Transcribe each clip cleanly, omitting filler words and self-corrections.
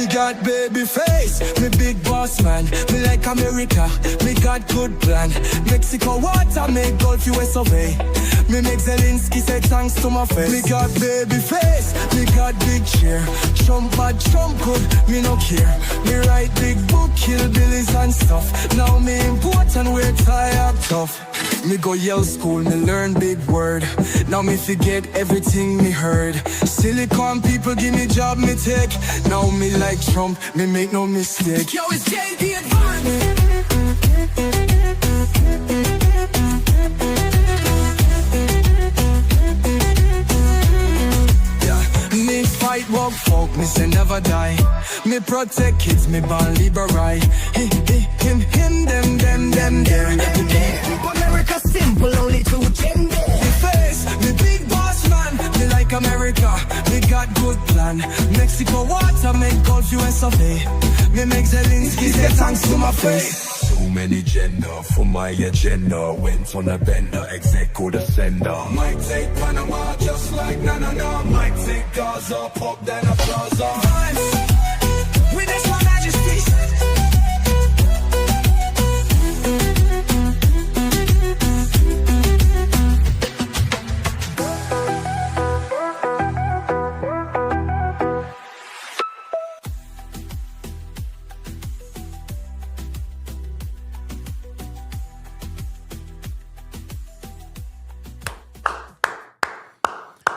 Me got baby face, me big boss man. Me like America, me got good plan. Mexico water, make Gulf US away. Me make Zelensky say thanks to my face. Me got baby face, me got big chair. Trump bad, Trump good, me no care. Me write big book, kill billies and stuff. Now me important, we're tired tough. Me go Yale school, me learn big word. Now me forget everything me heard. Silicon people give me job, me take. Now me like Trump, me make no mistake. Yo, it's JD Advance. Fight walk folk, me say never die. Me protect kids, me born liberate. Him, them, there. America simple, only two gender. Me face, me big boss man. Me like America, me got good plan. Mexico water, make Gulf US of A. Me make Zelensky say thanks to my face. Too many gender for my agenda. Went on a bender, execo the sender. Might take Panama just like na. Might take Gaza, pop then a plaza. Vibes, with this one majesty.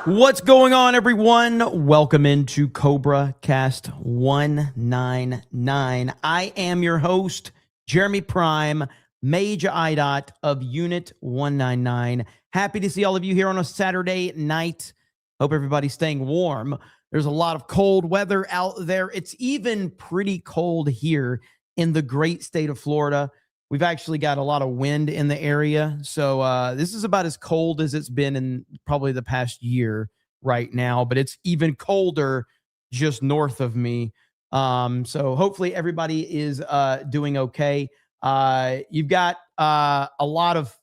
What's going on, everyone? Welcome into Cobra Cast 199. I am your host, Jeremy Prime, Major IDOT of Unit 199. Happy to see all of you here on a Saturday night. Hope everybody's staying warm. There's a lot of cold weather out there. It's even pretty cold here in the great state of Florida. We've actually got a lot of wind in the area. So this is about as cold as it's been in probably the past year right now, but it's even colder just north of me. So hopefully everybody is doing okay. You've got a lot of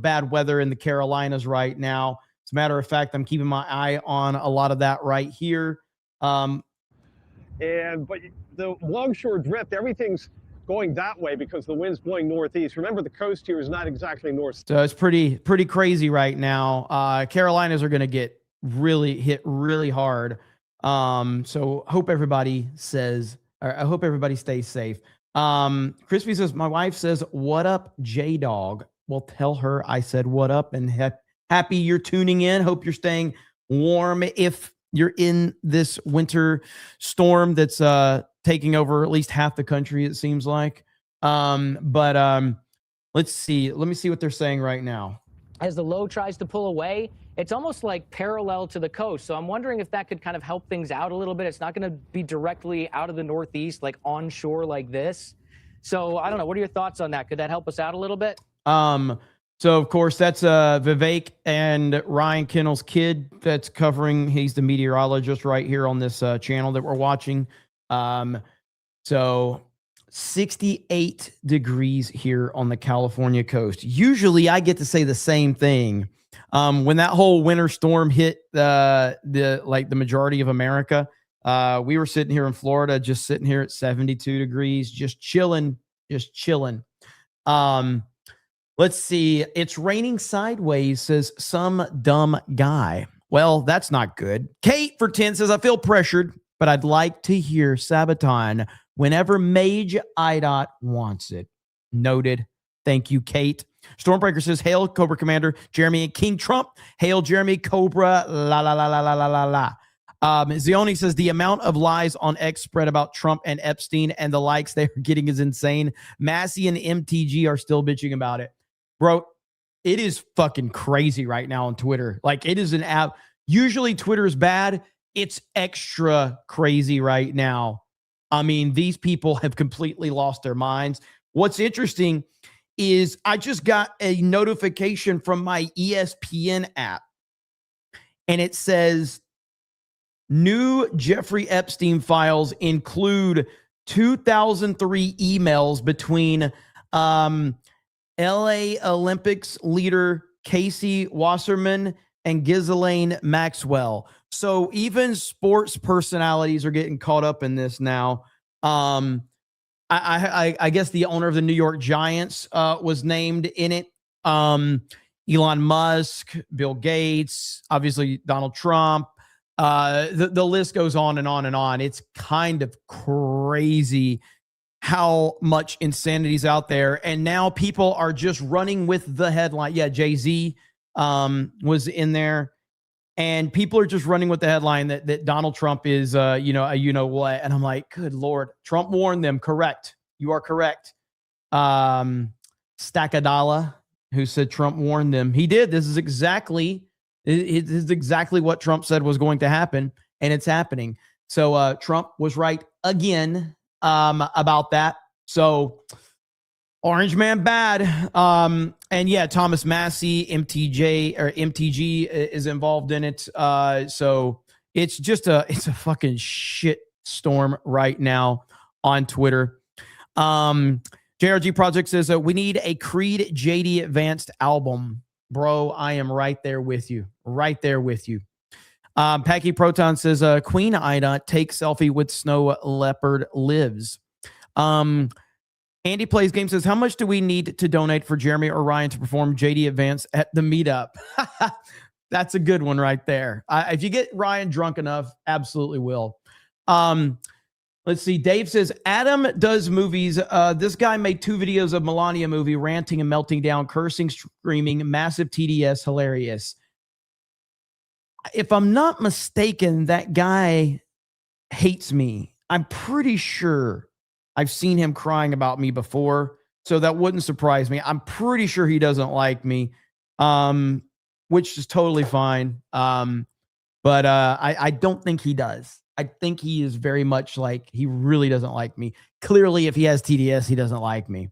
bad weather in the Carolinas right now. As a matter of fact, I'm keeping my eye on a lot of that right here. But the longshore drift, everything's going that way because the wind's blowing northeast. Remember, the coast here is not exactly north. So it's pretty crazy right now. Carolinas are going to get hit really hard. So hope everybody stays safe. Crispy says, my wife says, what up, J-Dog? Well, tell her I said what up, and happy you're tuning in. Hope you're staying warm if you're in this winter storm that's taking over at least half the country, it seems like. Let's see. Let me see what they're saying right now. As the low tries to pull away, it's almost like parallel to the coast. So I'm wondering if that could kind of help things out a little bit. It's not going to be directly out of the northeast, like onshore like this. So I don't know. What are your thoughts on that? Could that help us out a little bit? So, of course, that's Vivek and Ryan Kennel's kid that's covering. He's the meteorologist right here on this channel that we're watching. So 68 degrees here on the California coast. Usually I get to say the same thing. When that whole winter storm hit the majority of America, we were sitting here in Florida, just sitting here at 72 degrees, just chilling. Let's see. It's raining sideways, says some dumb guy. Well, that's not good. Kate for 10 says, I feel pressured, but I'd like to hear Sabaton whenever Mage IDOT wants it. Noted. Thank you, Kate. Stormbreaker says, hail, Cobra Commander, Jeremy and King Trump. Hail, Jeremy, Cobra, la, la, la, la, la, la, la, la. Zioni says, the amount of lies on X spread about Trump and Epstein and the likes they are getting is insane. Massey and MTG are still bitching about it. Bro, it is fucking crazy right now on Twitter. Like, it is an app. Usually Twitter is bad. It's extra crazy right now. I mean, these people have completely lost their minds. What's interesting is I just got a notification from my ESPN app, and it says new Jeffrey Epstein files include 2003 emails between LA Olympics leader Casey Wasserman and Ghislaine Maxwell. So even sports personalities are getting caught up in this now. I guess the owner of the New York Giants was named in it. Elon Musk, Bill Gates, obviously Donald Trump. The list goes on and on and on. It's kind of crazy how much insanity is out there. And now people are just running with the headline. Yeah, Jay-Z was in there. And people are just running with the headline that Donald Trump is, what. And I'm like, good Lord, Trump warned them. Correct. You are correct. Stackadala, who said Trump warned them. He did. This is exactly what Trump said was going to happen, and it's happening. So Trump was right again about that. So Orange Man bad. And yeah, Thomas Massey, MTG is involved in it. So it's a fucking shit storm right now on Twitter. JRG Project says we need a Creed JD Advanced album. Bro, I am right there with you. Right there with you. Packy Proton says Queen Ida take selfie with snow leopard lives. Andy Plays Game says, how much do we need to donate for Jeremy or Ryan to perform JD Advance at the meetup? That's a good one right there. If you get Ryan drunk enough, absolutely will. Let's see. Dave says, Adam does movies. This guy made 2 videos of Melania movie, ranting and melting down, cursing, screaming, massive TDS, hilarious. If I'm not mistaken, that guy hates me. I'm pretty sure I've seen him crying about me before, so that wouldn't surprise me. I'm pretty sure he doesn't like me, which is totally fine. But I don't think he does. I think he is very much like, he really doesn't like me. Clearly, if he has TDS, he doesn't like me.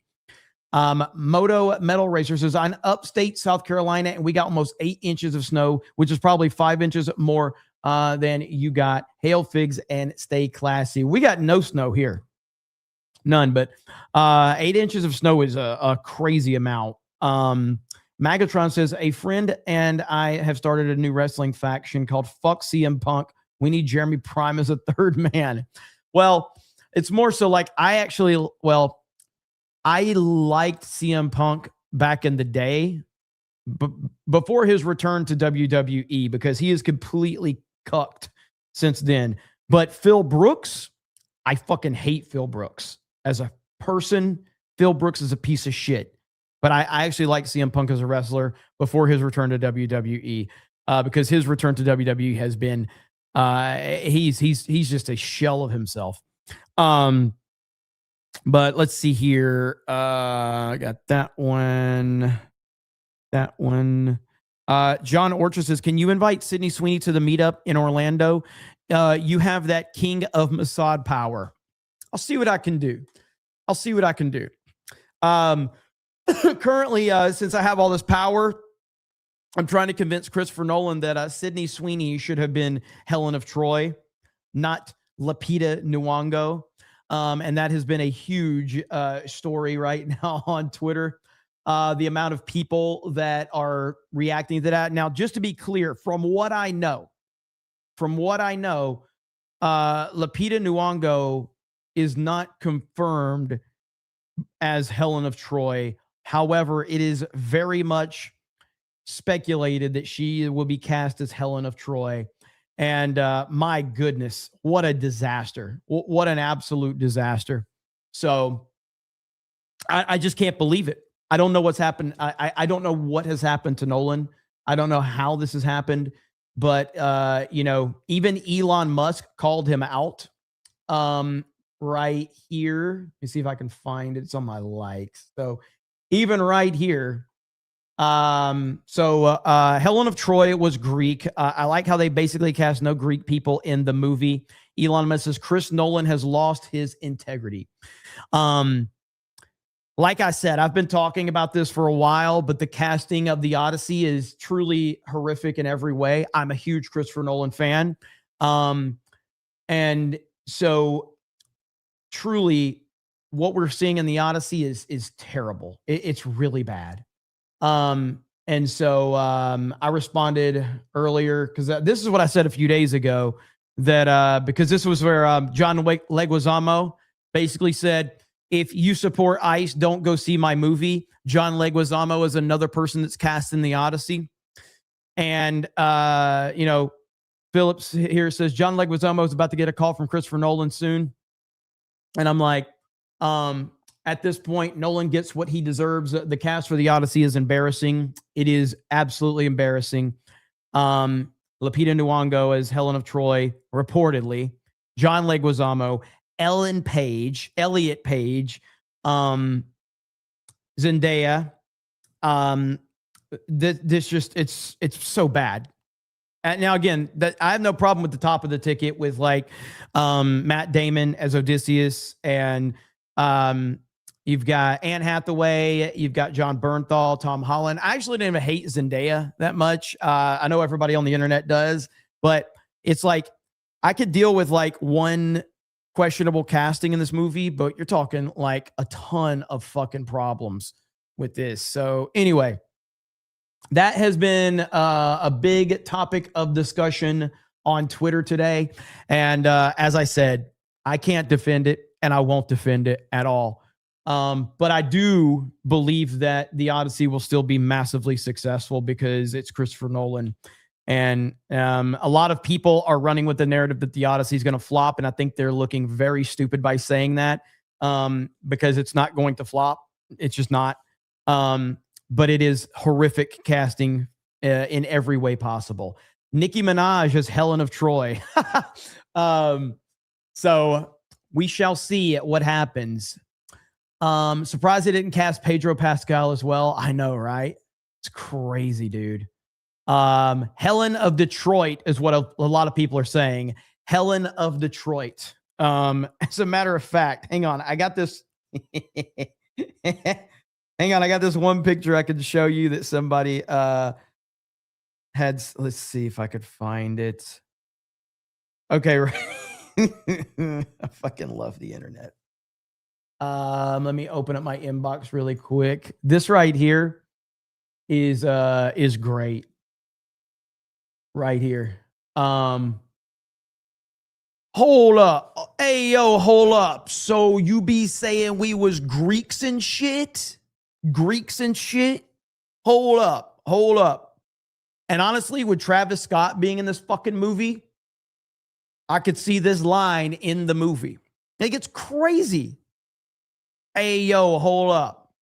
Moto Metal Racer says, I'm upstate South Carolina, and we got almost 8 inches of snow, which is probably 5 inches more than you got. Hail figs and stay classy. We got no snow here. None, but 8 inches of snow is a crazy amount. Magatron says, a friend and I have started a new wrestling faction called Fuck CM Punk. We need Jeremy Prime as a third man. Well, it's more so like I liked CM Punk back in the day, before his return to WWE, because he is completely cucked since then. But Phil Brooks, I fucking hate Phil Brooks. As a person, Phil Brooks is a piece of shit. But I actually like CM Punk as a wrestler before his return to WWE, because his return to WWE has been, he's just a shell of himself. But let's see here. I got that one. John Orchard says, can you invite Sydney Sweeney to the meetup in Orlando? You have that king of Mossad power. I'll see what I can do. Currently, since I have all this power, I'm trying to convince Christopher Nolan that Sydney Sweeney should have been Helen of Troy, not Lupita Nyong'o. And that has been a huge story right now on Twitter. The amount of people that are reacting to that. Now, just to be clear, from what I know, Lupita Nyong'o is not confirmed as Helen of Troy. However, it is very much speculated that she will be cast as Helen of Troy. And my goodness, what a disaster. What an absolute disaster. So I just can't believe it. I don't know what's happened. I don't know what has happened to Nolan. I don't know how this has happened. But, even Elon Musk called him out right here. Let me see if I can find it. It's on my likes. So even right here. Helen of Troy was Greek. I like how they basically cast no Greek people in the movie. Elon Musk says Chris Nolan has lost his integrity. Like I said, I've been talking about this for a while, but the casting of the Odyssey is truly horrific in every way. I'm a huge Christopher Nolan fan. And so truly what we're seeing in the Odyssey is terrible. It's really bad. And so I responded earlier because this is what I said a few days ago, that because this was where John Leguizamo basically said, if you support ICE, don't go see my movie. John Leguizamo is another person that's cast in the Odyssey. And, Phillips here says, John Leguizamo is about to get a call from Christopher Nolan soon. And I'm like, at this point, Nolan gets what he deserves. The cast for the Odyssey is embarrassing. It is absolutely embarrassing. Lupita Nyong'o as Helen of Troy, reportedly. John Leguizamo, Elliot Page, Zendaya. This just it's so bad. And now again, I have no problem with the top of the ticket with like Matt Damon as Odysseus, and you've got Anne Hathaway, you've got John Bernthal, Tom Holland. I actually didn't even hate Zendaya that much. I know everybody on the internet does, but it's like I could deal with like one questionable casting in this movie, but you're talking like a ton of fucking problems with this. So anyway, that has been a big topic of discussion on Twitter today. And as I said, I can't defend it and I won't defend it at all. But I do believe that the Odyssey will still be massively successful because it's Christopher Nolan. And a lot of people are running with the narrative that the Odyssey is going to flop. And I think they're looking very stupid by saying that because it's not going to flop. It's just not. But it is horrific casting in every way possible. Nicki Minaj as Helen of Troy. So we shall see what happens. Surprised they didn't cast Pedro Pascal as well. I know, right? It's crazy, dude. Helen of Detroit is what a lot of people are saying. Helen of Detroit. As a matter of fact, hang on. I got this. Hang on. I got this one picture I could show you that somebody had. Let's see if I could find it. Okay. I fucking love the internet. Let me open up my inbox really quick. This right here is great. Right here. Hold up. Hey, yo, hold up. So you be saying we was Greeks and shit? Greeks and shit? Hold up. And honestly, with Travis Scott being in this fucking movie, I could see this line in the movie. It gets crazy. Hey, yo, hold up.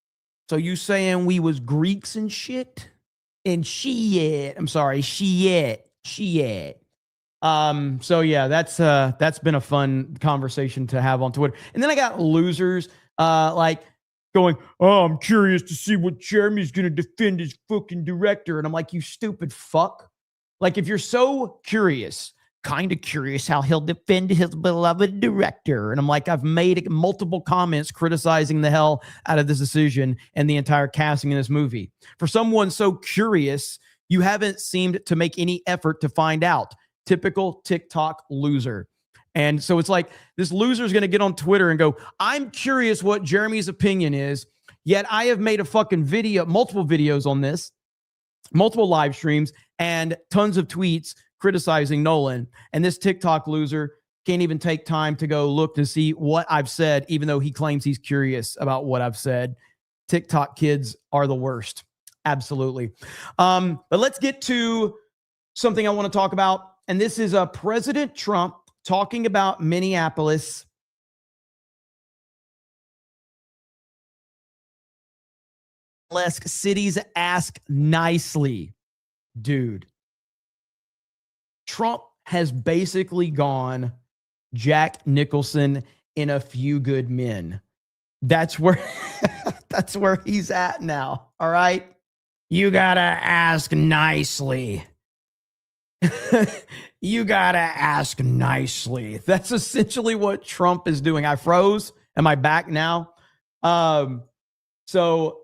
So you saying we was Greeks and shit? And shit. I'm sorry, shit. So yeah, that's been a fun conversation to have on Twitter. And then I got losers like going, oh, I'm curious to see what Jeremy's gonna defend his fucking director. And I'm like, you stupid fuck. Like, if you're so curious, kind of curious how he'll defend his beloved director. And I'm like, I've made multiple comments criticizing the hell out of this decision and the entire casting in this movie. For someone so curious, you haven't seemed to make any effort to find out. Typical TikTok loser. And so it's like this loser is going to get on Twitter and go, I'm curious what Jeremy's opinion is. Yet I have made a fucking video, multiple videos on this, multiple live streams, and tons of tweets criticizing Nolan. And this TikTok loser can't even take time to go look to see what I've said, even though he claims he's curious about what I've said. TikTok kids are the worst. Absolutely. But let's get to something I want to talk about. And this is President Trump talking about Minneapolis. Cities ask nicely. Dude. Trump has basically gone Jack Nicholson in A Few Good Men. That's where that's where he's at now. All right. You gotta ask nicely. You gotta ask nicely. That's essentially what Trump is doing. I froze. Am I back now? So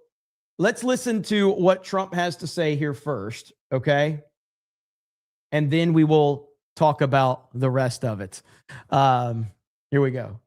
let's listen to what Trump has to say here first, okay? And then we will talk about the rest of it. Here we go.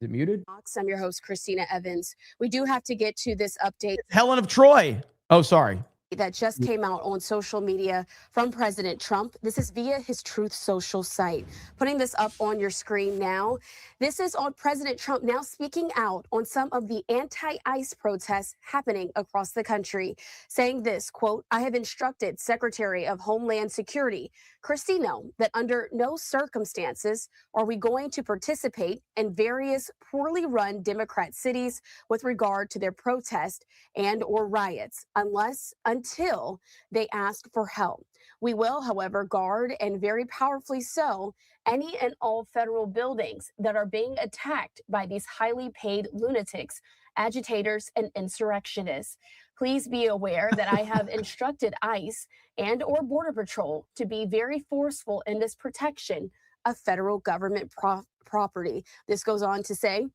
Is it muted? I'm your host, Christina Evans. We do have to get to this update. Helen of Troy. Oh, sorry. that just came out on social media from President Trump. This is via his Truth Social site. Putting this up on your screen now. This is on President Trump now speaking out on some of the anti-ICE protests happening across the country, saying this, quote, "I have instructed Secretary of Homeland Security Kristi Noem that under no circumstances are we going to participate in various poorly run Democrat cities with regard to their protest and or riots until they ask for help. We will, however, guard, and very powerfully so, any and all federal buildings that are being attacked by these highly paid lunatics, agitators, and insurrectionists. Please be aware that I have instructed ICE and or Border Patrol to be very forceful in this protection of federal government property." This goes on to say,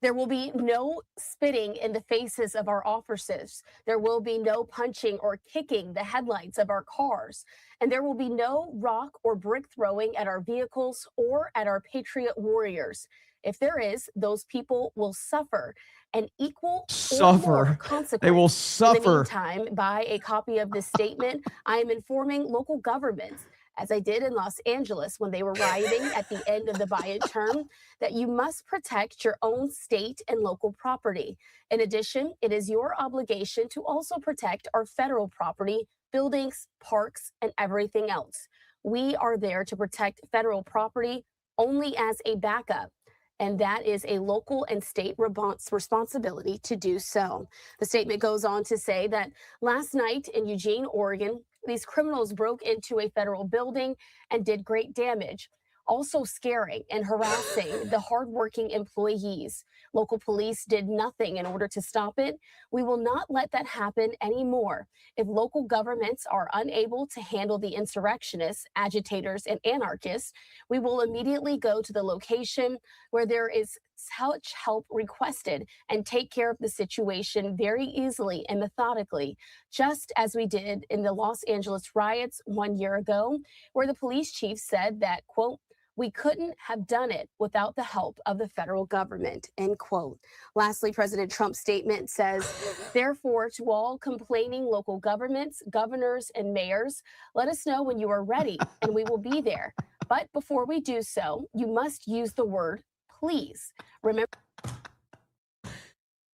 "There will be no spitting in the faces of our officers. There will be no punching or kicking the headlights of our cars. And there will be no rock or brick throwing at our vehicles or at our patriot warriors. If there is, those people will suffer an equal or more consequence. They will In the suffer. meantime, by a copy of this statement, I am informing local governments, as I did in Los Angeles when they were rioting at the end of the Biden term, that you must protect your own state and local property. In addition, it is your obligation to also protect our federal property, buildings, parks, and everything else. We are there to protect federal property only as a backup, and that is a local and state responsibility to do so." The statement goes on to say that last night in Eugene, Oregon, these criminals broke into a federal building and did great damage, also scaring and harassing the hardworking employees. Local police did nothing in order to stop it. We will not let that happen anymore. If local governments are unable to handle the insurrectionists, agitators, and anarchists, we will immediately go to the location where there is such help requested and take care of the situation very easily and methodically, just as we did in the Los Angeles riots 1 year ago, where the police chief said that, quote, "We couldn't have done it without the help of the federal government," end quote. Lastly, President Trump's statement says, "Therefore, to all complaining local governments, governors, and mayors, let us know when you are ready and we will be there. But before we do so, you must use the word please. Remember,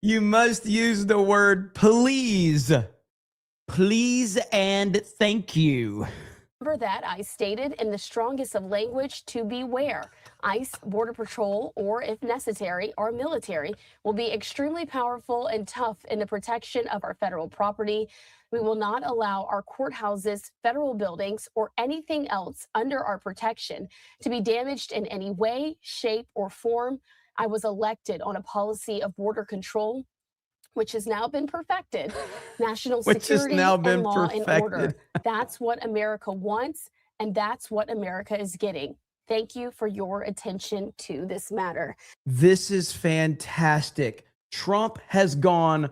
You must use the word please. Please and thank you. that I stated in the strongest of language to beware. ICE, Border Patrol, or if necessary, our military will be extremely powerful and tough in the protection of our federal property. We will not allow our courthouses, federal buildings, or anything else under our protection to be damaged in any way, shape, or form. I was elected on a policy of border control, which has now been perfected, national security, and law and order. That's what America wants, and that's what America is getting. Thank you for your attention to this matter." This is fantastic. Trump has gone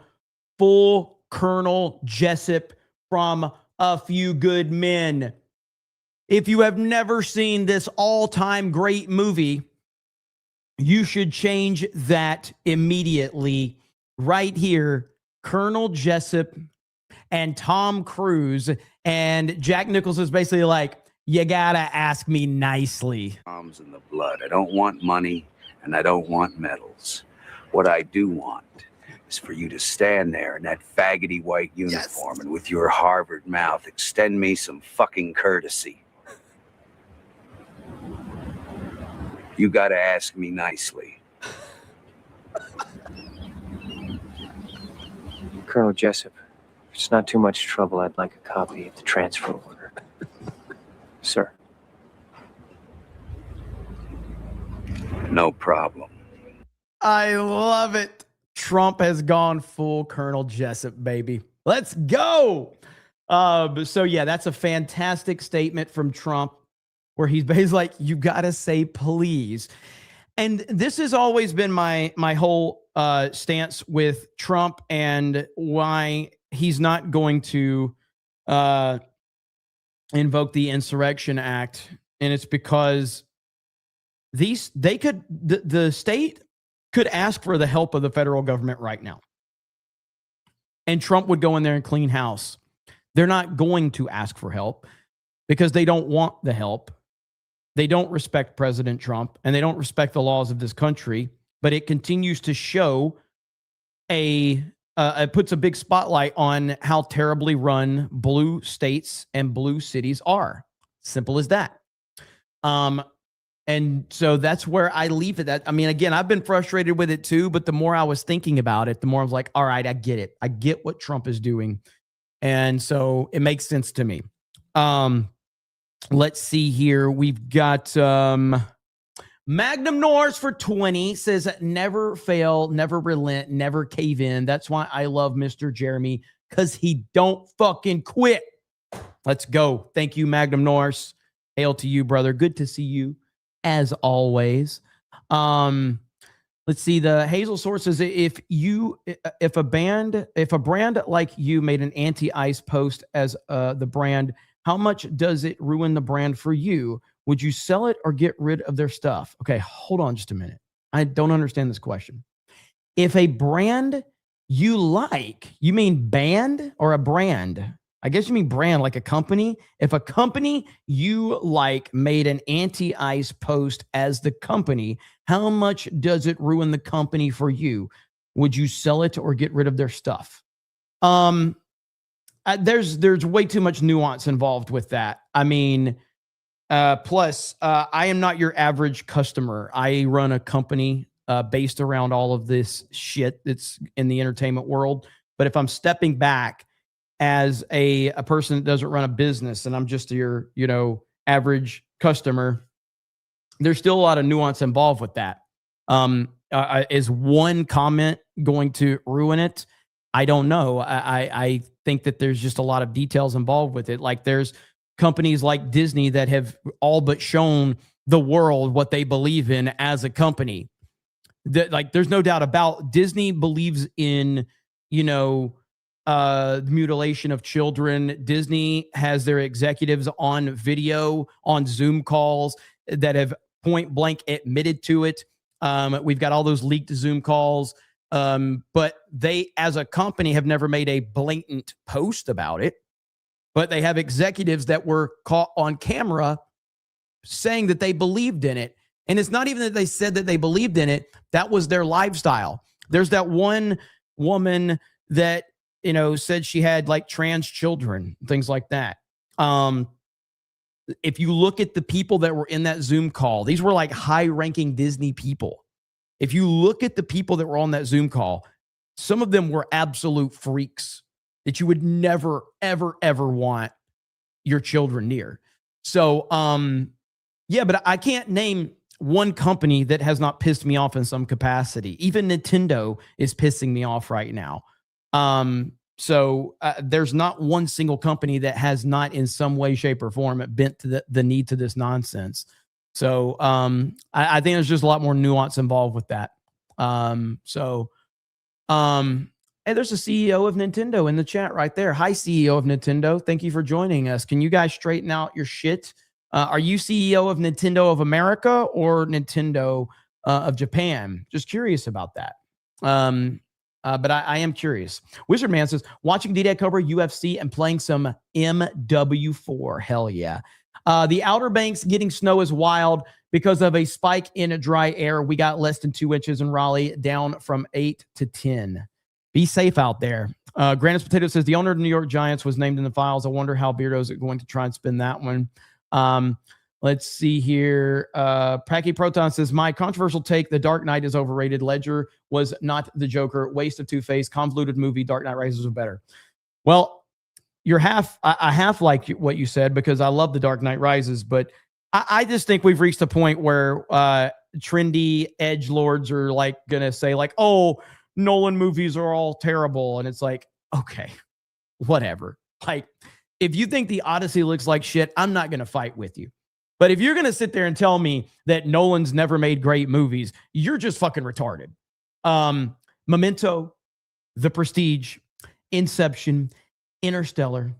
full Colonel Jessup from A Few Good Men. If you have never seen this all-time great movie, you should change that immediately. Right here, Colonel Jessup and Tom Cruise, and Jack Nicholson is basically like, "You gotta ask me nicely." Bombs in the blood. I don't want money and I don't want medals. What I do want is for you to stand there in that faggoty white uniform and with your Harvard mouth extend me some fucking courtesy. You gotta ask me nicely. Colonel Jessup, if it's not too much trouble, I'd like a copy of the transfer order. Sir. No problem. I love it. Trump has gone full Colonel Jessup, baby. Let's go. So yeah, that's a fantastic statement from Trump where he's basically like, you got to say please. And this has always been my whole stance with Trump and why he's not going to invoke the Insurrection Act. And it's because the state could ask for the help of the federal government right now. and Trump would go in there and clean house. They're not going to ask for help because they don't want the help. They don't respect President Trump, and they don't respect the laws of this country. But it continues to show it puts a big spotlight on how terribly run blue states and blue cities are. Simple as that. And so that's where I leave it at. I mean, again, I've been frustrated with it too, but the more I was thinking about it, the more I was like, all right, I get it. I get what Trump is doing. And so it makes sense to me. Let's see here. We've got Magnum Norris for 20 says, never fail, never relent, never cave in. That's why I love Mr. Jeremy, because he don't fucking quit. Let's go. Thank you, Magnum Norris. Hail to you, brother. Good to see you, as always. Let's see. The Hazel source says, if a brand like you made an anti-ice post as the brand, how much does it ruin the brand for you? Would you sell it or get rid of their stuff? Okay, hold on just a minute. I don't understand this question. If a brand you like, you mean band or a brand? I guess you mean brand, like a company. If a company you like made an anti-ice post as the company, how much does it ruin the company for you? Would you sell it or get rid of their stuff? There's way too much nuance involved with that. I mean, plus, I am not your average customer. I run a company based around all of this shit that's in the entertainment world. But if I'm stepping back as a person that doesn't run a business and I'm just your, average customer, there's still a lot of nuance involved with that. Is one comment going to ruin it? I don't know. I think that there's just a lot of details involved with it. Like there's companies like Disney that have all but shown the world what they believe in as a company. There's no doubt about Disney believes in, the mutilation of children. Disney has their executives on video, on Zoom calls that have point blank admitted to it. We've got all those leaked Zoom calls. But they, as a company, have never made a blatant post about it. But they have executives that were caught on camera saying that they believed in it. And it's not even that they said that they believed in it. That was their lifestyle. There's that one woman that, said she had like trans children, things like that. If you look at the people that were in that Zoom call, these were like high-ranking Disney people. If you look at the people that were on that Zoom call, some of them were absolute freaks that you would never, ever, ever want your children near. So, yeah, but I can't name one company that has not pissed me off in some capacity. Even Nintendo is pissing me off right now. So there's not one single company that has not in some way, shape, or form bent to the need to this nonsense. So I think there's just a lot more nuance involved with that. And there's a CEO of Nintendo in the chat right there. Hi, CEO of Nintendo. Thank you for joining us. Can you guys straighten out your shit? Are you CEO of Nintendo of America or Nintendo of Japan? Just curious about that. But I am curious. Wizard Man says, watching D-Day Cobra, UFC, and playing some MW4. Hell yeah. The Outer Banks getting snow is wild because of a spike in dry air. We got less than 2 inches in Raleigh, down from 8 to 10. Be safe out there. Grannis Potato says, the owner of the New York Giants was named in the files. I wonder how Beardo's going to try and spin that one. Let's see here. Packy Proton says, my controversial take, The Dark Knight is overrated. Ledger was not the Joker. Waste of Two-Face. Convoluted movie. Dark Knight Rises was better. Well, I half like what you said because I love The Dark Knight Rises, but I just think we've reached a point where trendy edgelords are like going to say like, oh, Nolan movies are all terrible. And it's like, okay, whatever. Like, if you think the Odyssey looks like shit, I'm not going to fight with you. But if you're going to sit there and tell me that Nolan's never made great movies, you're just fucking retarded. Memento, The Prestige, Inception, Interstellar,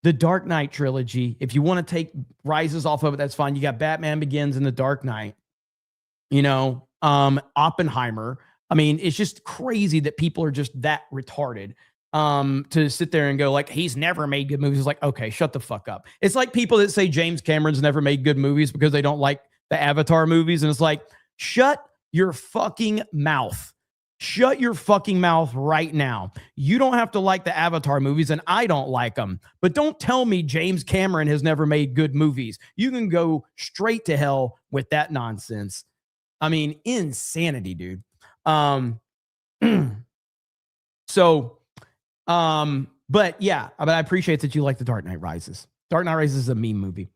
The Dark Knight trilogy. If you want to take Rises off of it, that's fine. You got Batman Begins and The Dark Knight. Oppenheimer. I mean, it's just crazy that people are just that retarded. to sit there and go like, he's never made good movies. It's like, okay, shut the fuck up. It's like people that say James Cameron's never made good movies because they don't like the Avatar movies. And it's like, shut your fucking mouth. Shut your fucking mouth right now. You don't have to like the Avatar movies, and I don't like them. But don't tell me James Cameron has never made good movies. You can go straight to hell with that nonsense. I mean, insanity, dude. But yeah, but I appreciate that you like the Dark Knight Rises. Dark Knight Rises is a meme movie.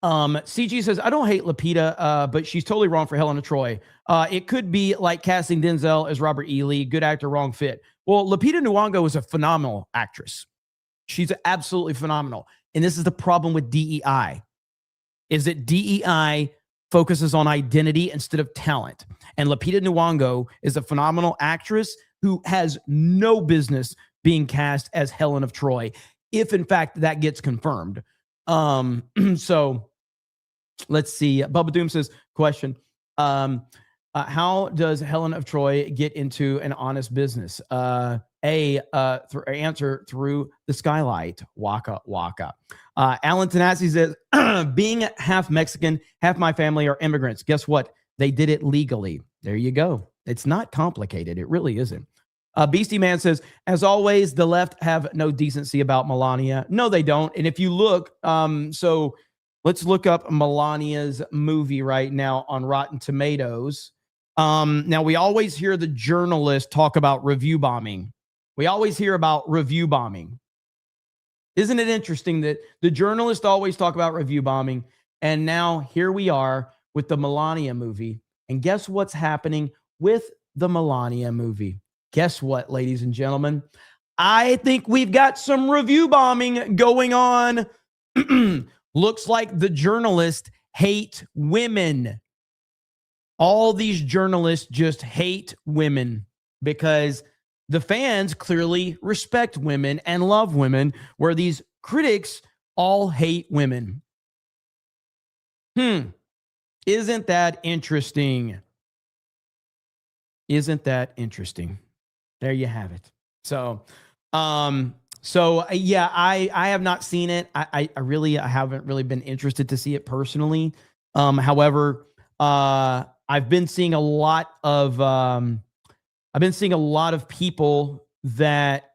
CG says, I don't hate Lupita, but she's totally wrong for Helena Troy. It could be like casting Denzel as Robert E. Lee. Good actor, wrong fit. Well, Lupita Nyong'o is a phenomenal actress. She's absolutely phenomenal. And this is the problem with DEI, is that DEI focuses on identity instead of talent. And Lupita Nyong'o is a phenomenal actress who has no business being cast as Helen of Troy, if in fact that gets confirmed. So let's see. Bubba Doom says, question. How does Helen of Troy get into an honest business? Answer through the skylight. Waka waka. Alan Tanasi says, being half Mexican, half my family are immigrants. Guess what? They did it legally. There you go. It's not complicated. It really isn't. Beastie Man says, as always, the left have no decency about Melania. No, they don't. And if you look, so let's look up Melania's movie right now on Rotten Tomatoes. Now, we always hear the journalists talk about review bombing. We always hear about review bombing. Isn't it interesting that the journalists always talk about review bombing? And now here we are with the Melania movie. And guess what's happening with the Melania movie? Guess what, ladies and gentlemen? I think we've got some review bombing going on. Looks like the journalists hate women. All these journalists just hate women because the fans clearly respect women and love women, where these critics all hate women. Isn't that interesting? Isn't that interesting? There you have it. So, yeah, I have not seen it. I haven't really been interested to see it personally. However, I've been seeing a lot of people that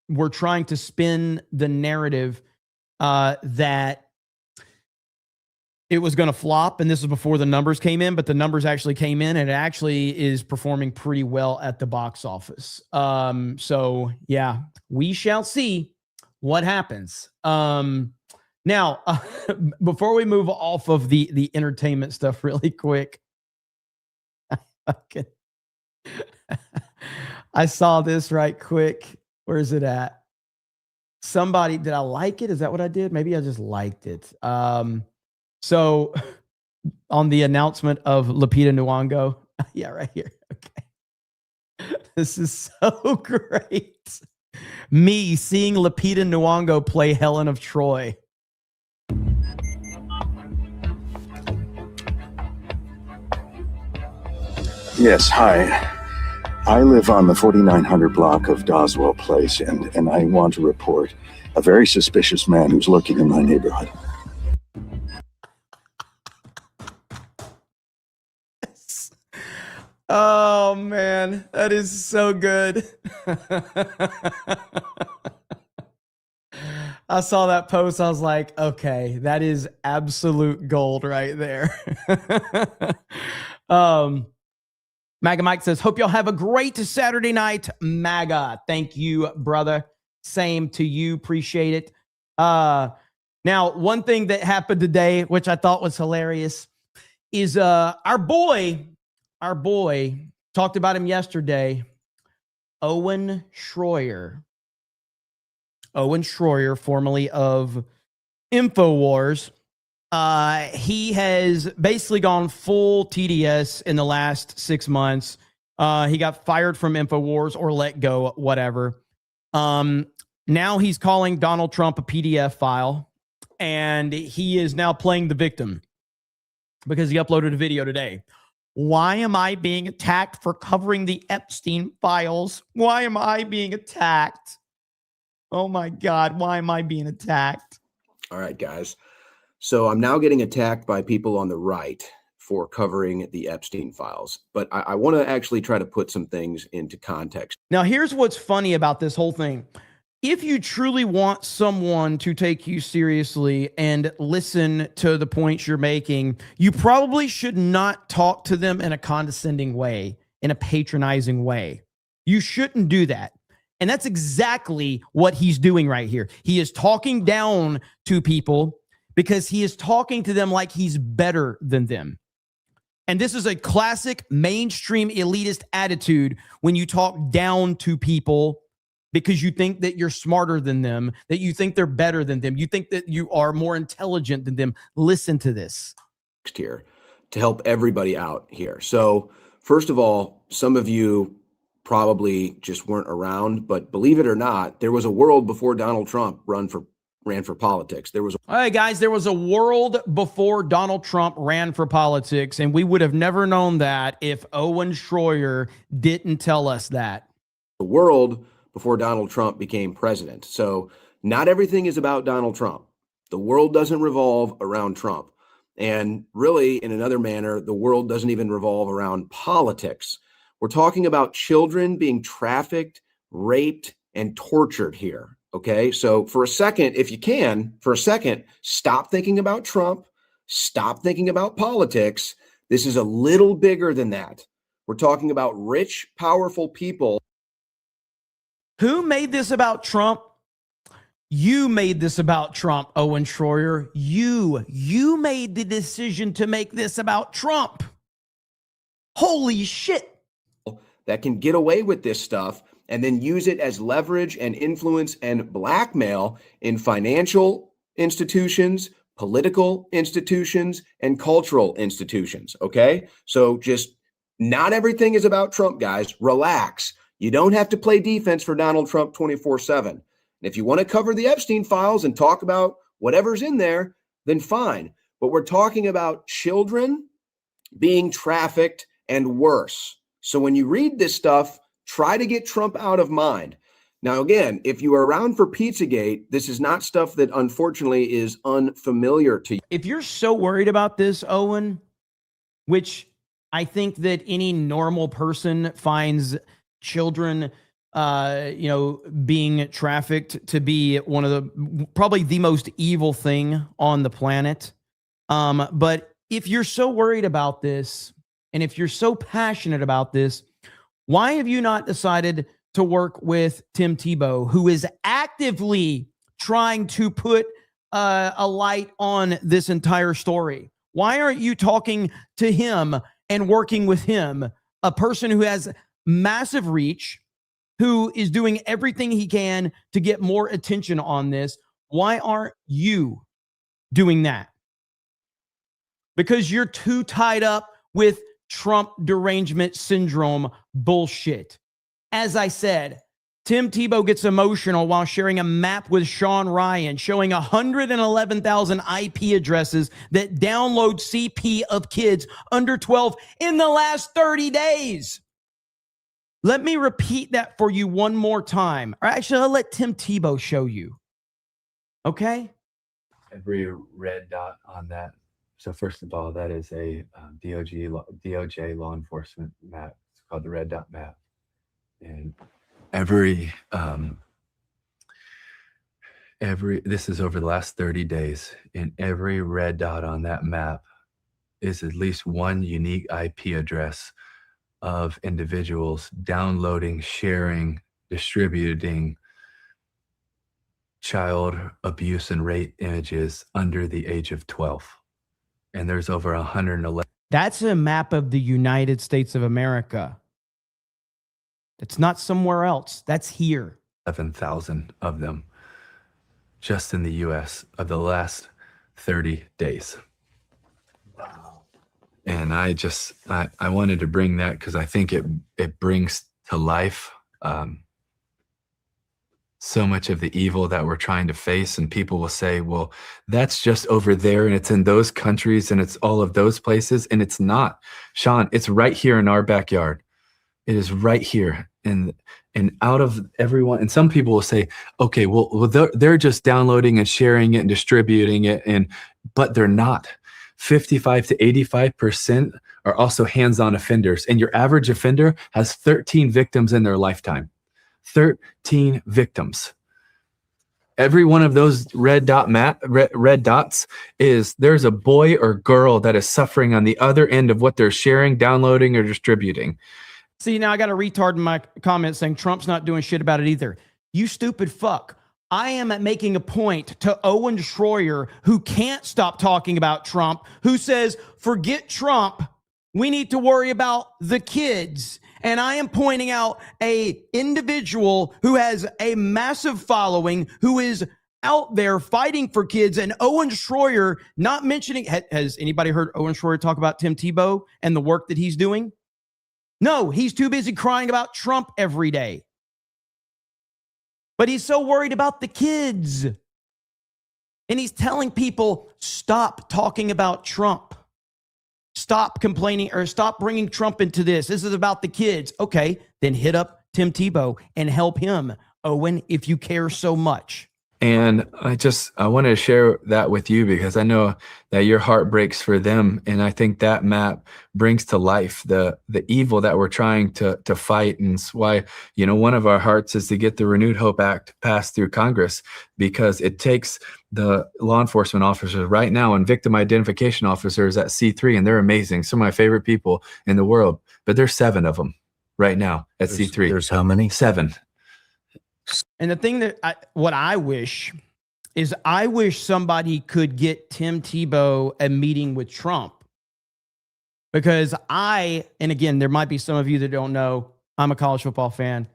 were trying to spin the narrative that it was going to flop, and this is before the numbers came in, but the numbers actually came in, and it actually is performing pretty well at the box office. So yeah, we shall see what happens. Now, before we move off of the entertainment stuff really quick, I saw this right quick. Where is it at? Somebody, did I like it? Is that what I did? Maybe I just liked it. So on the announcement of Lupita Nyong'o, yeah, right here. Okay. This is so great. Me seeing Lupita Nyong'o play Helen of Troy. Yes, hi. I live on the 4900 block of Doswell Place, and I want to report a very suspicious man who's lurking in my neighborhood. Oh, man, that is so good. I saw that post. I was like, okay, that is absolute gold right there. MAGA Mike says, hope y'all have a great Saturday night. MAGA. Thank you, brother. Same to you. Appreciate it. Now, one thing that happened today, which I thought was hilarious, is our boy, talked about him yesterday, Owen Schroyer. Owen Schroyer, formerly of InfoWars. He has basically gone full TDS in the last 6 months. He got fired from InfoWars or let go, whatever. Now he's calling Donald Trump a PDF file, and he is now playing the victim because he uploaded a video today. Why am I being attacked for covering the Epstein files? Why am I being attacked? Oh my God, why am I being attacked? All right, guys. So I'm now getting attacked by people on the right for covering the Epstein files. But I want to actually try to put some things into context. Now, here's what's funny about this whole thing. If you truly want someone to take you seriously and listen to the points you're making, you probably should not talk to them in a condescending way, in a patronizing way. You shouldn't do that. And that's exactly what he's doing right here. He is talking down to people because he is talking to them like he's better than them. And this is a classic mainstream elitist attitude when you talk down to people because you think that you're smarter than them, that you think they're better than them, you think that you are more intelligent than them. Listen to this. Here to help everybody out here. So first of all, some of you probably just weren't around, but believe it or not, there was a world before Donald Trump ran for politics. All right, guys, there was a world before Donald Trump ran for politics, and we would have never known that if Owen Schroyer didn't tell us that. The world before Donald Trump became president. So not everything is about Donald Trump. The world doesn't revolve around Trump. And really, in another manner, the world doesn't even revolve around politics. We're talking about children being trafficked, raped, and tortured here. Okay, so for a second, if you can, stop thinking about Trump, stop thinking about politics. This is a little bigger than that. We're talking about rich, powerful people. Who made this about Trump? You made this about Trump, Owen Schroyer. You made the decision to make this about Trump. Holy shit. That can get away with this stuff and then use it as leverage and influence and blackmail in financial institutions, political institutions, and cultural institutions. Okay? So just not everything is about Trump, guys. Relax. You don't have to play defense for Donald Trump 24/7. And if you want to cover the Epstein files and talk about whatever's in there, then fine. But we're talking about children being trafficked and worse. So when you read this stuff, try to get Trump out of mind. Now, again, if you are around for Pizzagate, this is not stuff that unfortunately is unfamiliar to you. If you're so worried about this, Owen, which I think that any normal person finds children, being trafficked to be one of the, probably the most evil thing on the planet. But if you're so worried about this, and if you're so passionate about this, why have you not decided to work with Tim Tebow, who is actively trying to put a light on this entire story? Why aren't you talking to him and working with him, a person who has massive reach, who is doing everything he can to get more attention on this? Why aren't you doing that? Because you're too tied up with Trump derangement syndrome bullshit. As I said, Tim Tebow gets emotional while sharing a map with Sean Ryan showing 111,000 IP addresses that download CP of kids under 12 in the last 30 days. Let me repeat that for you one more time. Or actually, I'll let Tim Tebow show you. Okay? Every red dot on that. So first of all, that is a DOJ law enforcement map. It's called the red dot map. And this is over the last 30 days. And every red dot on that map is at least one unique IP address of individuals downloading, sharing, distributing child abuse and rape images under the age of 12. And there's over 111. That's a map of the United States of America. It's not somewhere else. That's here. 11,000 of them just in the US of the last 30 days. Wow. And I wanted to bring that because I think it brings to life so much of the evil that we're trying to face. And people will say, well, that's just over there and it's in those countries and it's all of those places. And it's not, Sean, it's right here in our backyard. It is right here. And out of everyone, and some people will say, okay, well they're just downloading and sharing it and distributing it. But they're not. 55 to 85% are also hands-on offenders. And your average offender has 13 victims in their lifetime. 13 victims. Every one of those red dots is there's a boy or girl that is suffering on the other end of what they're sharing, downloading, or distributing. See, now I got a retard in my comments saying Trump's not doing shit about it either. You stupid fuck. I am making a point to Owen Schroyer, who can't stop talking about Trump, who says, forget Trump. We need to worry about the kids. And I am pointing out a individual who has a massive following, who is out there fighting for kids. And Owen Schroyer, not mentioning, has anybody heard Owen Schroyer talk about Tim Tebow and the work that he's doing? No, he's too busy crying about Trump every day. But he's so worried about the kids. And he's telling people, stop talking about Trump. Stop complaining or stop bringing Trump into this. This is about the kids. Okay, then hit up Tim Tebow and help him, Owen, if you care so much. And I wanted to share that with you because I know that your heart breaks for them. And I think that map brings to life the evil that we're trying to fight. And it's why, one of our hearts is to get the Renewed Hope Act passed through Congress, because it takes the law enforcement officers right now and victim identification officers at C3, and they're amazing. Some of my favorite people in the world, but there's 7 of them right now at C3. There's how many? 7. And the thing that what I wish is somebody could get Tim Tebow a meeting with Trump, because and again, there might be some of you that don't know, I'm a college football fan.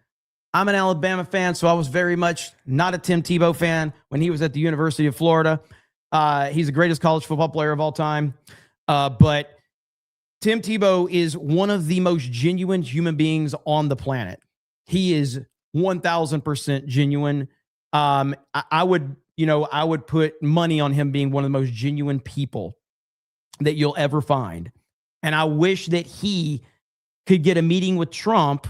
I'm an Alabama fan, so I was very much not a Tim Tebow fan when he was at the University of Florida. He's the greatest college football player of all time. But Tim Tebow is one of the most genuine human beings on the planet. He is 1000% genuine. I would put money on him being one of the most genuine people that you'll ever find. And I wish that he could get a meeting with Trump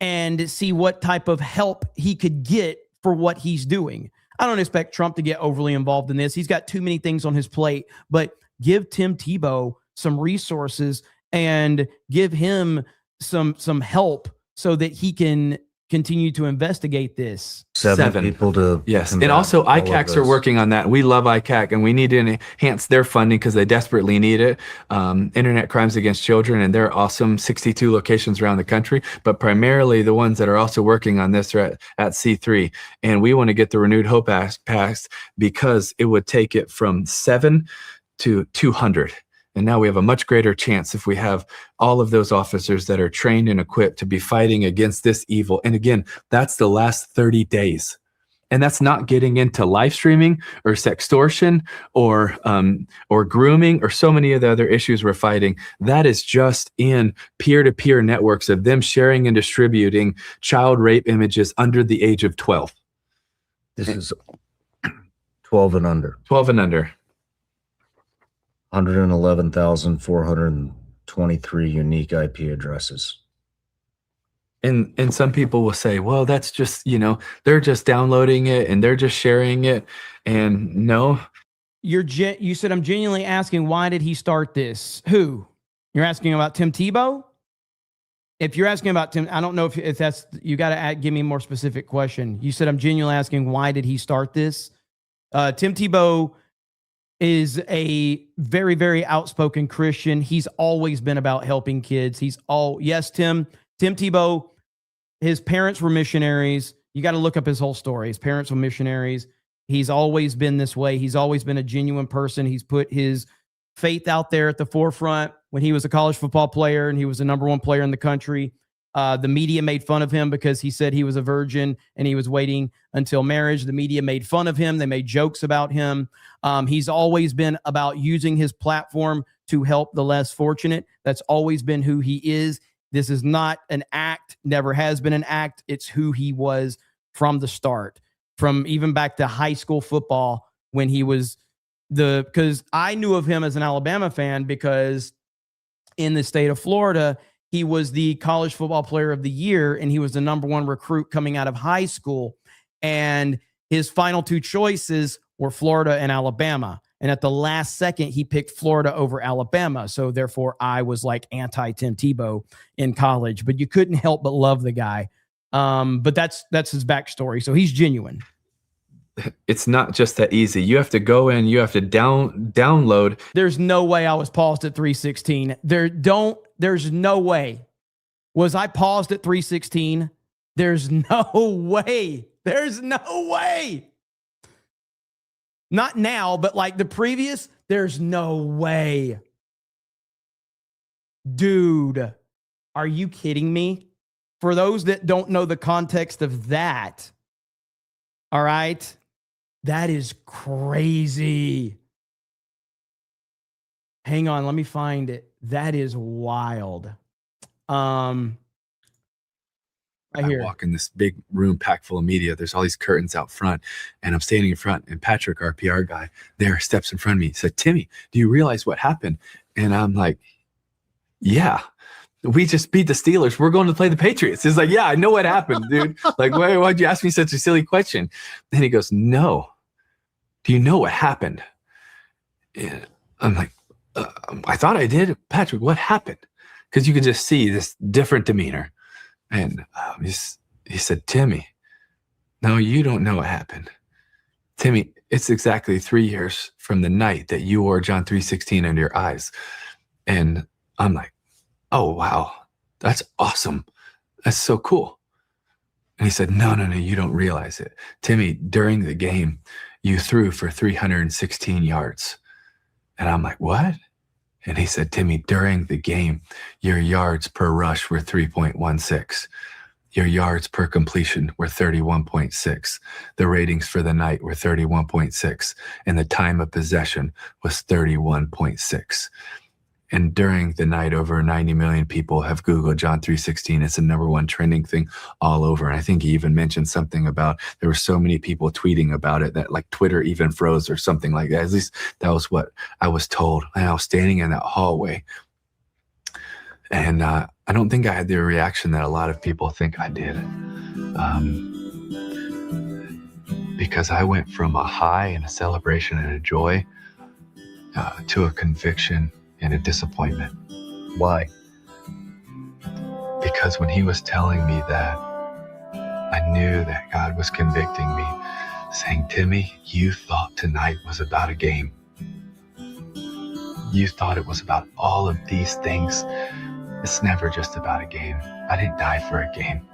and see what type of help he could get for what he's doing. I don't expect Trump to get overly involved in this. He's got too many things on his plate, but give Tim Tebow some resources and give him some help so that he can continue to investigate this. 7 people to yes, and also ICACs are working on that. We love ICAC, and we need to enhance their funding because they desperately need it. Internet crimes against children, and they're awesome. 62 locations around the country, but primarily the ones that are also working on this are at C3. And we want to get the Renewed Hope Act passed because it would take it from 7 to 200. And now we have a much greater chance if we have all of those officers that are trained and equipped to be fighting against this evil. And again, that's the last 30 days. And that's not getting into live streaming or sextortion or grooming or so many of the other issues we're fighting. That is just in peer-to-peer networks of them sharing and distributing child rape images under the age of 12. This is 12 and under. 12 and under. 111,423 unique IP addresses. And some people will say, well, that's just, they're just downloading it and they're just sharing it. And no. You said, I'm genuinely asking, why did he start this? Who? You're asking about Tim Tebow? If you're asking about Tim, I don't know if that's, you got to give me a more specific question. You said, I'm genuinely asking, why did he start this? Tim Tebow is a very, very outspoken Christian. He's always been about helping kids. Yes, Tim Tebow, his parents were missionaries. You got to look up his whole story. His parents were missionaries. He's always been this way. He's always been a genuine person. He's put his faith out there at the forefront. When he was a college football player and he was the number 1 player in the country, the media made fun of him because he said he was a virgin and he was waiting until marriage. The media made fun of him. They made jokes about him. He's always been about using his platform to help the less fortunate. That's always been who he is. This is not an act, never has been an act. It's who he was from the start, from even back to high school football when he was because I knew of him as an Alabama fan because in the state of Florida, he was the college football player of the year and he was the #1 recruit coming out of high school. And his final two choices were Florida and Alabama. And at the last second, he picked Florida over Alabama. So therefore, I was like anti-Tim Tebow in college. But you couldn't help but love the guy. But that's his backstory. So he's genuine. It's not just that easy. You have to go in, you have to download. There's no way I was paused at 316. There's no way. Was I paused at 316? There's no way. There's no way. Not now, but like the previous, there's no way. Dude, are you kidding me? For those that don't know the context of that, all right, that is crazy. Hang on, let me find it. That is wild. I walk in this big room packed full of media. There's all these curtains out front, and I'm standing in front. And Patrick, our PR guy, there steps in front of me. He said, "Timmy, do you realize what happened?" And I'm like, "Yeah, we just beat the Steelers. We're going to play the Patriots." He's like, "Yeah, I know what happened, dude. Like, why'd you ask me such a silly question?" And he goes, "No. Do you know what happened?" And I'm like, "I thought I did." "Patrick, what happened?" Because you could just see this different demeanor. And he said, "Timmy, no, you don't know what happened. Timmy, it's exactly 3 years from the night that you wore John 3:16 under your eyes." And I'm like, "Oh, wow, that's awesome. That's so cool." And he said, no, you don't realize it. Timmy, during the game, you threw for 316 yards. And I'm like, "What?" And he said, "Timmy, during the game, your yards per rush were 3.16. Your yards per completion were 31.6. The ratings for the night were 31.6. And the time of possession was 31.6. And during the night, over 90 million people have Googled John 3:16. It's the #1 trending thing all over. And I think he even mentioned something about there were so many people tweeting about it that like Twitter even froze or something like that. At least that was what I was told. And I was standing in that hallway. And I don't think I had the reaction that a lot of people think I did. Because I went from a high and a celebration and a joy to a conviction and a disappointment. Why? Because when he was telling me that, I knew that God was convicting me, saying, "Timmy, you thought tonight was about a game. You thought it was about all of these things. It's never just about a game. I didn't die for a game."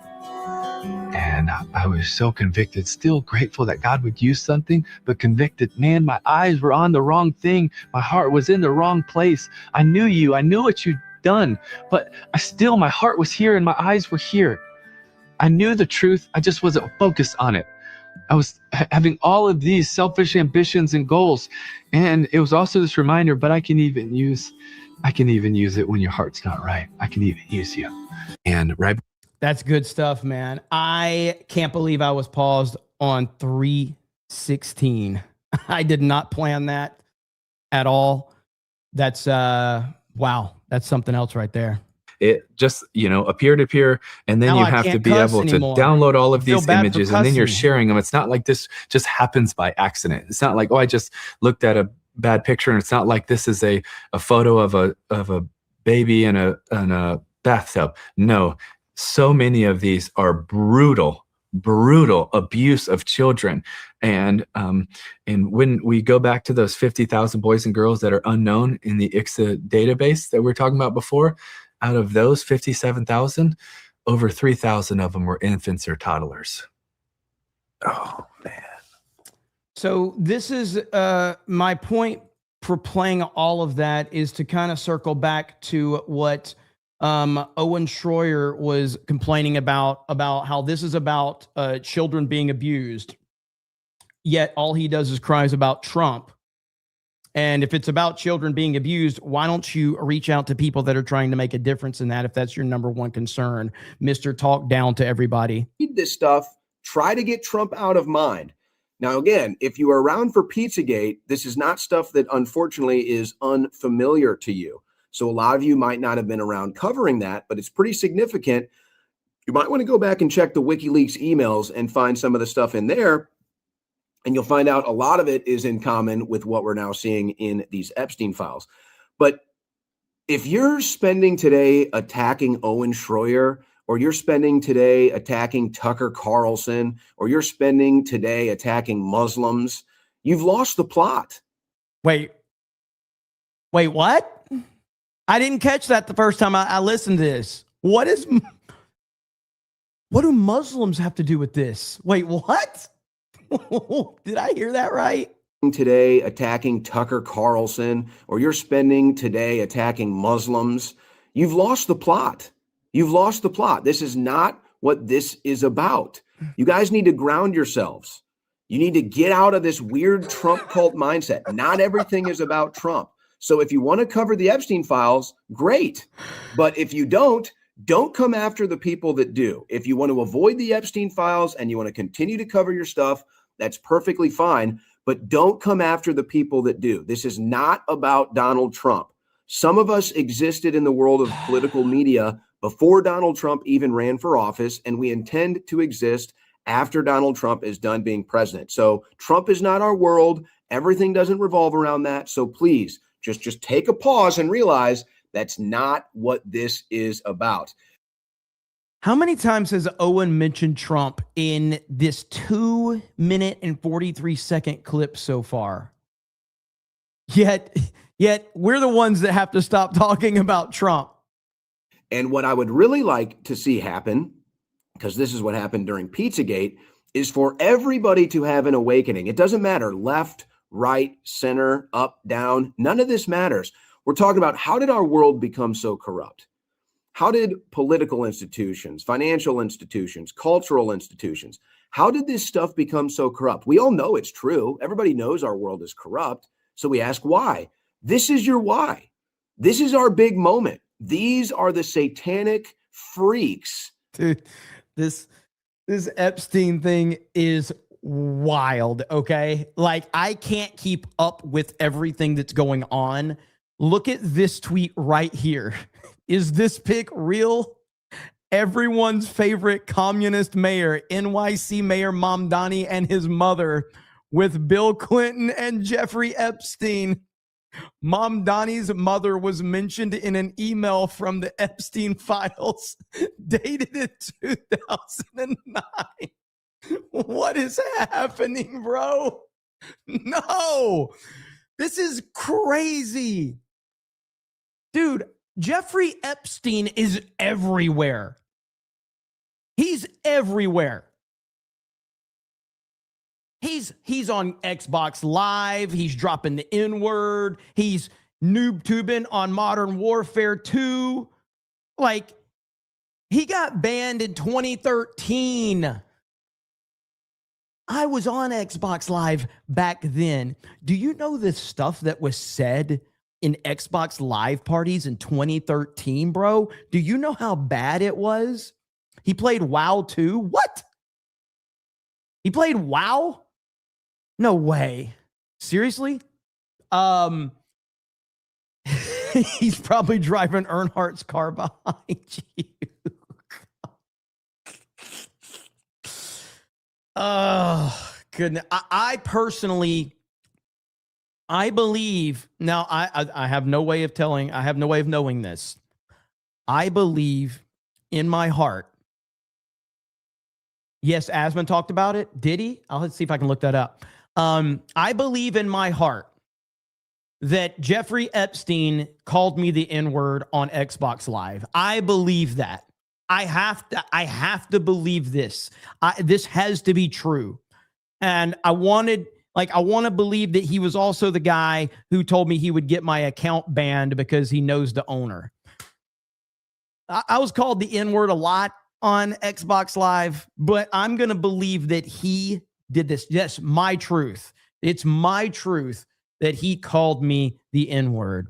And I was so convicted, still grateful that God would use something, but convicted, man, my eyes were on the wrong thing. My heart was in the wrong place. I knew you. I knew what you'd done, but my heart was here and my eyes were here. I knew the truth. I just wasn't focused on it. I was having all of these selfish ambitions and goals. And it was also this reminder, but I can even use it when your heart's not right. I can even use you. And right. That's good stuff, man. I can't believe I was paused on 3:16. I did not plan that at all. That's wow. That's something else right there. It just, a peer-to-peer, and then Now you I have to can't be cuss able anymore. to download all of I feel these bad for images, and then you're cussing. sharing them. It's not like this just happens by accident. It's not like, oh, I just looked at a bad picture, and it's not like this is a photo of a baby in a bathtub. No, so many of these are brutal abuse of children. And when we go back to those 50,000 boys and girls that are unknown in the ICSA database that we were talking about before, out of those 57,000, over 3,000 of them were infants or toddlers. Oh, man. So this is my point for playing all of that is to kind of circle back to what Owen Schroyer was complaining about how this is about children being abused. Yet all he does is cries about Trump. And if it's about children being abused, why don't you reach out to people that are trying to make a difference in that if that's your #1 concern, Mr. Talk Down to Everybody? Read this stuff Try to get Trump out of mind. Now, again, if you are around for Pizzagate, this is not stuff that unfortunately is unfamiliar to you. So a lot of you might not have been around covering that, but it's pretty significant. You might want to go back and check the WikiLeaks emails and find some of the stuff in there. And you'll find out a lot of it is in common with what we're now seeing in these Epstein files. But if you're spending today attacking Owen Schroyer, or you're spending today attacking Tucker Carlson, or you're spending today attacking Muslims, you've lost the plot. Wait, what? I didn't catch that the first time I listened to this. What do Muslims have to do with this? Wait, what? Did I hear that right? Today attacking Tucker Carlson, or you're spending today attacking Muslims, you've lost the plot. You've lost the plot. This is not what this is about. You guys need to ground yourselves. You need to get out of this weird Trump cult mindset. Not everything is about Trump. So if you want to cover the Epstein files, great. But if you don't come after the people that do. If you want to avoid the Epstein files and you want to continue to cover your stuff, that's perfectly fine. But don't come after the people that do. This is not about Donald Trump. Some of us existed in the world of political media before Donald Trump even ran for office, and we intend to exist after Donald Trump is done being president. So Trump is not our world. Everything doesn't revolve around that. So please just take a pause and realize that's not what this is about. How many times has Owen mentioned Trump in this 2-minute and 43-second clip so far? Yet we're the ones that have to stop talking about Trump. And what I would really like to see happen, because this is what happened during Pizzagate, is for everybody to have an awakening. It doesn't matter left, right, center, up, down. None of this matters. We're talking about, how did our world become so corrupt? How did political institutions, financial institutions, cultural institutions, how did this stuff become so corrupt? We all know it's true. Everybody knows our world is corrupt. So we ask why. This is your why. This is our big moment. These are the satanic freaks. Dude, this Epstein thing is wild, okay? Like, I can't keep up with everything that's going on. Look at this tweet right here. Is this pic real? Everyone's favorite communist mayor, NYC Mayor Mamdani and his mother, with Bill Clinton and Jeffrey Epstein. Mamdani's mother was mentioned in an email from the Epstein files dated in 2009. What is happening, bro? No, this is crazy. Dude, Jeffrey Epstein is everywhere. He's everywhere. He's on Xbox Live. He's dropping the N-word. He's noob tubing on Modern Warfare 2. Like, he got banned in 2013. I was on Xbox Live back then. Do you know the stuff that was said in Xbox Live parties in 2013, bro? Do you know how bad it was? He played WoW too? What? He played WoW? No way. Seriously? He's probably driving Earnhardt's car behind you. Oh, goodness. I personally, I believe, now I have no way of telling, I have no way of knowing this. I believe in my heart. Yes, Asman talked about it. Did he? Let's see if I can look that up. I believe in my heart that Jeffrey Epstein called me the N-word on Xbox Live. I believe that. I have to believe this. This has to be true. And I want to believe that he was also the guy who told me he would get my account banned because he knows the owner. I was called the N-word a lot on Xbox Live, but I'm going to believe that he did this. Yes, my truth. It's my truth that he called me the N-word.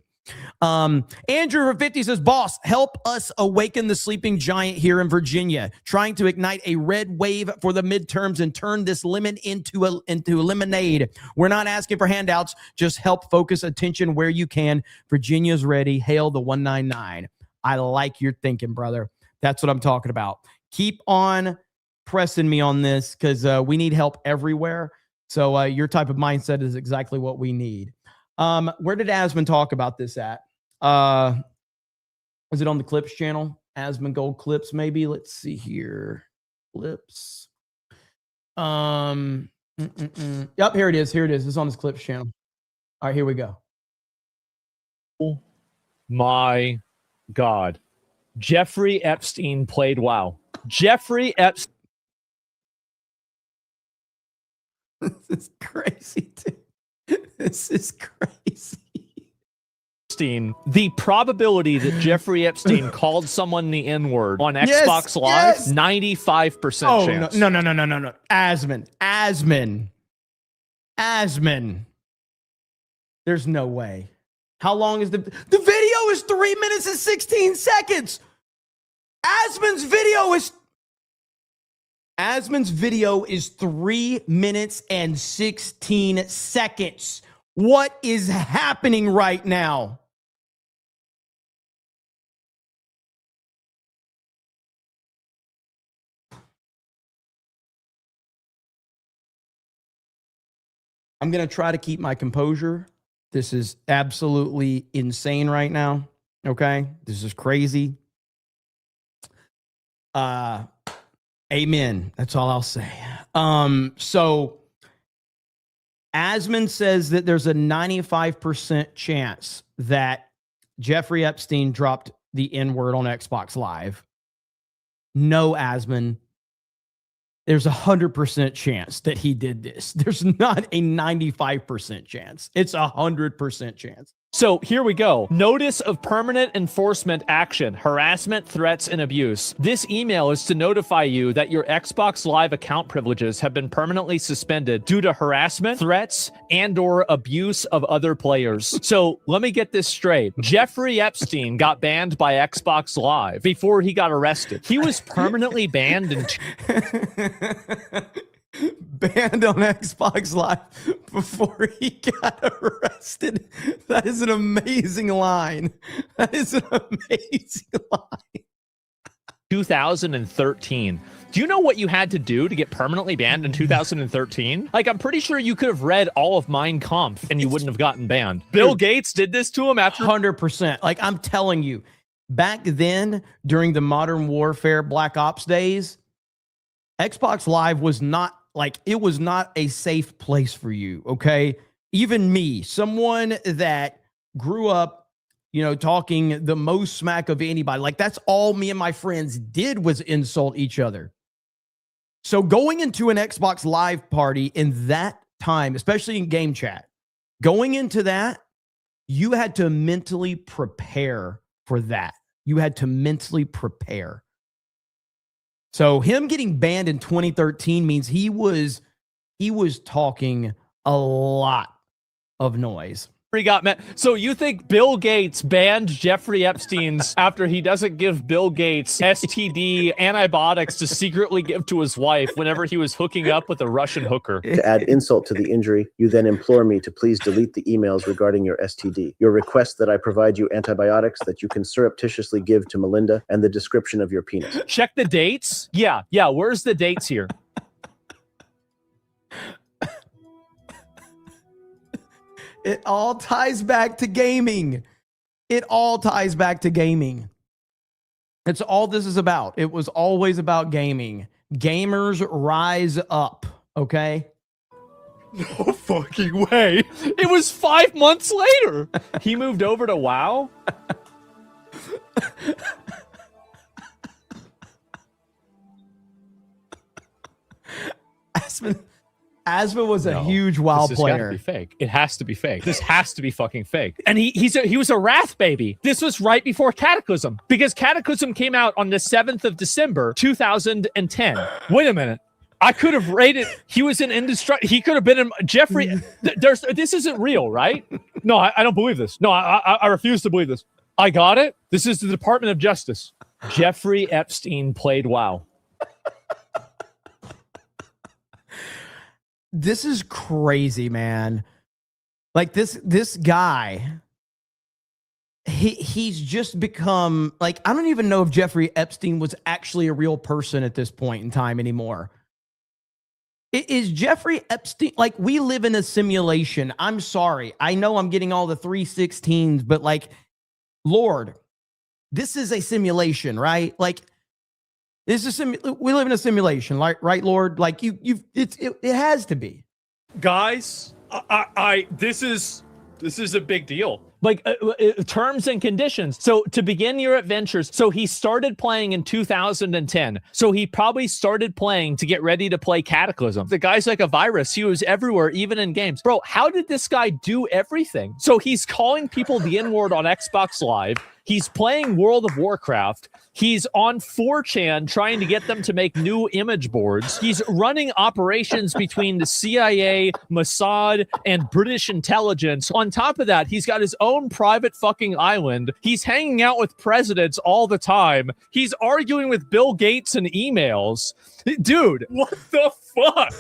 Andrew for 50 says, boss, help us awaken the sleeping giant here in Virginia, trying to ignite a red wave for the midterms and turn this lemon into lemonade. We're not asking for handouts. Just help focus attention where you can. Virginia's ready. Hail the 199. I like your thinking, brother. That's what I'm talking about. Keep on pressing me on this because we need help everywhere. So your type of mindset is exactly what we need. Where did Asmund talk about this at? Was it on the Clips channel? Asmund Gold Clips, maybe? Let's see here. Clips. Yep, here it is. Here it is. It's on his Clips channel. All right, here we go. Oh my God. Jeffrey Epstein played WoW. Jeffrey Epstein. This is crazy, dude. This is crazy. The probability that Jeffrey Epstein called someone the N-word on Xbox Live, 95% chance. No. Asmund. There's no way. How long is the video is 3 minutes and 16 seconds. Asmund's video is 3 minutes and 16 seconds. What is happening right now? I'm going to try to keep my composure. This is absolutely insane right now. Okay? This is crazy. Amen. That's all I'll say. So Asmund says that there's a 95% chance that Jeffrey Epstein dropped the N-word on Xbox Live. No, Asmund. There's a 100% chance that he did this. There's not a 95% chance. It's 100% chance. So here we go. Notice of permanent enforcement action, harassment, threats, and abuse. This email is to notify you that your Xbox Live account privileges have been permanently suspended due to harassment, threats, and/or abuse of other players. So let me get this straight. Jeffrey Epstein got banned by Xbox Live before he got arrested. He was permanently banned in banned on Xbox Live before he got arrested. That is an amazing line. That is an amazing line. 2013. Do you know what you had to do to get permanently banned in 2013? Like, I'm pretty sure you could have read all of Mein Kampf and you wouldn't have gotten banned. Bill Gates did this to him after 100%. Like, I'm telling you, back then, during the Modern Warfare Black Ops days, Xbox Live was not it was not a safe place for you, okay? Even me, someone that grew up, talking the most smack of anybody, like that's all me and my friends did was insult each other. So going into an Xbox Live party in that time, especially in game chat, going into that, you had to mentally prepare for that. You had to mentally prepare. So him getting banned in 2013 means he was talking a lot of noise. He got mad. So you think Bill Gates banned Jeffrey Epstein's after he doesn't give Bill Gates STD antibiotics to secretly give to his wife whenever he was hooking up with a Russian hooker? To add insult to the injury, you then implore me to please delete the emails regarding your STD. Your request that I provide you antibiotics that you can surreptitiously give to Melinda and the description of your penis. Check the dates. Yeah. Where's the dates here? It all ties back to gaming. It all ties back to gaming. It's all this is about. It was always about gaming. Gamers rise up, okay? No fucking way. It was 5 months later. He moved over to WoW? Asma was a huge WoW player. This has got to be fake. It has to be fake. This has to be fucking fake. And he was a Wrath baby. This was right before Cataclysm, because Cataclysm came out on the 7th of December, 2010. Wait a minute. I could have rated. He was an indestructible. He could have been in Jeffrey. This isn't real, right? No, I don't believe this. No, I refuse to believe this. I got it. This is the Department of Justice. Jeffrey Epstein played WoW. This is crazy, man. Like this guy, he's just become like, I don't even know if Jeffrey Epstein was actually a real person at this point in time anymore. Is Jeffrey Epstein, like, we live in a simulation. I'm sorry. I know I'm getting all the 316s, but like, Lord, this is a simulation, right? Like, this is we live in a simulation, like, right, Lord? Like, it has to be. Guys, this is a big deal. Like terms and conditions. So to begin your adventures, so he started playing in 2010. So he probably started playing to get ready to play Cataclysm. The guy's like a virus. He was everywhere, even in games. Bro, how did this guy do everything? So he's calling people the N-word on Xbox Live. He's playing World of Warcraft. He's on 4chan trying to get them to make new image boards. He's running operations between the CIA, Mossad, and British intelligence. On top of that, he's got his own private fucking island. He's hanging out with presidents all the time. He's arguing with Bill Gates in emails. Dude, what the fuck?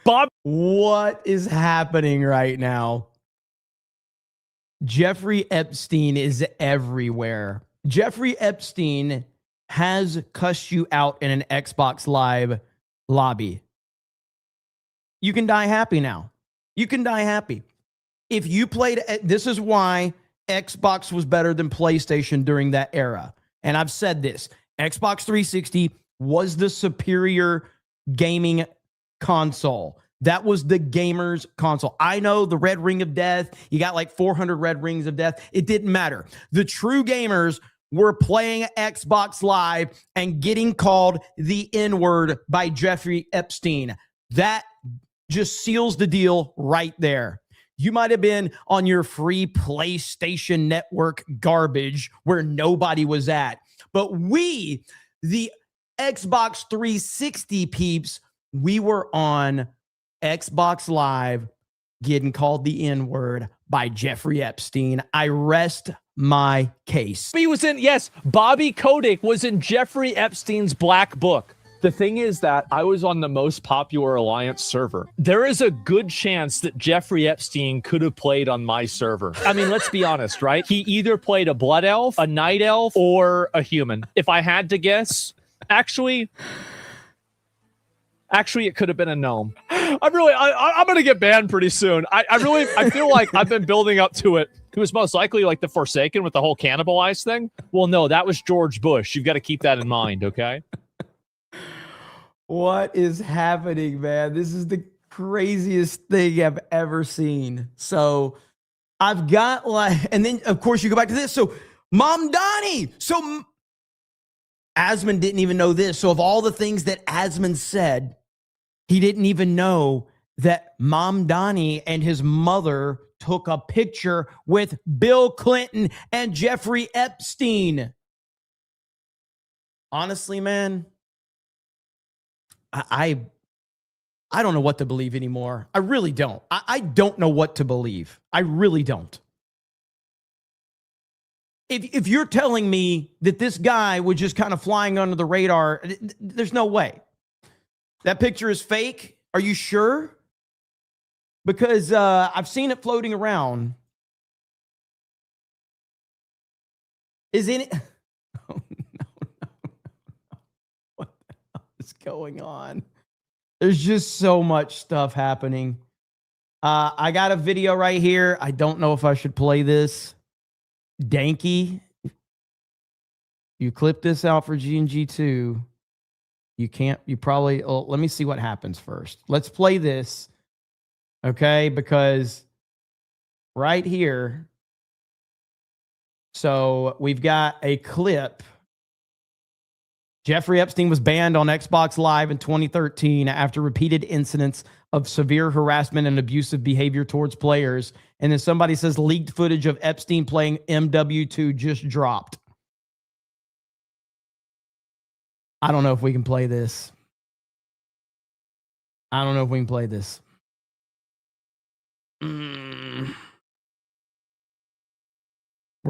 Bob, what is happening right now? Jeffrey Epstein is everywhere. Jeffrey Epstein has cussed you out in an Xbox Live lobby. You can die happy now. You can die happy. If you played, this is why Xbox was better than PlayStation during that era. And I've said this, Xbox 360 was the superior gaming console. That was the gamer's console. I know the red ring of death. You got like 400 red rings of death. It didn't matter. The true gamers were playing Xbox Live and getting called the N-word by Jeffrey Epstein. That just seals the deal right there. You might have been on your free PlayStation Network garbage where nobody was at. But we, the Xbox 360 peeps, we were on Xbox Live getting called the N-word by Jeffrey Epstein. I rest my case. He was in, yes, Bobby Kotick was in Jeffrey Epstein's Black Book. The thing is that I was on the most popular Alliance server. There is a good chance that Jeffrey Epstein could have played on my server. I mean, let's be honest, right? He either played a blood elf, a night elf, or a human. If I had to guess, actually, it could have been a gnome. I'm going to get banned pretty soon. I feel like I've been building up to it. It was most likely like the Forsaken with the whole cannibalized thing. Well, no, that was George Bush. You've got to keep that in mind, okay? What is happening, man? This is the craziest thing I've ever seen. So I've got like, and then of course you go back to this. So Mom Donnie. So Asmund didn't even know this. So of all the things that Asmund said, he didn't even know that Mom Donnie and his mother took a picture with Bill Clinton and Jeffrey Epstein. Honestly, man, I don't know what to believe anymore. I really don't. I don't know what to believe. I really don't. If you're telling me that this guy was just kind of flying under the radar, there's no way. That picture is fake. Are you sure? Because I've seen it floating around. Is in it? Oh, no. What the hell is going on? There's just so much stuff happening. I got a video right here. I don't know if I should play this. Danky, you clip this out for G&G2. You can't, you probably, let me see what happens first. Let's play this, okay? Because right here, so we've got a clip. Jeffrey Epstein was banned on Xbox Live in 2013 after repeated incidents of severe harassment and abusive behavior towards players. And then somebody says leaked footage of Epstein playing MW2 just dropped. I don't know if we can play this. I don't know if we can play this. We're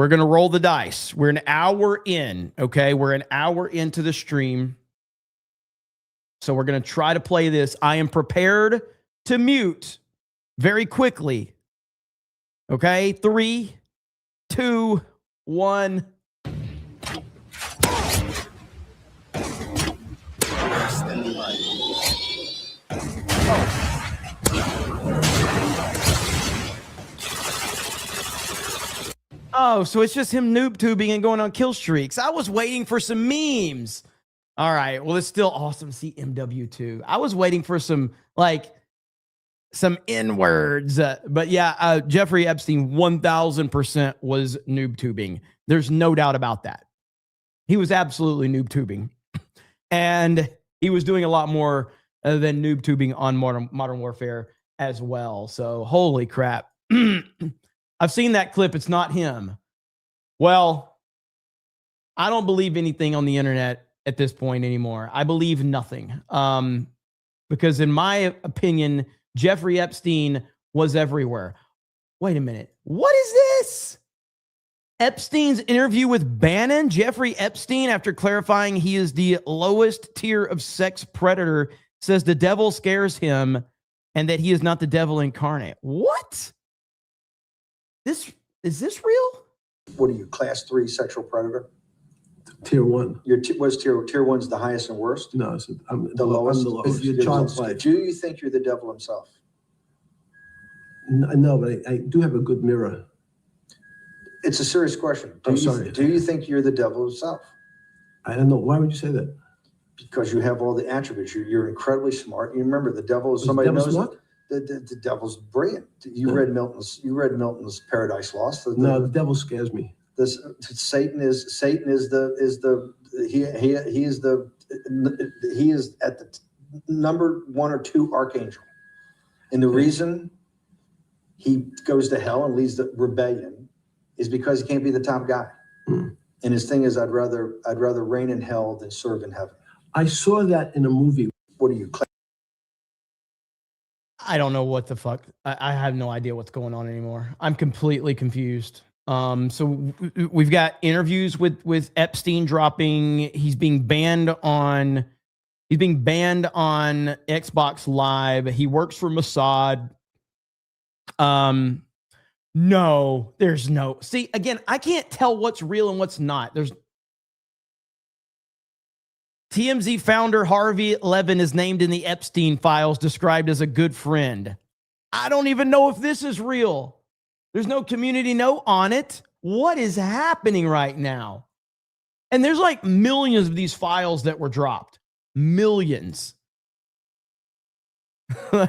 going to roll the dice. We're an hour in, okay? We're an hour into the stream. So we're going to try to play this. I am prepared to mute very quickly. Okay? 3, 2, 1. Oh, so it's just him noob tubing and going on kill streaks. I was waiting for some memes. All right. Well, it's still awesome to see MW2. I was waiting for some N-words. But yeah, Jeffrey Epstein 1000% was noob tubing. There's no doubt about that. He was absolutely noob tubing. And he was doing a lot more than noob tubing on Modern Warfare as well. So holy crap. I've seen that clip. It's not him. Well, I don't believe anything on the internet at this point anymore. I believe nothing. Because in my opinion, Jeffrey Epstein was everywhere. Wait a minute. What is this? Epstein's interview with Bannon? Jeffrey Epstein, after clarifying he is the lowest tier of sex predator, says the devil scares him and that he is not the devil incarnate. What? Is this real? What are you, class 3 sexual predator? Tier 1. Was tier 1's the highest and worst? No, I'm The lowest. I'm the lowest. Your child's life. Do you think you're the devil himself? No, but I do have a good mirror. It's a serious question. Sorry. Do you think you're the devil himself? I don't know. Why would you say that? Because you have all the attributes. You're incredibly smart. You remember the devil is somebody knows what? The devil's brilliant. You read Milton's Paradise Lost. No, the devil scares me. Satan is at the number 1 or 2 archangel, and the reason he goes to hell and leads the rebellion is because he can't be the top guy. And his thing is, I'd rather reign in hell than serve in heaven. I saw that in a movie. What are you? I don't know what the fuck. I have no idea what's going on anymore. I'm completely confused. So we've got interviews with Epstein dropping. He's being banned on Xbox Live. He works for Mossad. No, there's no. See, again, I can't tell what's real and what's not. There's TMZ founder Harvey Levin is named in the Epstein files, described as a good friend. I don't even know if this is real. There's no community note on it. What is happening right now? And there's like millions of these files that were dropped. Millions. I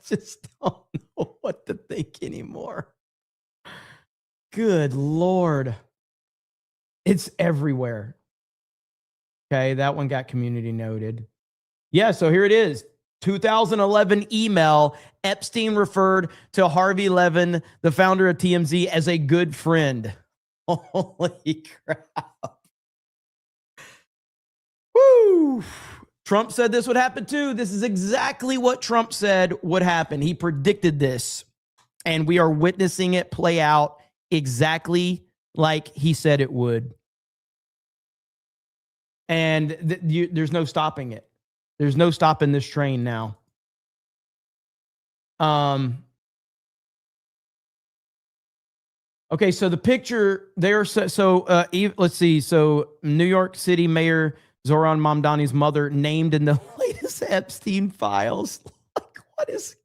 just don't know what to think anymore. Good Lord. It's everywhere. Okay, that one got community noted. Yeah, so here it is. 2011 email. Epstein referred to Harvey Levin, the founder of TMZ, as a good friend. Holy crap. Woo! Trump said this would happen too. This is exactly what Trump said would happen. He predicted this, and we are witnessing it play out exactly like he said it would. And there's no stopping it. There's no stopping this train now. Okay, so the picture there. Let's see. So New York City Mayor Zoran Mamdani's mother named in the latest Epstein files. Like, what is?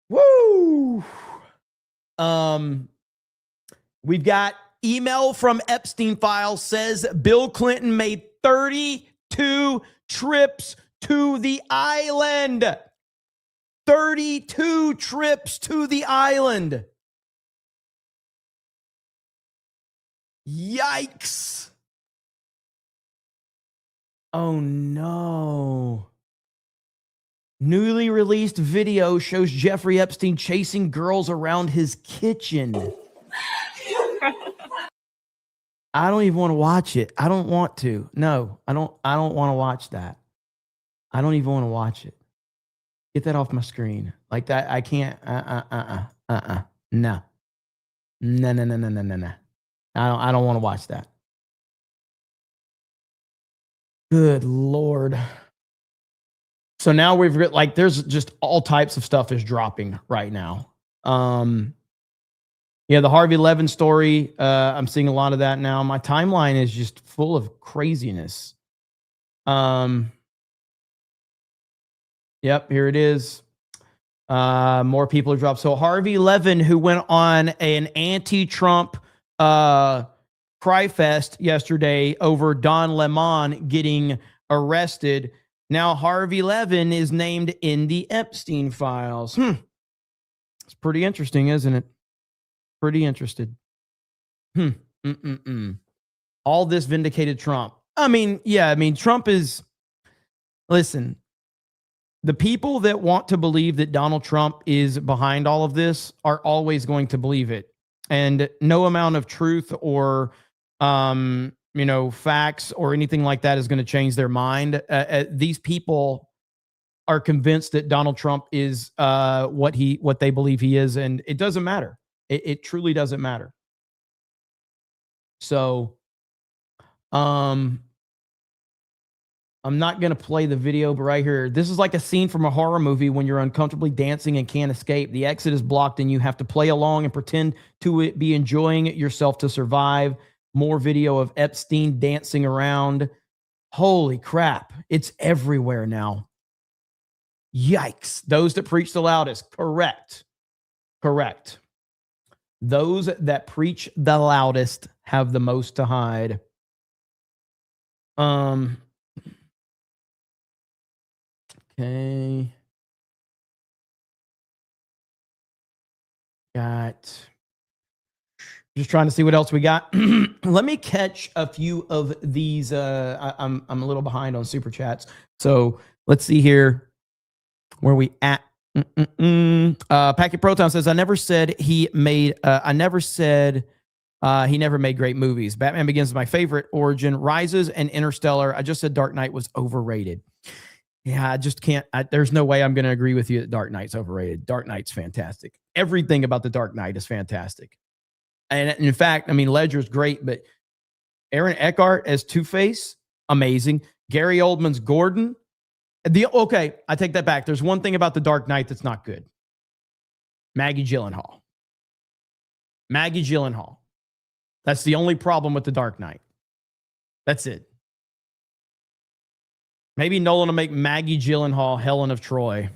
Woo! We've got email from Epstein files says Bill Clinton made 32 trips to the island. 32 trips to the island. Yikes. Oh no. Newly released video shows Jeffrey Epstein chasing girls around his kitchen. I don't even want to watch it. I don't want to. No, I don't want to watch that. I don't even want to watch it. Get that off my screen. Like that, I can't. No. No. I don't want to watch that. Good Lord. So now we've got like there's just all types of stuff is dropping right now. Yeah, the Harvey Levin story. I'm seeing a lot of that now. My timeline is just full of craziness. Yep, here it is. More people have dropped. So Harvey Levin, who went on an anti-Trump cry fest yesterday over Don Lemon getting arrested. Now Harvey Levin is named in the Epstein files. It's pretty interesting, isn't it? Pretty interested. All this vindicated Trump. I mean, yeah, Trump is, listen, the people that want to believe that Donald Trump is behind all of this are always going to believe it. And no amount of truth or, facts or anything like that is going to change their mind. These people are convinced that Donald Trump is what they believe he is. And it doesn't matter. It truly doesn't matter. So, I'm not going to play the video, but right here, this is like a scene from a horror movie when you're uncomfortably dancing and can't escape. The exit is blocked and you have to play along and pretend to be enjoying yourself to survive. More video of Epstein dancing around. Holy crap. It's everywhere now. Yikes. Those that preach the loudest. Correct. Those that preach the loudest have the most to hide. Okay. Just trying to see what else we got. Let me catch a few of these. I'm a little behind on super chats. So let's see here. Where we at? Packet Proton says, I never said he never made great movies. Batman Begins is my favorite. Origin, Rises, and Interstellar. I just said Dark Knight was overrated. Yeah, I just can't. There's no way I'm going to agree with you that Dark Knight's overrated. Dark Knight's fantastic. Everything about the Dark Knight is fantastic. And in fact, Ledger's great, but Aaron Eckhart as Two-Face, amazing. Gary Oldman's Gordon. Okay, I take that back. There's one thing about the Dark Knight that's not good. Maggie Gyllenhaal. That's the only problem with the Dark Knight. That's it. Maybe Nolan will make Maggie Gyllenhaal Helen of Troy.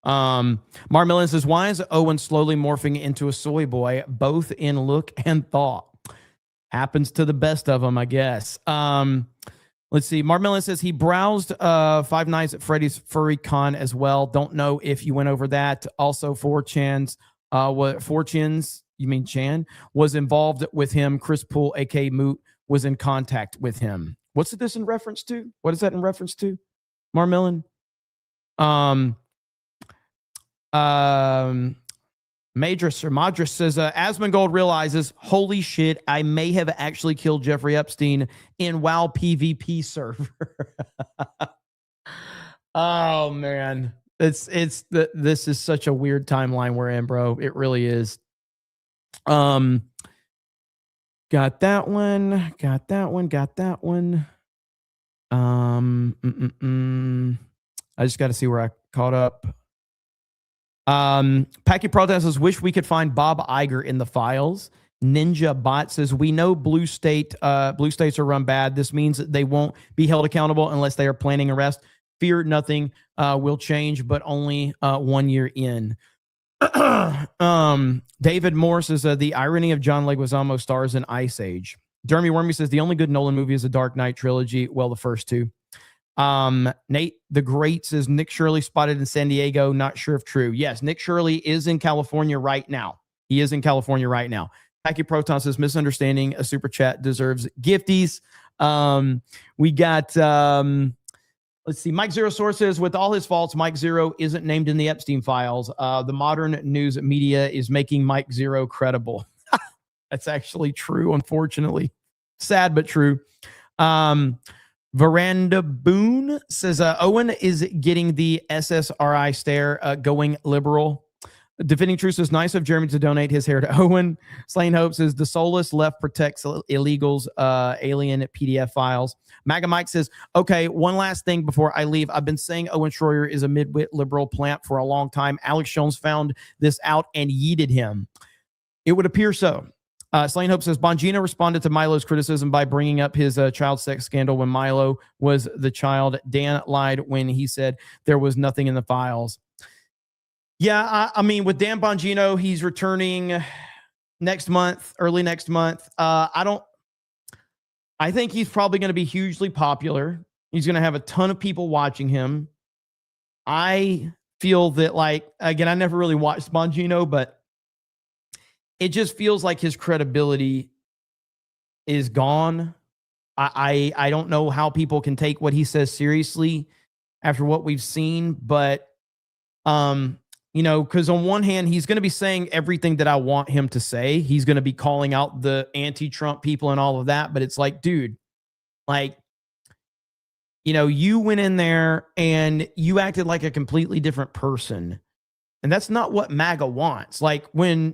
Marmillion says, why is Owen slowly morphing into a soy boy, both in look and thought? Happens to the best of them, I guess. Let's see. Marmillion says he browsed Five Nights at Freddy's Furry Con as well. Don't know if you went over that. Also, 4chan's, you mean Chan, was involved with him. Chris Poole, a.k.a. Moot, was in contact with him. What's this in reference to? What is that in reference to, Marmillion? Madras says, Asmongold realizes, holy shit, I may have actually killed Jeffrey Epstein in WoW PvP server. Oh man, this is such a weird timeline we're in, bro. It really is. Got that one. I just got to see where I caught up. Packy Protest says, wish we could find Bob Iger in the files. Ninja Bot says, we know blue states are run bad. This means that they won't be held accountable unless they are planning arrest. Fear nothing will change, but only 1 year in. David Moore says, the irony of John Leguizamo stars in Ice Age. Jeremy Wormy says, the only good Nolan movie is the Dark Knight trilogy. Well, the first two. Nate the Great says, Nick Shirley spotted in San Diego. Not sure if true. Yes, Nick Shirley is in California right now. He is in California right now. Packy Proton says, misunderstanding. A super chat deserves gifties. We got, let's see. Mike Zero Source says, with all his faults, Mike Zero isn't named in the Epstein files. The modern news media is making Mike Zero credible. That's actually true, unfortunately. Sad but true. Veranda Boone says Owen is getting the SSRI stare, going liberal. Defending Truth says nice of Jeremy to donate his hair to Owen. Slain Hope says the soulless left protects illegals, alien PDF files. MAGA Mike says, okay, one last thing before I leave. I've been saying Owen Schroyer is a midwit liberal plant for a long time. Alex Jones found this out and yeeted him. It would appear so. Slain Hope says Bongino responded to Milo's criticism by bringing up his child sex scandal when Milo was the child. Dan lied when he said there was nothing in the files. Yeah, I mean, with Dan Bongino, he's returning next month, early next month. I think he's probably going to be hugely popular. He's going to have a ton of people watching him. I feel that, like, again, I never really watched Bongino, but it just feels like his credibility is gone. I don't know how people can take what he says seriously after what we've seen, but you know, because on one hand, he's going to be saying everything that I want him to say. He's going to be calling out the anti-Trump people and all of that. But it's like, dude, like, you know, you went in there and you acted like a completely different person. And that's not what MAGA wants. Like when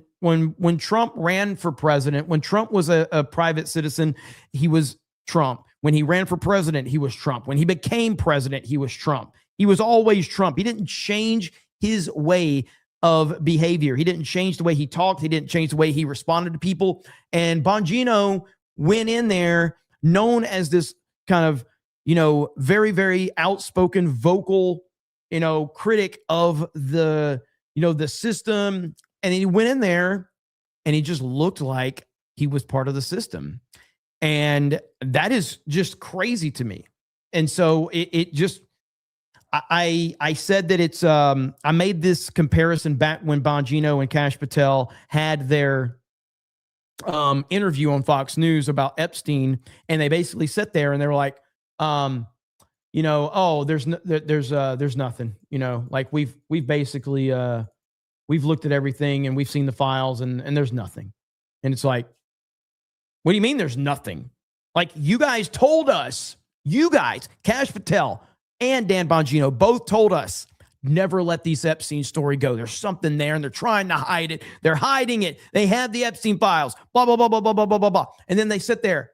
Trump ran for president, when Trump was a private citizen, he was Trump. When he ran for president, he was Trump. When he became president, he was Trump. He was always Trump. He didn't change his way of behavior. He didn't change the way he talked. He didn't change the way he responded to people. And Bongino went in there known as this kind of, you know, very, very outspoken, vocal, you know, critic of the, you know, the system. And he went in there and he just looked like he was part of the system. And that is just crazy to me. And so it just, I said that it's, I made this comparison back when Bongino and Kash Patel had their interview on Fox News about Epstein. And they basically sat there and they were like, you know, oh, there's nothing, you know, like we've basically, we've looked at everything and we've seen the files and there's nothing. And it's like, what do you mean there's nothing? Like, you guys told us, Kash Patel and Dan Bongino both told us, never let this Epstein story go. There's something there and they're trying to hide it. They're hiding it. They have the Epstein files, blah, blah, blah, blah, blah, blah, blah, blah, blah. And then they sit there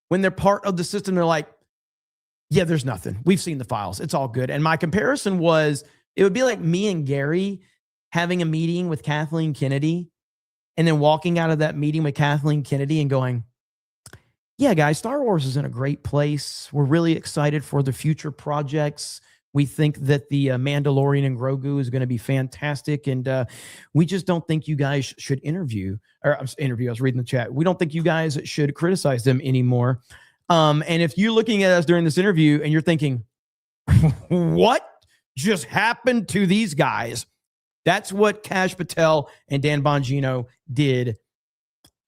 when they're part of the system. They're like, yeah, there's nothing. We've seen the files. It's all good. And my comparison was, it would be like me and Gary having a meeting with Kathleen Kennedy and then walking out of that meeting with Kathleen Kennedy and going, yeah, guys, Star Wars is in a great place. We're really excited for the future projects. We think that the Mandalorian and Grogu is going to be fantastic. And we just don't think you guys should interview. I was reading the chat. We don't think you guys should criticize them anymore. And if you're looking at us during this interview and you're thinking, what just happened to these guys? That's what Kash Patel and Dan Bongino did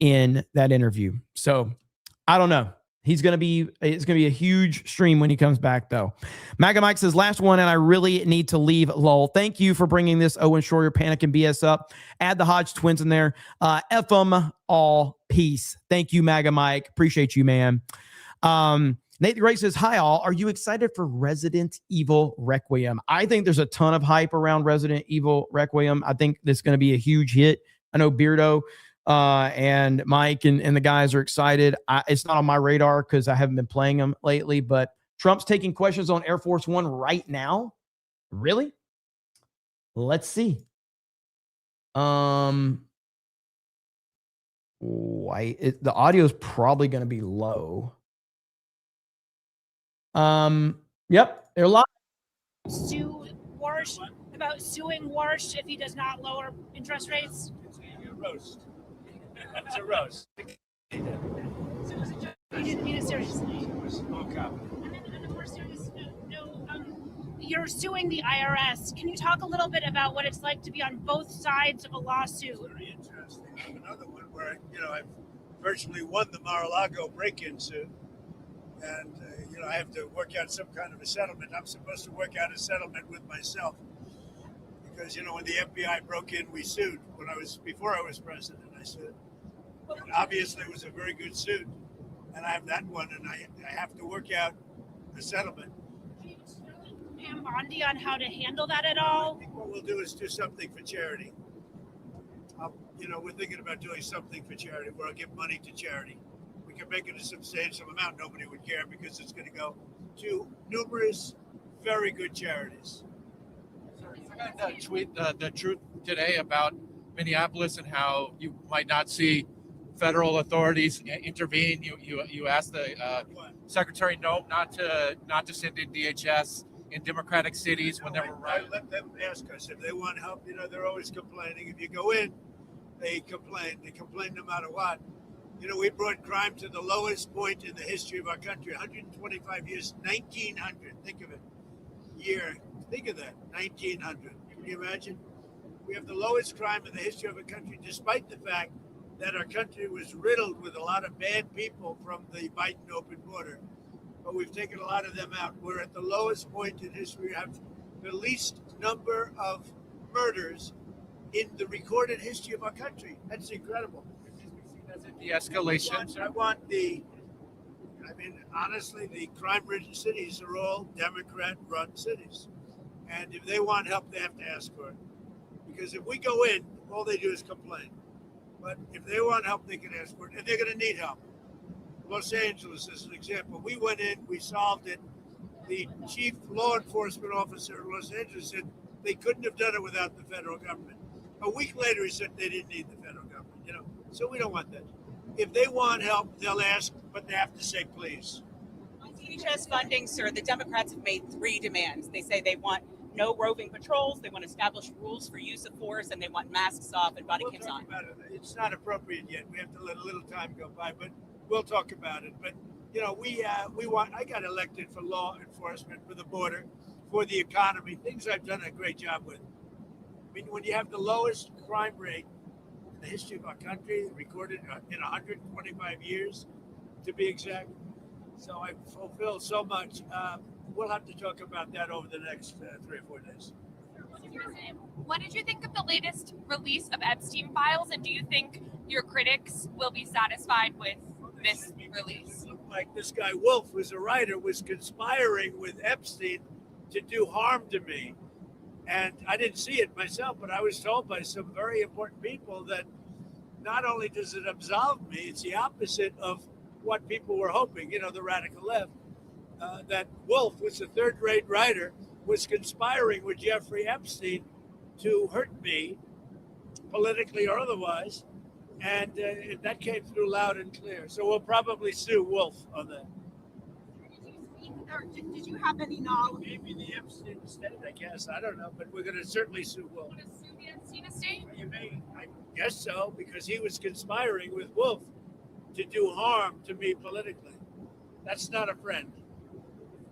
in that interview. So I don't know. It's going to be a huge stream when he comes back, though. MAGA Mike says, last one, and I really need to leave, lol. Thank you for bringing this Owen Schroyer panic and BS up. Add the Hodge twins in there. F them all. Peace. Thank you, MAGA Mike. Appreciate you, man. Nate the Great says, hi, all. Are you excited for Resident Evil Requiem? I think there's a ton of hype around Resident Evil Requiem. I think this is going to be a huge hit. I know Beardo and Mike and the guys are excited. It's not on my radar because I haven't been playing them lately, but Trump's taking questions on Air Force One right now. Really? Let's see. The audio is probably going to be low. Yep, they're live. Sue Warsh about suing Warsh if he does not lower interest rates? It's a roast. It's a roast. So was it just, you didn't mean it seriously? It was no comment. And then on a more serious note, you're suing the IRS. Can you talk a little bit about what it's like to be on both sides of a lawsuit? It's very interesting. I have another one where, I've virtually won the Mar-a-Lago break-in suit. And, I have to work out some kind of a settlement. I'm supposed to work out a settlement with myself. Because, when the FBI broke in, we sued before I was president. I sued. And obviously, it was a very good suit. and I have that one, and I have to work out a settlement. Pam Bondi on how to handle that at all? I think what we'll do is do something for charity. We're thinking about doing something for charity where I'll give money to charity. We can make it a substantial amount. Nobody would care because it's going to go to numerous very good charities. I got a tweet, the truth today about Minneapolis and how you might not see federal authorities intervene. You asked the Secretary Nope not to send in DHS in Democratic cities when there were riots. I let them ask us if they want help. They're always complaining. If you go in, they complain. They complain no matter what. We brought crime to the lowest point in the history of our country. 125 years, 1900. Think of it. Year. Think of that. 1900. Can you imagine? We have the lowest crime in the history of our country, despite the fact that our country was riddled with a lot of bad people from the Biden open border. But we've taken a lot of them out. We're at the lowest point in history. We have the least number of murders in the recorded history of our country. That's incredible. De-escalation. Honestly, the crime-ridden cities are all Democrat-run cities. And if they want help, they have to ask for it. Because if we go in, all they do is complain. But if they want help, they can ask for it. And they're going to need help. Los Angeles is an example. We went in, we solved it. The chief law enforcement officer in Los Angeles said they couldn't have done it without the federal government. A week later, he said they didn't need the federal government. So we don't want that. If they want help, they'll ask, but they have to say please. On DHS funding, sir, the Democrats have made 3 demands. They say they want no roving patrols, they want established rules for use of force, and they want masks off and body cams on. It's not appropriate yet. We have to let a little time go by, but we'll talk about it. But we want. I got elected for law enforcement, for the border, for the economy. Things I've done a great job with. When you have the lowest crime rate in the history of our country, recorded in 125 years, to be exact. So I fulfilled so much. We'll have to talk about that over the next 3 or 4 days. What did you think of the latest release of Epstein files, and do you think your critics will be satisfied with this release? Like this guy Wolf, who's a writer, was conspiring with Epstein to do harm to me. And I didn't see it myself, but I was told by some very important people that not only does it absolve me, it's the opposite of what people were hoping, the radical left. That Wolf was a third-rate writer, was conspiring with Jeffrey Epstein to hurt me, politically or otherwise, and that came through loud and clear. So we'll probably sue Wolf on that. Did you have any knowledge? Maybe the Epstein estate, I guess. I don't know, but we're going to certainly sue Wolf. Want to sue the Epstein estate? I guess so, because he was conspiring with Wolf to do harm to me politically. That's not a friend.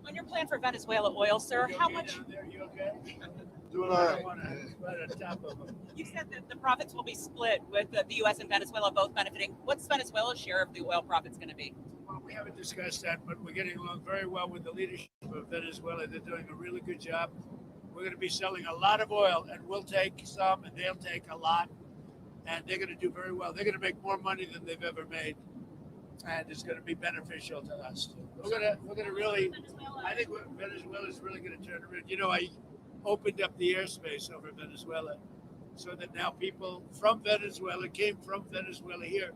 On your plan for Venezuela oil, sir, how much? You okay? Doing all right. Right on top of him. You said that the profits will be split with the U.S. and Venezuela both benefiting. What's Venezuela's share of the oil profits going to be? Well, we haven't discussed that, but we're getting along very well with the leadership of Venezuela. They're doing a really good job. We're going to be selling a lot of oil, and we'll take some, and they'll take a lot, and they're going to do very well. They're going to make more money than they've ever made, and it's going to be beneficial to us. We're going to really, I think Venezuela is really going to turn around. I opened up the airspace over Venezuela so that now people from Venezuela came from Venezuela here.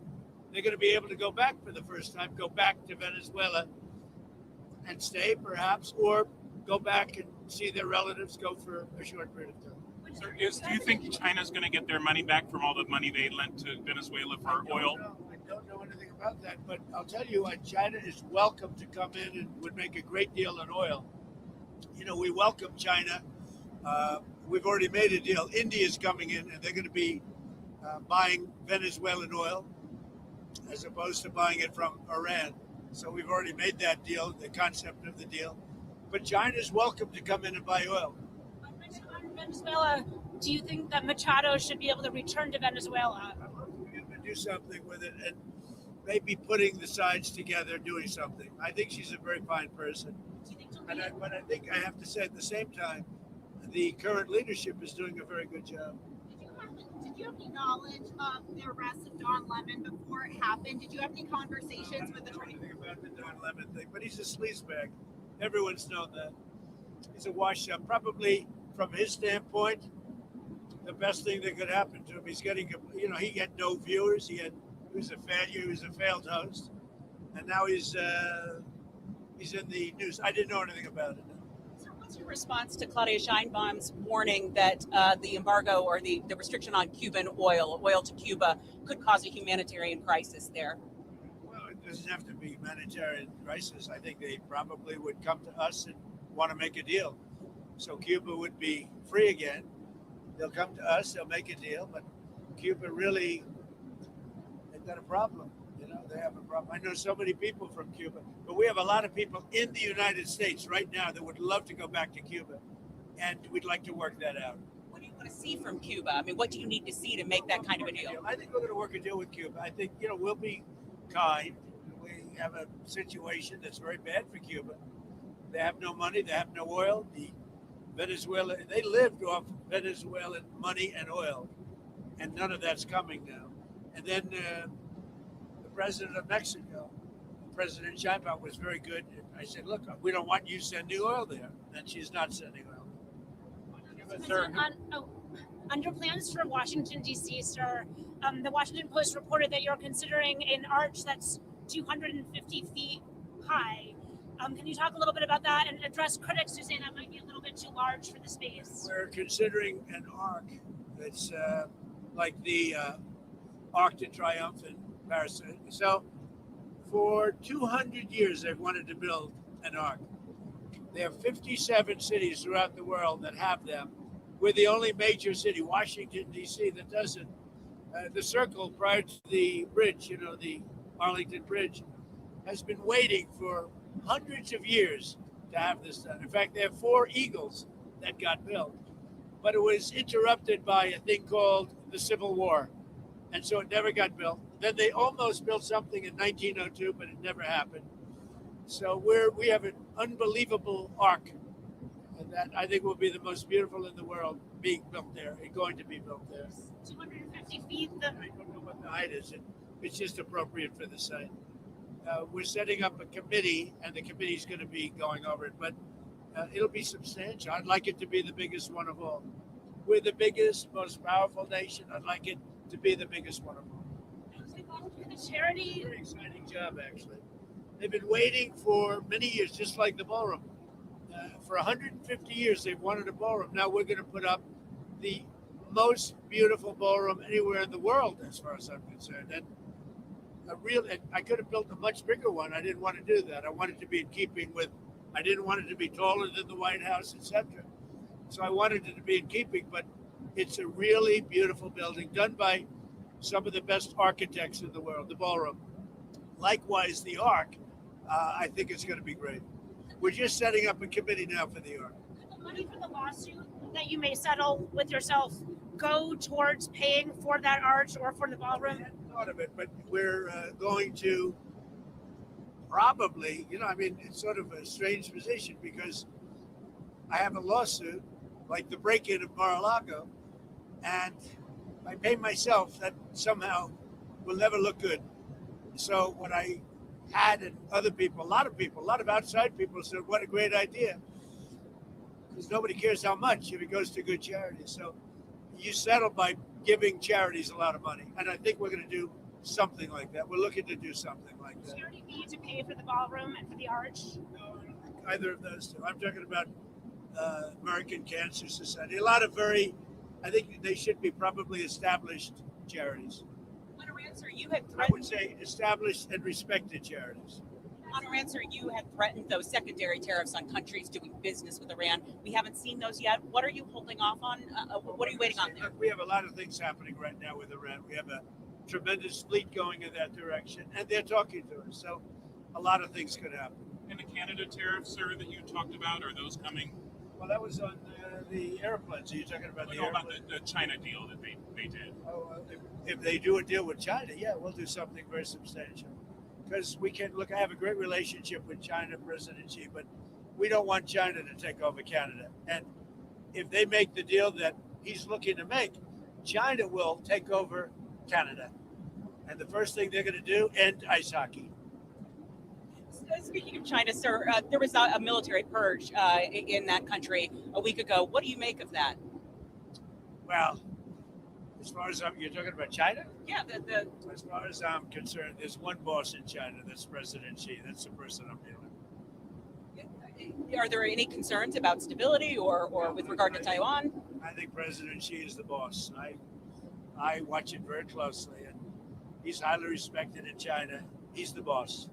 They're going to be able to go back for the first time, go back to Venezuela and stay perhaps, or go back and see their relatives, go for a short period of time. Sir, do you think China's going to get their money back from all the money they lent to Venezuela for oil? I don't know anything about that, but I'll tell you what, China is welcome to come in and would make a great deal on oil. We welcome China. We've already made a deal. India's coming in, and they're going to be buying Venezuelan oil as opposed to buying it from Iran. So we've already made that deal, the concept of the deal. But China's welcome to come in and buy oil. On Venezuela, do you think that Machado should be able to return to Venezuela? We're going to do something with it, and maybe putting the sides together, doing something. I think she's a very fine person. But I think I have to say at the same time, the current leadership is doing a very good job. Did Did you have any knowledge of the arrest of Don Lemon before it happened? Did you have any conversations with Attorney? Anything about the Don Lemon thing, but he's a sleazebag. Everyone's known that. He's a wash-up. Probably from his standpoint, the best thing that could happen to him. He's getting, he had no viewers. He was a failure. He was a failed host, and now he's in the news. I didn't know anything about it. So what's your response to Claudia Sheinbaum's warning that the embargo or the restriction on Cuban oil to Cuba, could cause a humanitarian crisis there? Well, it doesn't have to be humanitarian crisis. I think they probably would come to us and want to make a deal. So Cuba would be free again. They'll come to us, they'll make a deal, but Cuba really, they've got a problem. They have a problem. I know so many people from Cuba, but we have a lot of people in the United States right now that would love to go back to Cuba, and we'd like to work that out. What do you want to see from Cuba? I mean, what do you need to see to make that kind of a deal? I think we're going to work a deal with Cuba. I think, we'll be kind. We have a situation that's very bad for Cuba. They have no money. They have no oil. Venezuela, they lived off Venezuelan money and oil, and none of that's coming now. And then the president of Mexico, President Sheinbaum, was very good. I said, look, we don't want you sending oil there. And she's not sending oil. On your plans for Washington, D.C., sir, the Washington Post reported that you're considering an arch that's 250 feet high. Can you talk a little bit about that and address critics who say that might be a little bit too large for the space? We're considering an arc that's like the Arc de Triomphe in Paris. So for 200 years, they've wanted to build an arc. There are 57 cities throughout the world that have them. We're the only major city, Washington, D.C., that doesn't. The circle prior to the bridge, the Arlington Bridge, has been waiting for hundreds of years to have this done. In fact, there are 4 Eagles that got built, but it was interrupted by a thing called the Civil War, and so it never got built. Then they almost built something in 1902, but it never happened. So we have an unbelievable arc, and that I think will be the most beautiful in the world, being built there and going to be built there. 250 feet. I don't know what the height is. It's just appropriate for the site. We're setting up a committee, and the committee's going to be going over it, but it'll be substantial. I'd like it to be the biggest one of all. We're the biggest, most powerful nation. I'd like it to be the biggest one of all. The charity. Very exciting job, actually. They've been waiting for many years, just like the ballroom. For 150 years, they've wanted a ballroom. Now we're going to put up the most beautiful ballroom anywhere in the world, as far as I'm concerned. And I could have built a much bigger one. I didn't want to do that. I wanted to be in keeping with, I didn't want it to be taller than the White House, etc. So I wanted it to be in keeping, but it's a really beautiful building done by some of the best architects in the world, the ballroom. Likewise, the Arc, I think it's going to be great. We're just setting up a committee now for the Arc. Could the money for the lawsuit that you may settle with yourself go towards paying for that arch or for the ballroom? I hadn't thought of it, but we're going to probably, it's sort of a strange position because I have a lawsuit, like the break-in of Mar-a-Lago, and if I pay myself, that somehow will never look good. So what I had, and other people, a lot of outside people said, what a great idea. Because nobody cares how much if it goes to good charities. So you settle by giving charities a lot of money. And I think we're going to do something like that. We're looking to do something like that. Charity fee to pay for the ballroom and for the arch? No, I don't think either of those two. I'm talking about American Cancer Society. A lot of I think they should be probably established charities. On Ransom, you had I would say established and respected charities. On Ransom, you had threatened those secondary tariffs on countries doing business with Iran. We haven't seen those yet. What are you holding off on? What are you waiting on there? Look, we have a lot of things happening right now with Iran. We have a tremendous fleet going in that direction, and they're talking to us. So a lot of things could happen. And the Canada tariffs, sir, that you talked about, are those coming? Well, that was on the airplanes. Are you talking about about the China deal that they did? Oh, if they do a deal with China, yeah, we'll do something very substantial. Because we can look, I have a great relationship with China, President Xi, but we don't want China to take over Canada. And if they make the deal that he's looking to make, China will take over Canada. And the first thing they're going to do, end ice hockey. Speaking of China, sir, there was a military purge in that country a week ago. What do you make of that? Well, as far as you're talking about China? Yeah, as far as I'm concerned, there's one boss in China. That's President Xi. That's the person I'm dealing with. Are there any concerns about stability or with regard to Taiwan? I think President Xi is the boss. I watch it very closely, and he's highly respected in China. He's the boss.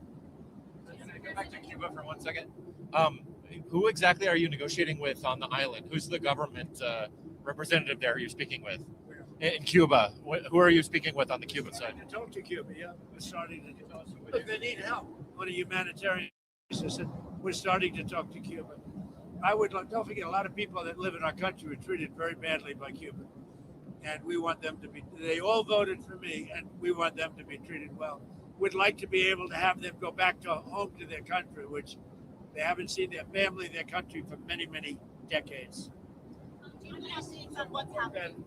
Can I go back to Cuba for 1 second? Who exactly are you negotiating with on the island? Who's the government representative there you're speaking with? In Cuba, who are you speaking with on the Cuban side? To talk to Cuba, yeah. We're starting to. Look, they need help. On a humanitarian basis, and we're starting to talk to Cuba. Don't forget, a lot of people that live in our country were treated very badly by Cuba. And we want them to be, they all voted for me, and we want them to be treated well. We'd like to be able to have them go back to home to their country, which they haven't seen their family, their country for many, many decades. Do you have any updates on what's happening?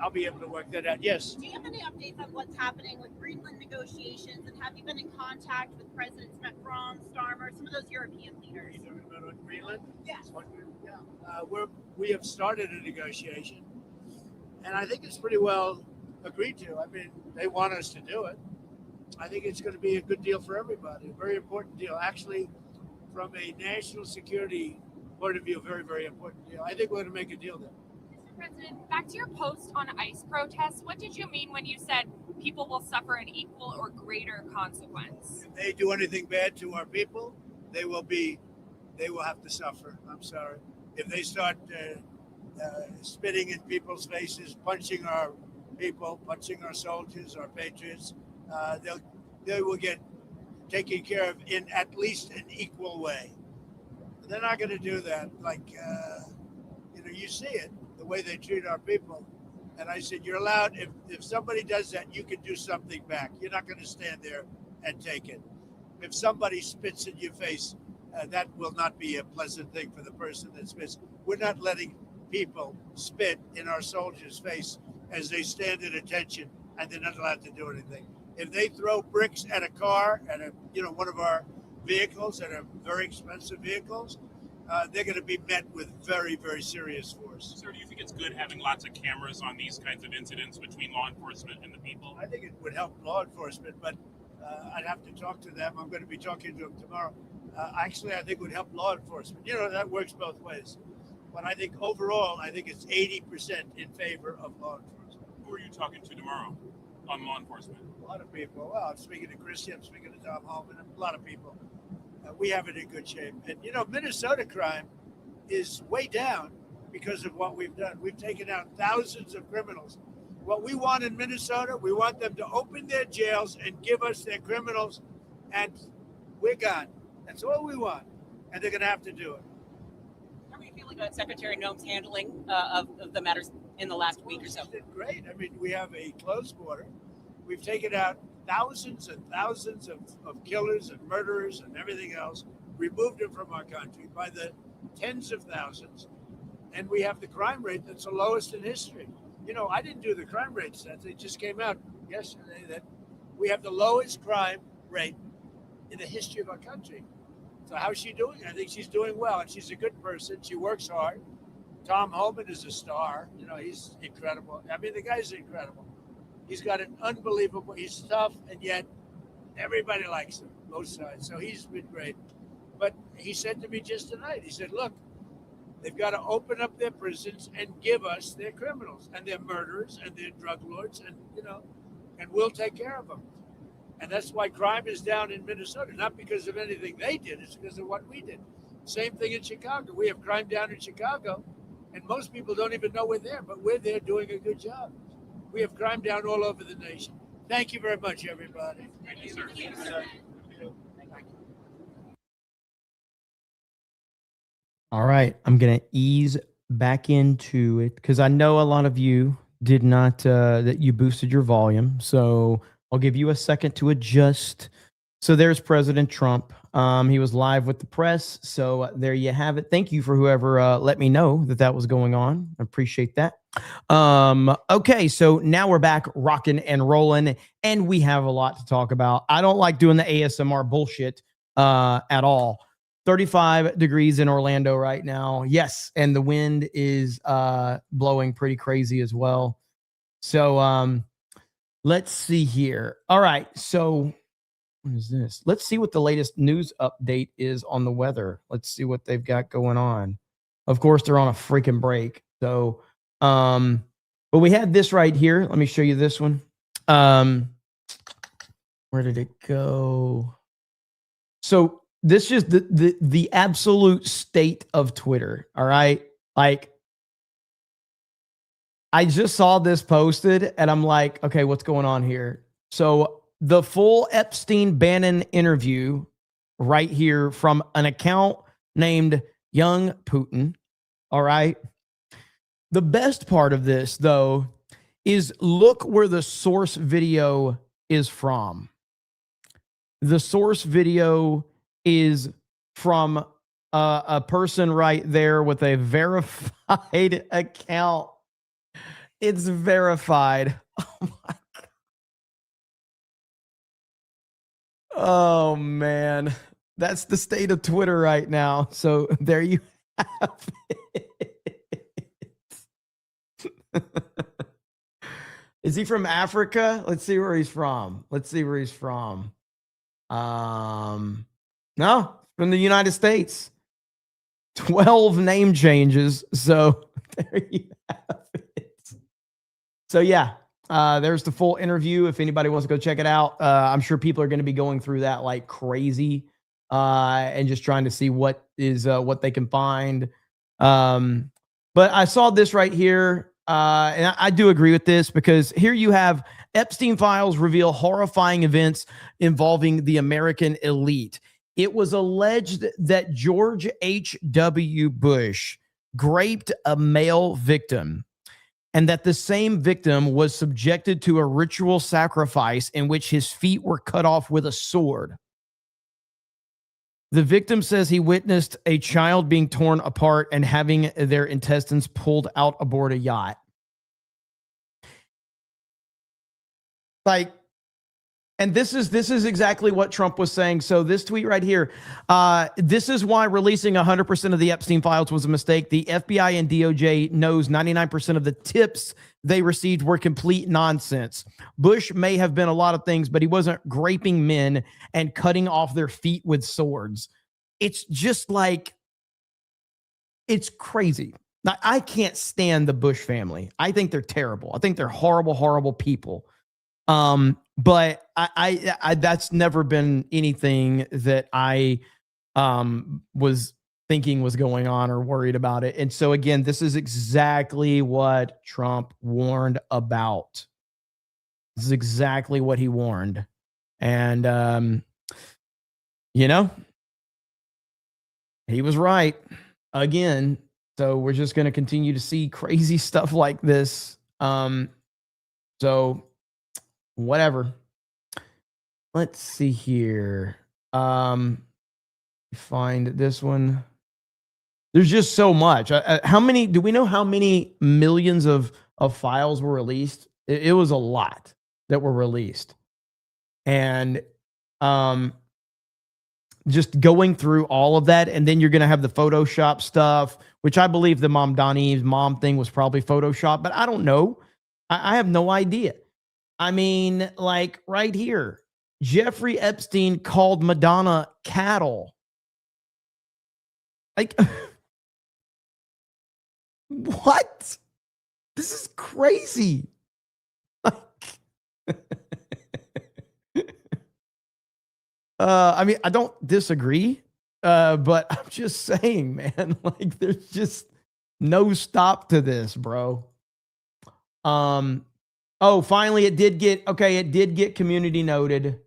I'll be able to work that out. Yes. Do you have any updates on what's happening with Greenland negotiations, and have you been in contact with Presidents Macron, Starmer, some of those European leaders? Are you talking about Greenland? Yes. We have started a negotiation, and I think it's pretty well agreed to. I mean, they want us to do it. I think it's going to be a good deal for everybody, a very important deal. Actually, from a national security point of view, a very, very important deal. I think we're going to make a deal there. Mr. President, back to your post on ICE protests, what did you mean when you said people will suffer an equal or greater consequence? If they do anything bad to our people, they will have to suffer. I'm sorry. If they start spitting in people's faces, punching our people, punching our soldiers, our patriots, they will get taken care of in at least an equal way. They're not going to do that. You see it, the way they treat our people. And I said, you're allowed, if somebody does that, you can do something back. You're not going to stand there and take it. If somebody spits in your face, that will not be a pleasant thing for the person that spits. We're not letting people spit in our soldiers' face as they stand at attention, and they're not allowed to do anything. If they throw bricks at a car, at one of our vehicles, that are very expensive vehicles, they're going to be met with very, very serious force. Sir, do you think it's good having lots of cameras on these kinds of incidents between law enforcement and the people? I think it would help law enforcement, but I'd have to talk to them. I'm going to be talking to them tomorrow. Actually, I think it would help law enforcement. That works both ways. But I think overall, I think it's 80% in favor of law enforcement. Who are you talking to tomorrow on law enforcement? A lot of people. Well, I'm speaking to Christie, I'm speaking to Tom Holman, a lot of people. We have it in good shape. And, Minnesota crime is way down because of what we've done. We've taken out thousands of criminals. What we want in Minnesota, we want them to open their jails and give us their criminals, and we're gone. That's all we want. And they're going to have to do it. How are you feeling about Secretary Noem's handling of the matters in the last week or so? She did great. I mean, we have a closed border. We've taken out thousands and thousands of killers and murderers and everything else, removed them from our country by the tens of thousands. And we have the crime rate that's the lowest in history. I didn't do the crime rate stats. It just came out yesterday that we have the lowest crime rate in the history of our country. So how's she doing? I think she's doing well, and she's a good person. She works hard. Tom Holman is a star. He's incredible. I mean, the guy's incredible. He's got an unbelievable, he's tough, and yet everybody likes him, both sides. So he's been great. But he said to me just tonight, he said, look, they've got to open up their prisons and give us their criminals and their murderers and their drug lords, and and we'll take care of them. And that's why crime is down in Minnesota, not because of anything they did, it's because of what we did. Same thing in Chicago. We have crime down in Chicago, and most people don't even know we're there, but we're there doing a good job. We have crime down all over the nation. Thank you very much, everybody. Thank you, sir. All right, I'm going to ease back into it because I know a lot of you did not, that you boosted your volume. So I'll give you a second to adjust So there's President Trump. He was live with the press. So there you have it. Thank you for whoever let me know that was going on. I appreciate that. Okay, so now we're back rocking and rolling, and we have a lot to talk about. I don't like doing the ASMR bullshit at all. 35 degrees in Orlando right now. Yes, and the wind is blowing pretty crazy as well. So let's see here. All right, so what is this? Let's see what the latest news update is on the weather. Let's see what they've got going on. Of course, they're on a freaking break. So, but we had this right here. Let me show you this one. Where did it go? So this is the absolute state of Twitter. All right. Like, I just saw this posted and I'm like, okay, what's going on here? So the full Epstein Bannon interview right here from an account named Young Putin. All right. The best part of this, though, is look where the source video is from. The source video is from a person right there with a verified account. It's verified. Oh my. Oh man, that's the state of Twitter right now. So there you have it. Is he from Africa? Let's see where he's from. No, from the United States. 12 name changes. So there you have it. So yeah. There's the full interview. If anybody wants to go check it out, I'm sure people are going to be going through that like crazy and just trying to see what they can find. But I saw this right here, and I do agree with this because here you have Epstein files reveal horrifying events involving the American elite. It was alleged that George H.W. Bush raped a male victim, and that the same victim was subjected to a ritual sacrifice in which his feet were cut off with a sword. The victim says he witnessed a child being torn apart and having their intestines pulled out aboard a yacht. Like, and this is exactly what Trump was saying. So this tweet right here, this is why releasing 100% of the Epstein files was a mistake. The FBI and DOJ knows 99% of the tips they received were complete nonsense. Bush may have been a lot of things, but he wasn't raping men and cutting off their feet with swords. It's just like, it's crazy. Now, I can't stand the Bush family. I think they're terrible. I think they're horrible, horrible people. But I that's never been anything that I was thinking was going on or worried about it. And so again, this is exactly what Trump warned about. This is exactly what he warned. And you know, he was right again. So we're just going to continue to see crazy stuff like this. So whatever. Let's see here. Find this one. There's just so much. How many? Do we know how many millions of files were released? It was a lot that were released, and just going through all of that, and then you're going to have the Photoshop stuff, which I believe the Mamdani's mom thing was probably Photoshop, but I don't know. I have no idea. I mean, like right here, Jeffrey Epstein called Madonna cattle. Like, what? This is crazy. I mean, I don't disagree, but I'm just saying, man, like there's just no stop to this, bro. Oh, finally it did get community noted.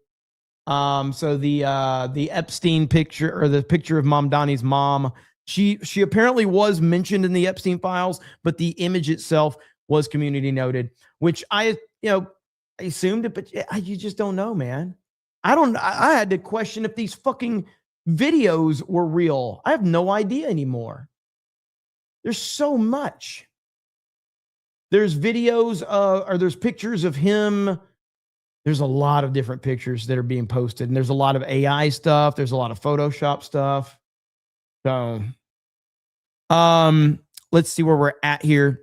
So the Epstein picture, or the picture of Mamdani's mom, she apparently was mentioned in the Epstein files, but the image itself was community noted, which I assumed it, but you just don't know, man. I had to question if these fucking videos were real. I have no idea anymore. There's so much. There's videos or there's pictures of him. There's a lot of different pictures that are being posted, and there's a lot of AI stuff. There's a lot of Photoshop stuff. So, let's see where we're at here.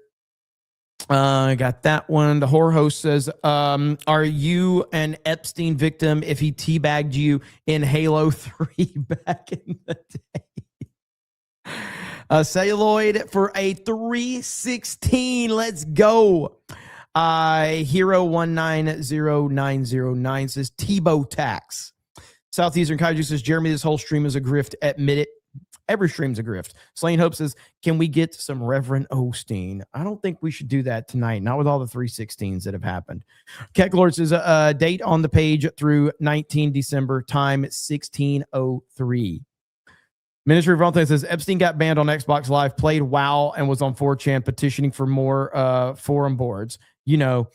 I got that one. The horror host says, are you an Epstein victim if he teabagged you in Halo 3 back in the day? Celluloid for a 316. Let's go. Hero 190909 says Tebow tax. Southeastern Kaiju says, Jeremy, this whole stream is a grift. Admit it. Every stream's a grift. Slain Hope says, can we get some Reverend Osteen? I don't think we should do that tonight. Not with all the 316s that have happened. Keklord says, date on the page through 19 December, time 1603. Ministry of Wrong says, Epstein got banned on Xbox Live, played WoW, and was on 4chan petitioning for more forum boards. You know,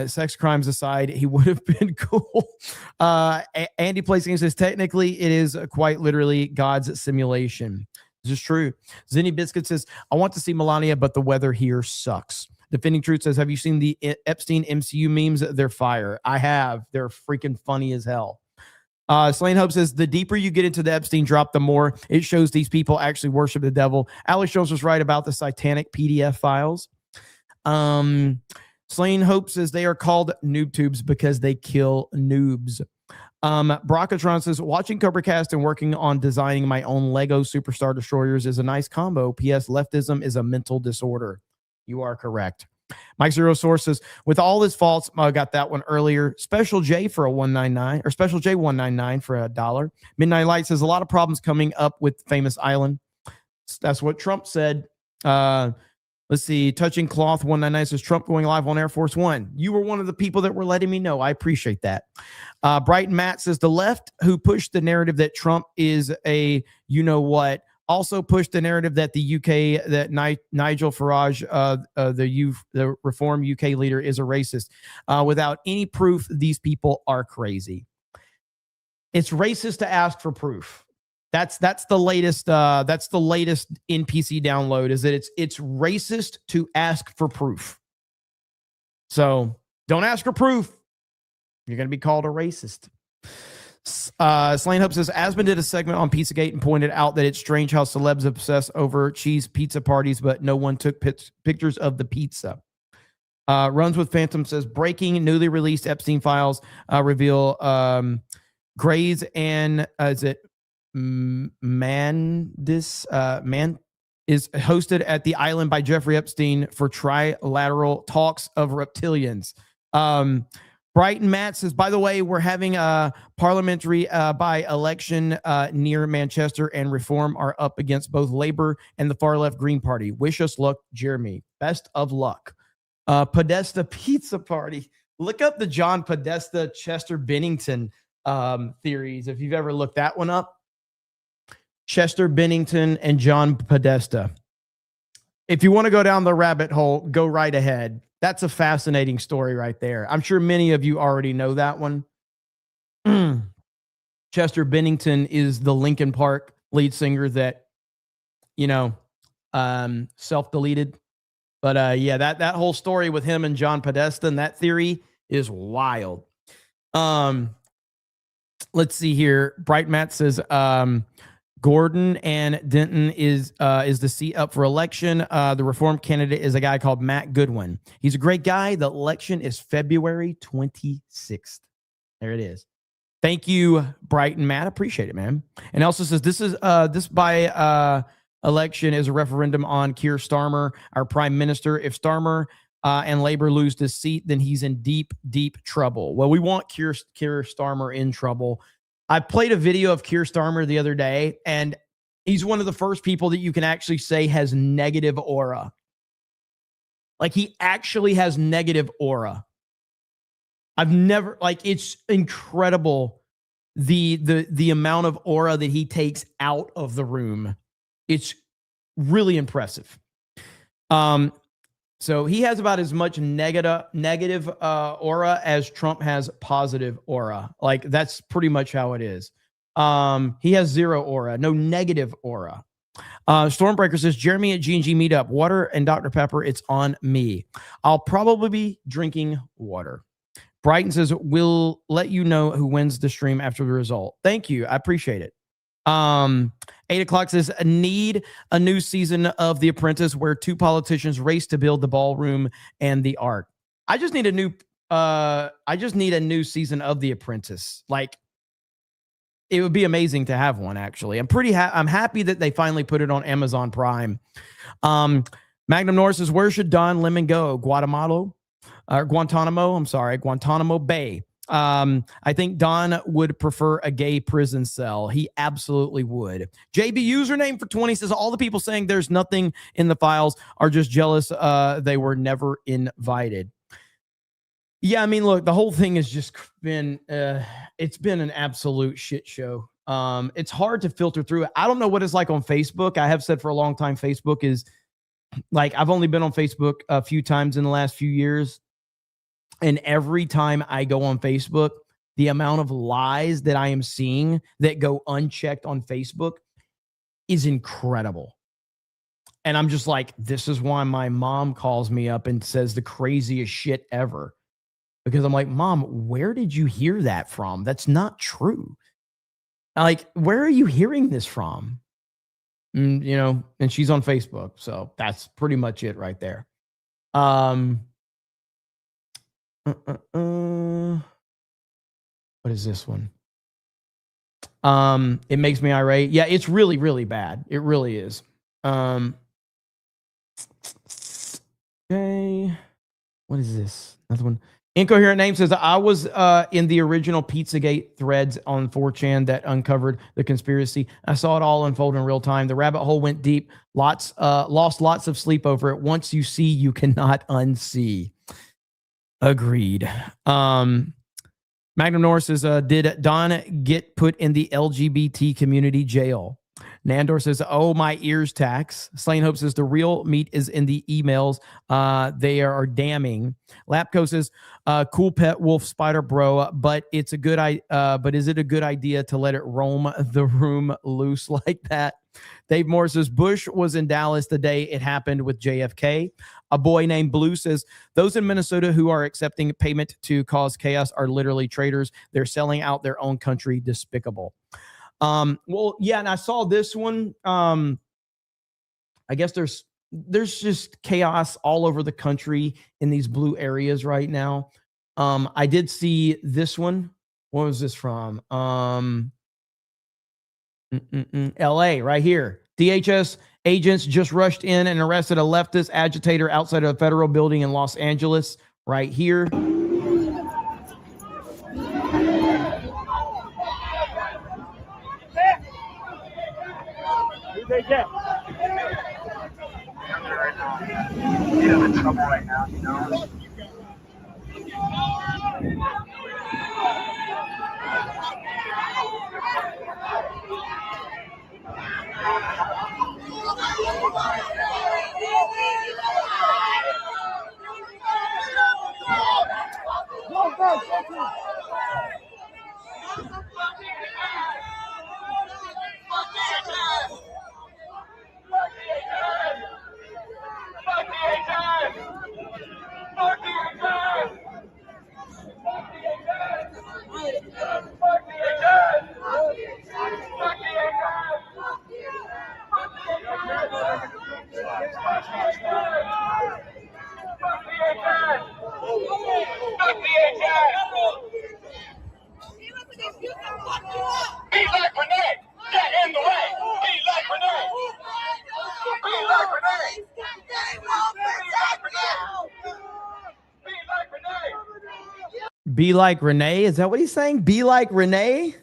sex crimes aside, he would have been cool. Andy Plays Games says, technically, it is quite literally God's simulation. This is true. Zenny Biscuit says, I want to see Melania, but the weather here sucks. Defending Truth says, have you seen the Epstein MCU memes? They're fire. I have. They're freaking funny as hell. Slain Hope says, the deeper you get into the Epstein drop, the more it shows these people actually worship the devil. Alex Jones was right about the satanic PDF files. Slain Hope says they are called noob tubes because they kill noobs. Brockatron says, watching Cobracast and working on designing my own Lego Superstar Destroyers is a nice combo. P.S. Leftism is a mental disorder. You are correct. Mike Zero Source says, with all his faults, I got that one earlier. Special J for a 199 or Special J 199 for $1. Midnight Light says, a lot of problems coming up with Famous Island. That's what Trump said. Let's see. Touching Cloth 199 says, Trump going live on Air Force One. You were one of the people that were letting me know. I appreciate that. Brighton Matt says, the left who pushed the narrative that Trump is a you-know-what also pushed the narrative that the UK, that Nigel Farage, the Reform UK leader, is a racist. Without any proof, these people are crazy. It's racist to ask for proof. That's the latest. That's the latest NPC download. Is that it's racist to ask for proof. So don't ask for proof. You're going to be called a racist. Slain Hope says, Aspen did a segment on Pizzagate and pointed out that it's strange how celebs obsess over cheese pizza parties, but no one took pictures of the pizza. Runs with Phantom says, breaking newly released Epstein files reveal Gray's and is it Man is hosted at the island by Jeffrey Epstein for trilateral talks of reptilians. Brighton Matt says, by the way, we're having a parliamentary by-election near Manchester, and Reform are up against both Labour and the far-left Green Party. Wish us luck, Jeremy. Best of luck. Podesta Pizza Party. Look up the John Podesta, Chester Bennington theories, if you've ever looked that one up. Chester Bennington and John Podesta. If you want to go down the rabbit hole, go right ahead. That's a fascinating story right there. I'm sure many of you already know that one. Chester Bennington is the Linkin Park lead singer that, self-deleted. But yeah, that whole story with him and John Podesta and that theory is wild. Let's see here. Bright Matt says, Gordon and Denton is the seat up for election. The Reform candidate is a guy called Matt Goodwin. He's a great guy. The election is February 26th. There it is. Thank you, Brighton Matt. Appreciate it, man. And also says this by election is a referendum on Keir Starmer, our prime minister. If Starmer and Labor lose this seat, then he's in deep, deep trouble. Well, we want Keir Starmer in trouble. I played a video of Keir Starmer the other day, and he's one of the first people that you can actually say has negative aura. Like, he actually has negative aura. I've never, it's incredible the amount of aura that he takes out of the room. It's really impressive. So he has about as much negative aura as Trump has positive aura. Like that's pretty much how it is. He has zero aura, no negative aura. Stormbreaker says, Jeremy at G&G Meetup, water and Dr. Pepper, it's on me. I'll probably be drinking water. Brighton says, we'll let you know who wins the stream after the result. Thank you. I appreciate it. 8 o'clock says, need a new season of The Apprentice where two politicians race to build the ballroom and the art. I just need a new season of The Apprentice. Like, it would be amazing to have one, actually. I'm happy that they finally put it on Amazon Prime. Magnum Norris says, where should Don Lemon go? Guantanamo Bay. I think Don would prefer a gay prison cell. He absolutely would. JB username for 20 says, all the people saying there's nothing in the files are just jealous they were never invited. Yeah, I mean, look, the whole thing has just been, it's been an absolute shit show. It's hard to filter through it. I don't know what it's like on Facebook. I have said for a long time, Facebook is like, I've only been on Facebook a few times in the last few years. And every time I go on Facebook, the amount of lies that I am seeing that go unchecked on Facebook is incredible. And I'm just like, this is why my mom calls me up and says the craziest shit ever. Because I'm like, Mom, where did you hear that from? That's not true. Like, where are you hearing this from? And she's on Facebook. So that's pretty much it right there. What is this one? It makes me irate. Yeah, it's really, really bad. It really is. Okay. What is this? Another one. Incoherent Name says, I was in the original Pizzagate threads on 4chan that uncovered the conspiracy. I saw it all unfold in real time. The rabbit hole went deep. Lost lots of sleep over it. Once you see, you cannot unsee. Agreed. Magnum Norris says, did Don get put in the LGBT community jail? Nandor says, oh, my ears tax. Slain Hope says, the real meat is in the emails. They are damning. Lapco says, cool pet wolf spider bro, but it's a good but is it a good idea to let it roam the room loose like that? Dave Moore says, Bush was in Dallas the day it happened with JFK. A boy named Blue says, those in Minnesota who are accepting payment to cause chaos are literally traitors. They're selling out their own country. Despicable. Well, yeah, and I saw this one. I guess there's just chaos all over the country in these blue areas right now. I did see this one. What was this from? LA, right here. DHS agents just rushed in and arrested a leftist agitator outside of a federal building in Los Angeles, right here. They get. He's in trouble right now, you know. Be like Renee? Is that what he's saying? Be like Renee?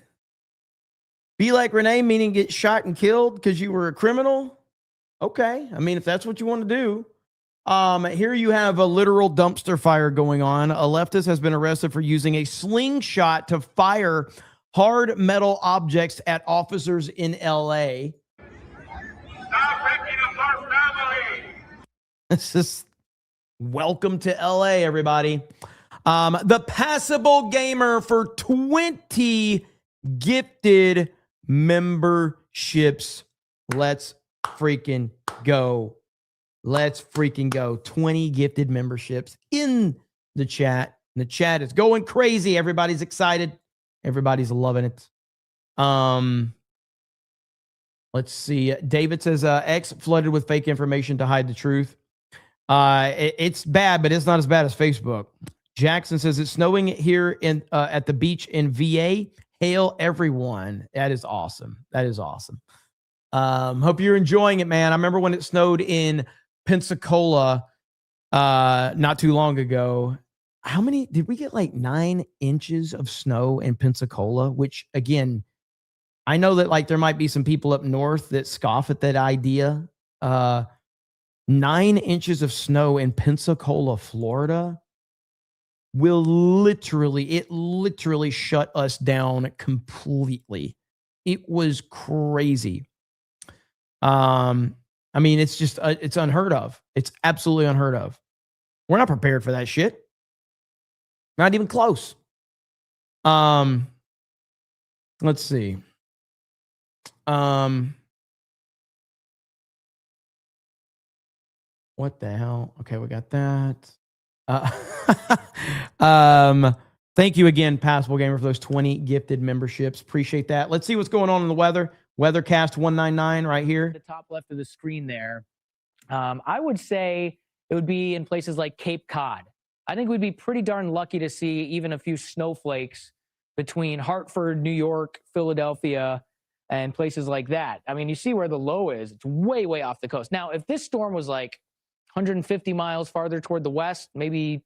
Be like Renee, meaning get shot and killed because you were a criminal? Okay. I mean, if that's what you want to do. Here you have a literal dumpster fire going on. A leftist has been arrested for using a slingshot to fire hard metal objects at officers in LA. It's just Welcome to LA, everybody. The Passable Gamer for 20 gifted memberships. Let's freaking go. Let's freaking go. 20 gifted memberships in the chat. The chat is going crazy. Everybody's excited. Everybody's loving it. Let's see. David says X flooded with fake information to hide the truth. It's bad, but it's not as bad as Facebook. Jackson says it's snowing here in at the beach in VA. Hail everyone. That is awesome. That is awesome. Hope you're enjoying it, man. I remember when it snowed in Pensacola not too long ago. How many did we get? Like 9 inches of snow in Pensacola, which again, I know that like there might be some people up north that scoff at that idea. 9 inches of snow in Pensacola, Florida will literally shut us down completely. It was crazy. I mean, it's just, it's unheard of. It's absolutely unheard of. We're not prepared for that shit. Not even close. Let's see. What the hell? Okay, we got that. Thank you again, Passable Gamer, for those 20 gifted memberships. Appreciate that. Let's see what's going on in the weather. Weathercast 199 right here. The top left of the screen there. I would say it would be in places like Cape Cod. I think we'd be pretty darn lucky to see even a few snowflakes between Hartford, New York, Philadelphia, and places like that. I mean, you see where the low is. It's way, way off the coast. Now, if this storm was like 150 miles farther toward the west, maybe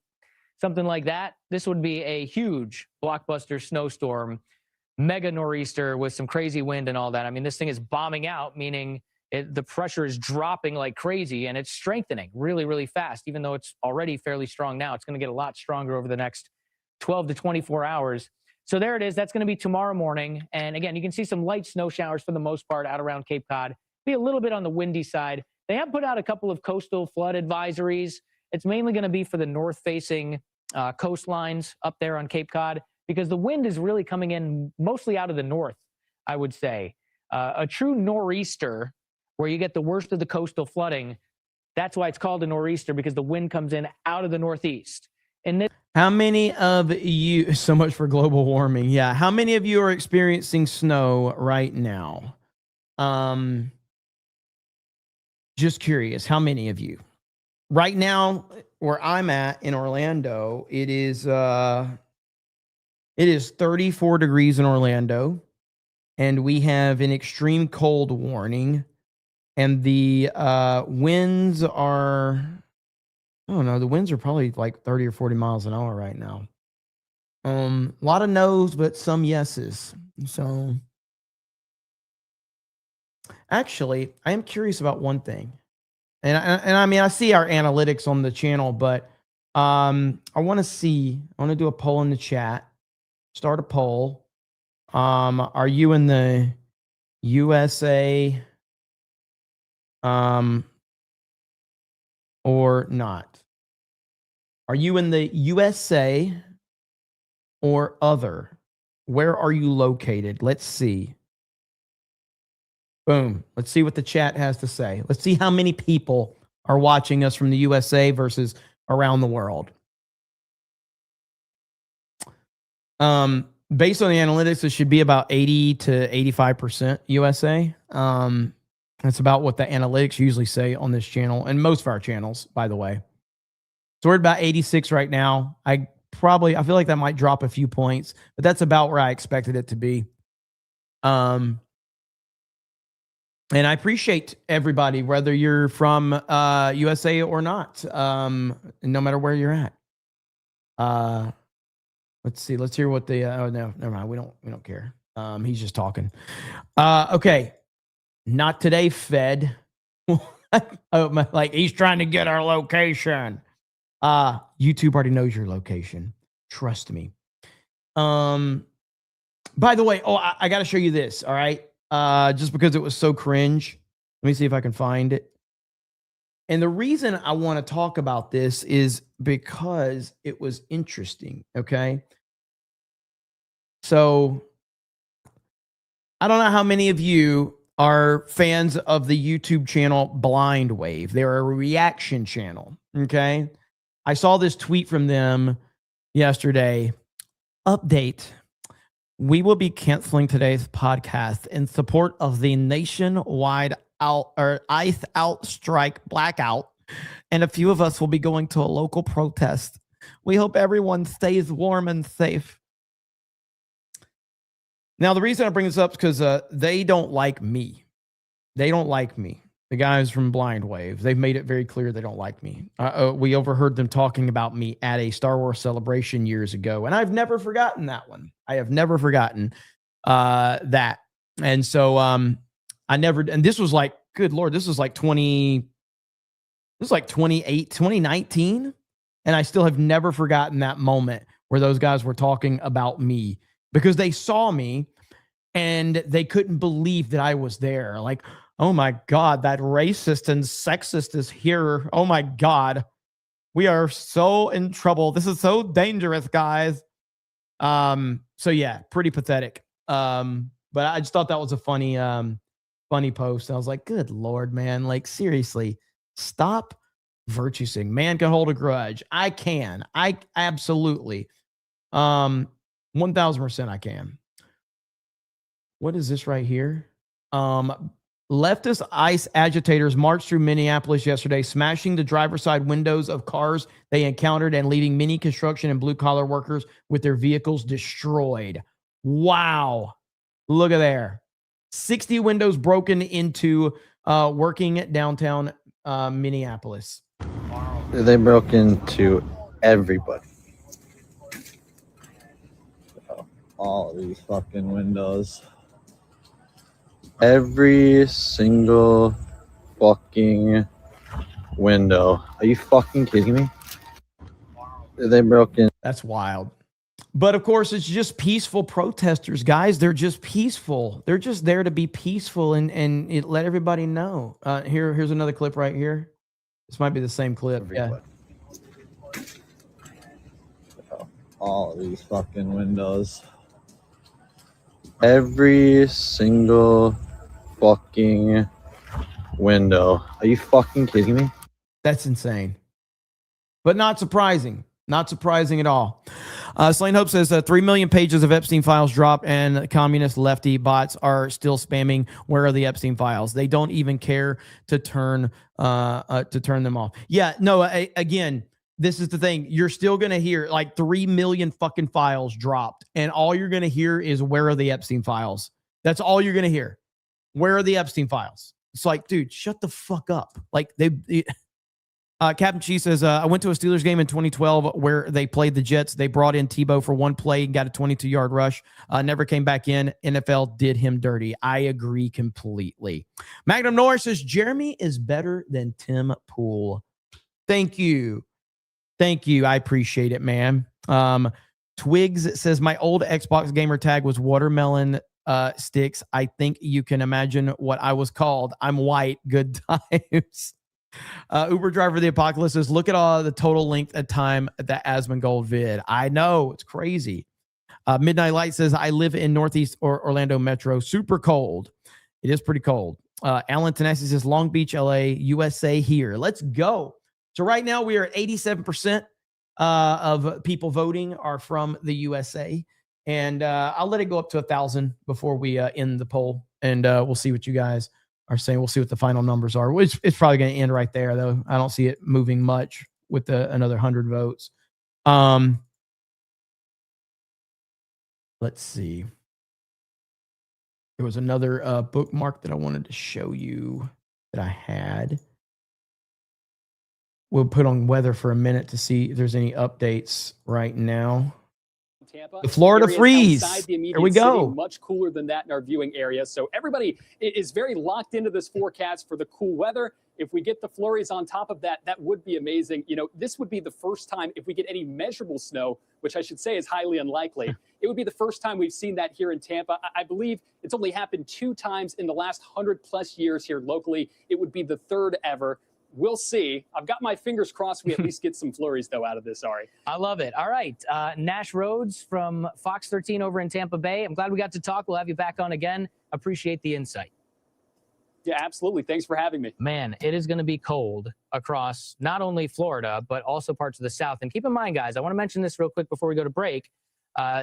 something like that, this would be a huge blockbuster snowstorm, mega nor'easter with some crazy wind and all that. I mean, this thing is bombing out, meaning the pressure is dropping like crazy, and it's strengthening really, really fast. Even though it's already fairly strong now, it's going to get a lot stronger over the next 12 to 24 hours. So there it is. That's going to be tomorrow morning. And again, you can see some light snow showers for the most part out around Cape Cod. Be a little bit on the windy side. They have put out a couple of coastal flood advisories. It's mainly going to be for the north-facing coastlines up there on Cape Cod, because the wind is really coming in mostly out of the north, I would say. A true nor'easter, where you get the worst of the coastal flooding, that's why it's called a nor'easter, because the wind comes in out of the northeast. And this How many of you, so much for global warming. Yeah. How many of you are experiencing snow right now? Just curious, how many of you? Right now, where I'm at in Orlando, it is 34 degrees in Orlando, and we have an extreme cold warning, and the winds are, I don't know, the winds are probably like 30 or 40 miles an hour right now. A lot of no's, but some yeses. So actually, I am curious about one thing. And I mean, I see our analytics on the channel, but I want to do a poll in the chat. Start a poll. Are you in the USA or not? Are you in the USA or other? Where are you located? Let's see. Boom. Let's see what the chat has to say. Let's see how many people are watching us from the USA versus around the world. Based on the analytics, it should be about 80 to 85% USA. That's about what the analytics usually say on this channel and most of our channels, by the way. So we're at about 86 right now. I feel like that might drop a few points, but that's about where I expected it to be. And I appreciate everybody, whether you're from USA or not, no matter where you're at. Let's see. Let's hear what the. Oh no, never mind. We don't care. He's just talking. Okay, not today, Fed. Like he's trying to get our location. YouTube already knows your location. Trust me. By the way, I got to show you this. All right. Just because it was so cringe. Let me see if I can find it. And the reason I want to talk about this is because it was interesting. Okay. So I don't know how many of you are fans of the YouTube channel Blind Wave. They're a reaction channel. Okay. I saw this tweet from them yesterday. Update. We will be canceling today's podcast in support of the nationwide ice out strike blackout. And a few of us will be going to a local protest. We hope everyone stays warm and safe. Now, the reason I bring this up is because they don't like me. They don't like me. The guys from Blind Wave, they've made it very clear they don't like me. We overheard them talking about me at a Star Wars celebration years ago, and I've never forgotten that one. I have never forgotten that. And so I never, and this was like, good Lord, this was like 2019, and I still have never forgotten that moment where those guys were talking about me because they saw me and they couldn't believe that I was there. Like, oh my God, that racist and sexist is here. Oh my God. We are so in trouble. This is so dangerous, guys. So yeah, pretty pathetic. But I just thought that was a funny post. I was like, good Lord, man. Like, seriously, stop virtue signaling. Man can hold a grudge. I can. I absolutely. 1000% I can. What is this right here? Leftist ICE agitators marched through Minneapolis yesterday, smashing the driver's side windows of cars they encountered and leaving many construction and blue-collar workers with their vehicles destroyed. Wow. Look at there. 60 windows broken into working downtown Minneapolis. They broke into everybody. All these fucking windows. Every single fucking window. Are you fucking kidding me? They broke in. That's wild. But of course, it's just peaceful protesters, guys. They're just peaceful. They're just there to be peaceful and let everybody know. Here's another clip right here. This might be the same clip. Everybody. Yeah. All these fucking windows. Every single fucking window. Are you fucking kidding me? That's insane. But not surprising. Not surprising at all. Slane Hope says 3 million pages of Epstein files dropped and communist lefty bots are still spamming. Where are the Epstein files? They don't even care to turn them off. Yeah, no, again, this is the thing. You're still going to hear like 3 million fucking files dropped. And all you're going to hear is where are the Epstein files? That's all you're going to hear. Where are the Epstein files? It's like, dude, shut the fuck up. Like Captain Chi says, I went to a Steelers game in 2012 where they played the Jets. They brought in Tebow for one play and got a 22-yard rush. Never came back in. NFL did him dirty. I agree completely. Magnum Norris says, Jeremy is better than Tim Pool. Thank you. Thank you. I appreciate it, man. Twigs says, my old Xbox gamer tag was watermelon sticks. I think you can imagine what I was called. I'm white. Good times. Uber driver of the apocalypse says, look at all the total length of time at that Asmongold vid. I know, it's crazy. Midnight Light says, I live in Northeast Orlando Metro. Super cold. It is pretty cold. Alan Tenassi says, Long Beach, LA, USA here. Let's go. So right now we are at 87% of people voting are from the USA. And I'll let it go up to 1,000 before we end the poll. And we'll see what you guys are saying. We'll see what the final numbers are. It's probably going to end right there, though. I don't see it moving much with another 100 votes. Let's see. There was another bookmark that I wanted to show you that I had. We'll put on weather for a minute to see if there's any updates right now. Tampa. The Florida freeze. There we go. Much cooler than that in our viewing area. So everybody is very locked into this forecast for the cool weather. If we get the flurries on top of that, that would be amazing. You know, this would be the first time if we get any measurable snow, which I should say is highly unlikely. It would be the first time we've seen that here in Tampa. I believe it's only happened 2 times in the last 100+ years here locally. It would be the 3rd ever. we'll see. I've got my fingers crossed we at least get some flurries, though, out of this, Ari. I love it. All right. Nash Rhodes from Fox 13 over in Tampa Bay. I'm glad we got to talk. We'll have you back on again. Appreciate the insight. Yeah, absolutely. Thanks for having me. Man, it is going to be cold across not only Florida, but also parts of the South. And keep in mind, guys, I want to mention this real quick before we go to break.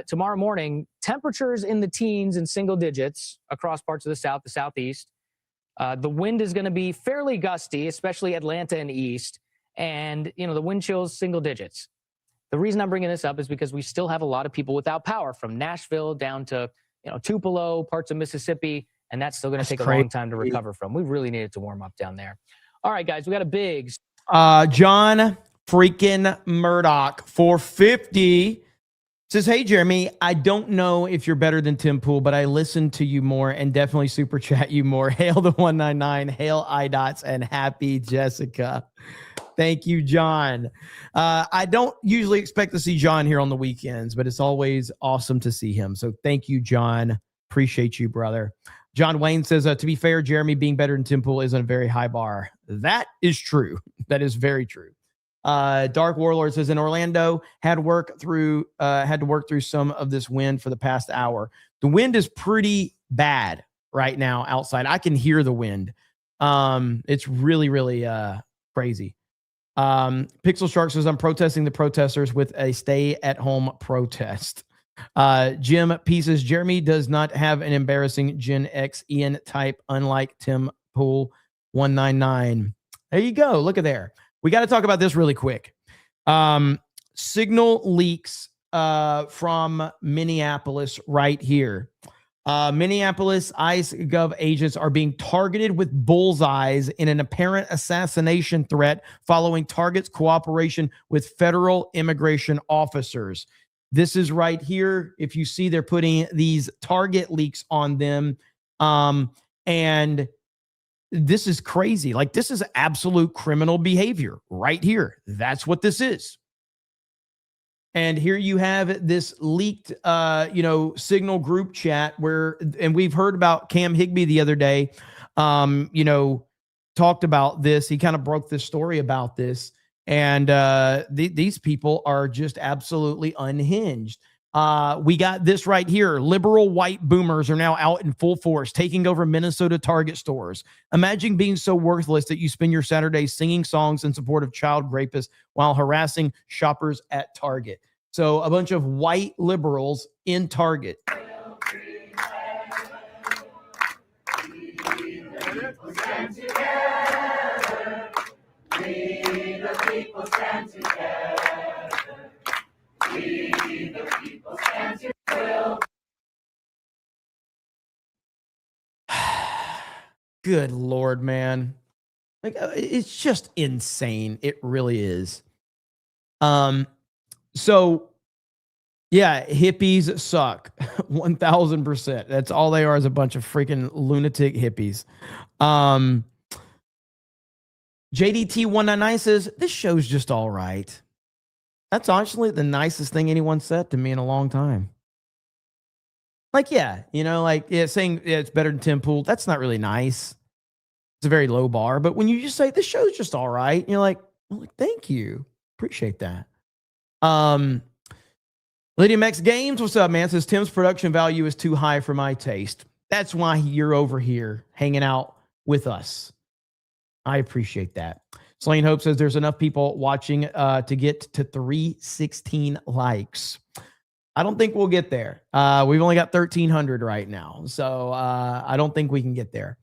Tomorrow morning, temperatures in the teens and single digits across parts of the South, the Southeast. The wind is going to be fairly gusty, especially Atlanta and East. And, the wind chills single digits. The reason I'm bringing this up is because we still have a lot of people without power from Nashville down to, Tupelo, parts of Mississippi. And that's still going to take a long time to recover from. We really needed to warm up down there. All right, guys, we got a big. John freaking Murdoch, 450, says, hey, Jeremy, I don't know if you're better than Tim Pool, but I listen to you more and definitely super chat you more. Hail the 199, hail iDots, and happy Jessica. Thank you, John. I don't usually expect to see John here on the weekends, but it's always awesome to see him. So thank you, John. Appreciate you, brother. John Wayne says, to be fair, Jeremy being better than Tim Pool isn't a very high bar. That is true. That is very true. Dark Warlord says, in Orlando, had to work through some of this wind for the past hour. The wind is pretty bad right now outside. I can hear the wind. It's really, really crazy. Pixel Shark says, I'm protesting the protesters with a stay-at-home protest. Jim Pieces, Jeremy does not have an embarrassing Gen X Ian type, unlike Tim Pool 199. There you go. Look at there. We got to talk about this really quick. Signal leaks from Minneapolis right here. Minneapolis ICE Gov agents are being targeted with bullseyes in an apparent assassination threat following targets' cooperation with federal immigration officers. This is right here. If you see, they're putting these target leaks on them. And this is crazy. Like, this is absolute criminal behavior right here. That's what this is. And here you have this leaked, Signal group chat and we've heard about Cam Higbee the other day, talked about this. He kind of broke this story about this. And these people are just absolutely unhinged. We got this right here. Liberal white boomers are now out in full force, taking over Minnesota Target stores. Imagine being so worthless that you spend your Saturdays singing songs in support of child rapists while harassing shoppers at Target. So a bunch of white liberals in Target. We the people stand together. We the people stand together. Good Lord, man. Like, it's just insane. It really is. So yeah, hippies suck. 1000%. That's all they are, is a bunch of freaking lunatic hippies. JDT199 says, this show's just all right. That's honestly the nicest thing anyone said to me in a long time. Like, saying it's better than Tim Pool, that's not really nice. It's a very low bar. But when you just say, this show's just all right, and you're like, thank you. Appreciate that. Lydia Max Games, what's up, man? Says, Tim's production value is too high for my taste. That's why you're over here hanging out with us. I appreciate that. Slain Hope says there's enough people watching to get to 316 likes. I don't think we'll get there. We've only got 1,300 right now. So I don't think we can get there.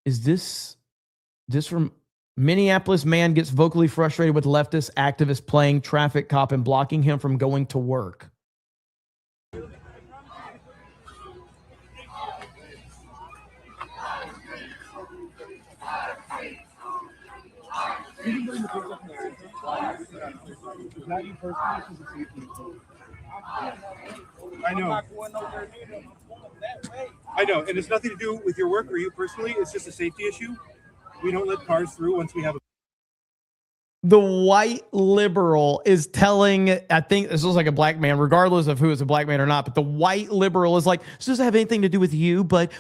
Is this from Minneapolis man gets vocally frustrated with leftist activists playing traffic cop and blocking him from going to work? I know. I know, and it's nothing to do with your work or you personally. It's just a safety issue. We don't let cars through once we have a. The white liberal is telling, I think this looks like a black man, regardless of who is a black man or not, but the white liberal is like, this doesn't have anything to do with you, but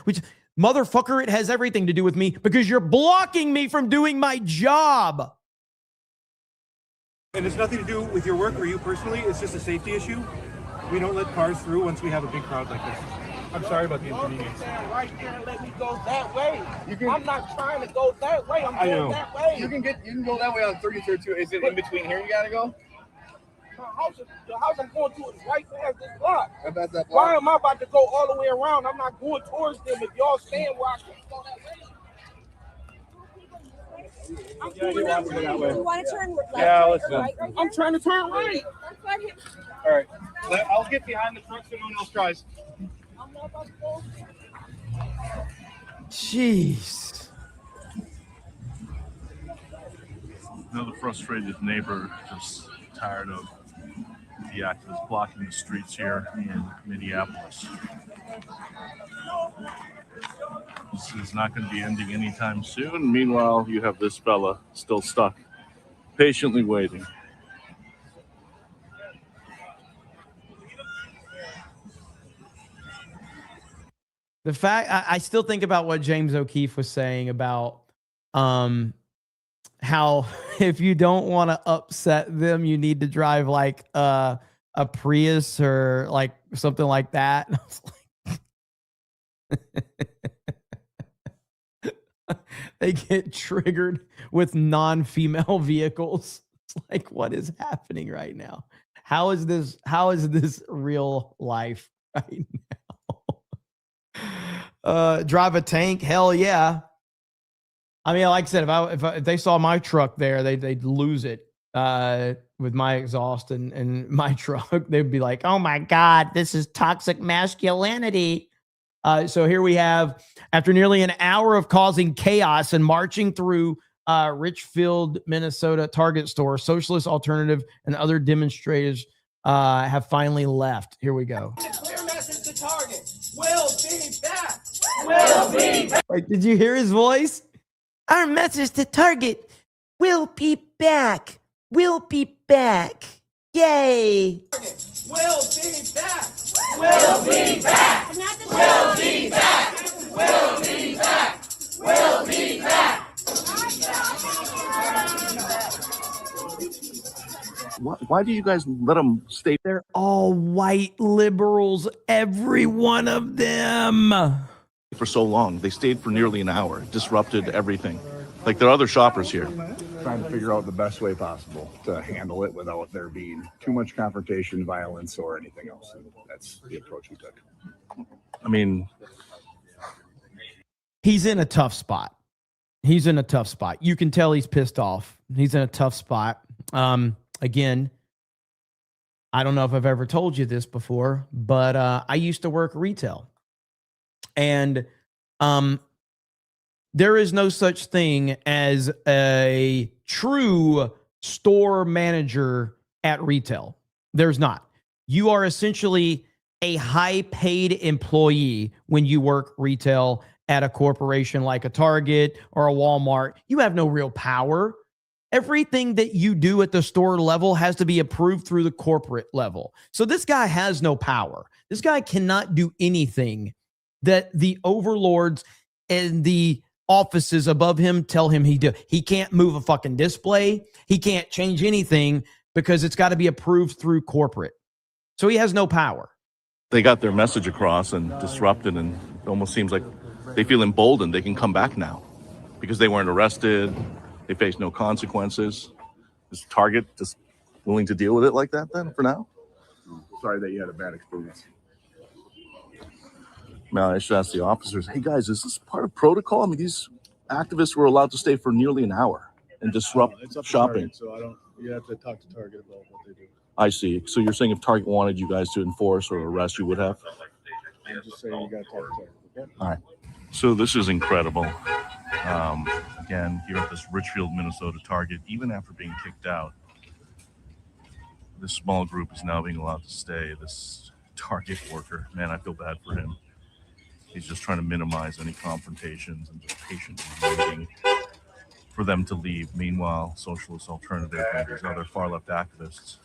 Motherfucker, it has everything to do with me because you're blocking me from doing my job. And it's nothing to do with your work or you personally. It's just a safety issue. We don't let cars through once we have a big crowd like this. I'm sorry about the inconvenience. Right there and let me go that way. I'm not trying to go that way. I'm going that way. You can go that way on 33rd too. Is it in between here you gotta go? The house I'm going to is right past this block. That's that block. Why am I about to go all the way around? I'm not going towards them. If y'all stand where I can't go that way. That way. You want to turn left? Yeah, let's go. Right, I'm trying to turn right. All right. I'll get behind the truck so no one else tries. I'm not about to go. Jeez. Another frustrated neighbor, just tired of the activists blocking the streets here in Minneapolis. This is not going to be ending anytime soon. Meanwhile, you have this fella still stuck, patiently waiting. The fact I still think about what James O'Keefe was saying about how if you don't want to upset them, you need to drive like a Prius or like something like that. They get triggered with non-female vehicles. It's like, what is happening right now? How is this real life right now? Drive a tank? Hell yeah. I mean, like I said, if they saw my truck there, they'd lose it with my exhaust and my truck. They'd be like, "Oh my God, this is toxic masculinity." So here we have, after nearly an hour of causing chaos and marching through Richfield, Minnesota Target store, Socialist Alternative and other demonstrators have finally left. Here we go. Clear message to Target. We'll be back. We'll be back. Wait, did you hear his voice? Our message to Target. We'll be back. We'll be back. Yay. We'll be back. We'll be back. We'll be back. We'll be back. We'll be back. Why do you guys let them stay there? All white liberals, every one of them. For so long? They stayed for nearly an hour, disrupted everything. Like there are other shoppers here. Trying to figure out the best way possible to handle it without there being too much confrontation, violence, or anything else. And that's the approach we took. I mean, he's in a tough spot. He's in a tough spot. You can tell he's pissed off. He's in a tough spot. Again, I don't know if I've ever told you this before, but I used to work retail. And there is no such thing as a true store manager at retail. There's not. You are essentially a high-paid employee when you work retail at a corporation like a Target or a Walmart. You have no real power. Everything that you do at the store level has to be approved through the corporate level. So this guy has no power. This guy cannot do anything that the overlords and the offices above him tell him he do. He can't move a fucking display. He can't change anything because it's got to be approved through corporate. So he has no power. they got their message across and disrupted, and it almost seems like they feel emboldened. They can come back now because they weren't arrested. They face no consequences. Is Target just willing to deal with it like that then for now? Sorry that you had a bad experience. Now, I should ask the officers, hey guys, is this part of protocol? I mean, these activists were allowed to stay for nearly an hour and disrupt It's up to shopping. Target, so you have to talk to Target about what they do. I see. So you're saying if Target wanted you guys to enforce or arrest, you would have? I'm just saying you got to talk to Target. Okay? All right. So this is incredible. Again, here at this Richfield, Minnesota Target, even after being kicked out, this small group is now being allowed to stay. This Target worker, man, I feel bad for him. He's just trying to minimize any confrontations and just patiently waiting for them to leave. Meanwhile, Socialist Alternative and these other far-left activists,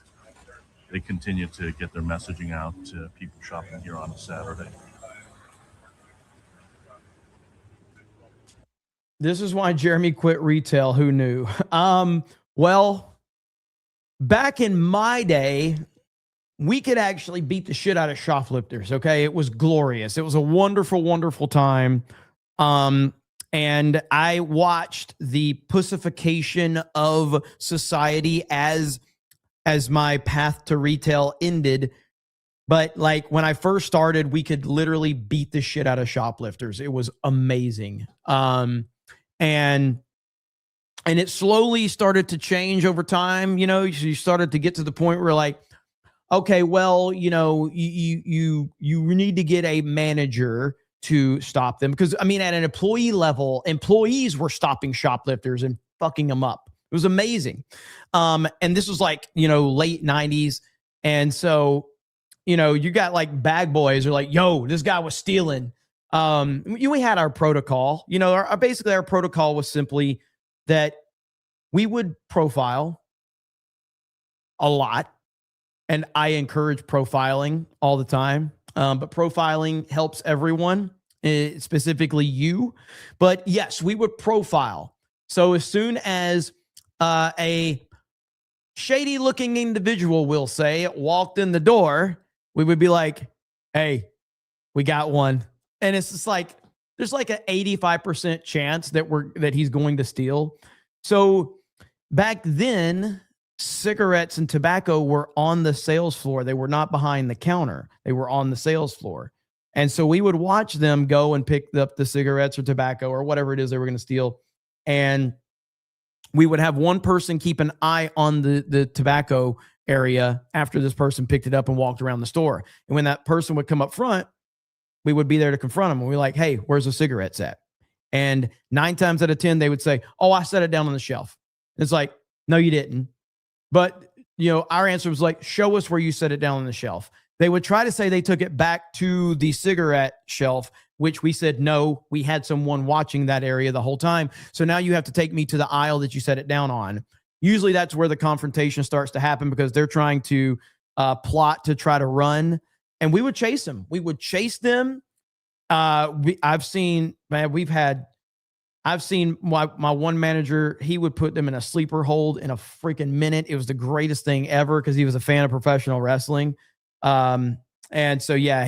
they continue to get their messaging out to people shopping here on a Saturday. This is why Jeremy quit retail. Who knew? Well, back in my day, we could actually beat the shit out of shoplifters. Okay. It was glorious. It was a wonderful, wonderful time. And I watched the pussification of society as my path to retail ended. But like when I first started, we could literally beat the shit out of shoplifters. It was amazing. And it slowly started to change over time. You know, you started to get to the point where like, okay, well, you know, you need to get a manager to stop them. Because I mean, at an employee level, employees were stopping shoplifters and fucking them up. It was amazing. And this was like, you know, late 90s. And so, you know, you got like bag boys are like, yo, this guy was stealing. We had our protocol, you know, basically our protocol was simply that we would profile a lot. And I encourage profiling all the time. But profiling helps everyone, specifically you. But yes, we would profile. So as soon as a shady looking individual, will say, walked in the door, we would be like, hey, we got one. And it's just like, there's like an 85% chance that he's going to steal. So back then, cigarettes and tobacco were on the sales floor. They were not behind the counter. They were on the sales floor. And so we would watch them go and pick up the cigarettes or tobacco or whatever it is they were going to steal. And we would have one person keep an eye on the tobacco area after this person picked it up and walked around the store. And when that person would come up front, we would be there to confront them. And we're like, hey, where's the cigarettes at? And 9 times out of 10, they would say, oh, I set it down on the shelf. And it's like, no, you didn't. But, you know, our answer was like, show us where you set it down on the shelf. They would try to say they took it back to the cigarette shelf, which we said, no, we had someone watching that area the whole time. So now you have to take me to the aisle that you set it down on. Usually that's where the confrontation starts to happen because they're trying to plot to try to run. And we would chase them. We would chase them. I've seen my one manager, he would put them in a sleeper hold in a freaking minute. It was the greatest thing ever because he was a fan of professional wrestling. And so, yeah,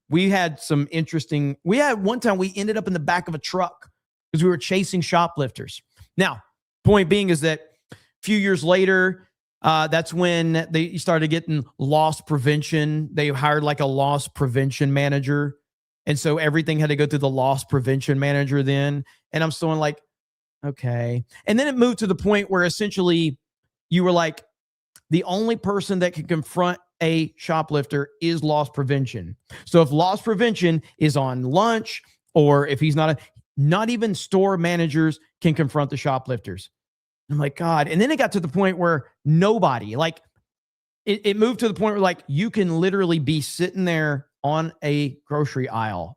we had some interesting, we had one time we ended up in the back of a truck because we were chasing shoplifters. Now, point being is that a few years later, that's when they started getting loss prevention. They hired like a loss prevention manager. And so everything had to go through the loss prevention manager then. And I'm still like, okay. And then it moved to the point where essentially you were like, the only person that can confront a shoplifter is loss prevention. So if loss prevention is on lunch or if he's not even store managers can confront the shoplifters. I'm like, God. And then it got to the point where nobody, like it moved to the point where like you can literally be sitting there on a grocery aisle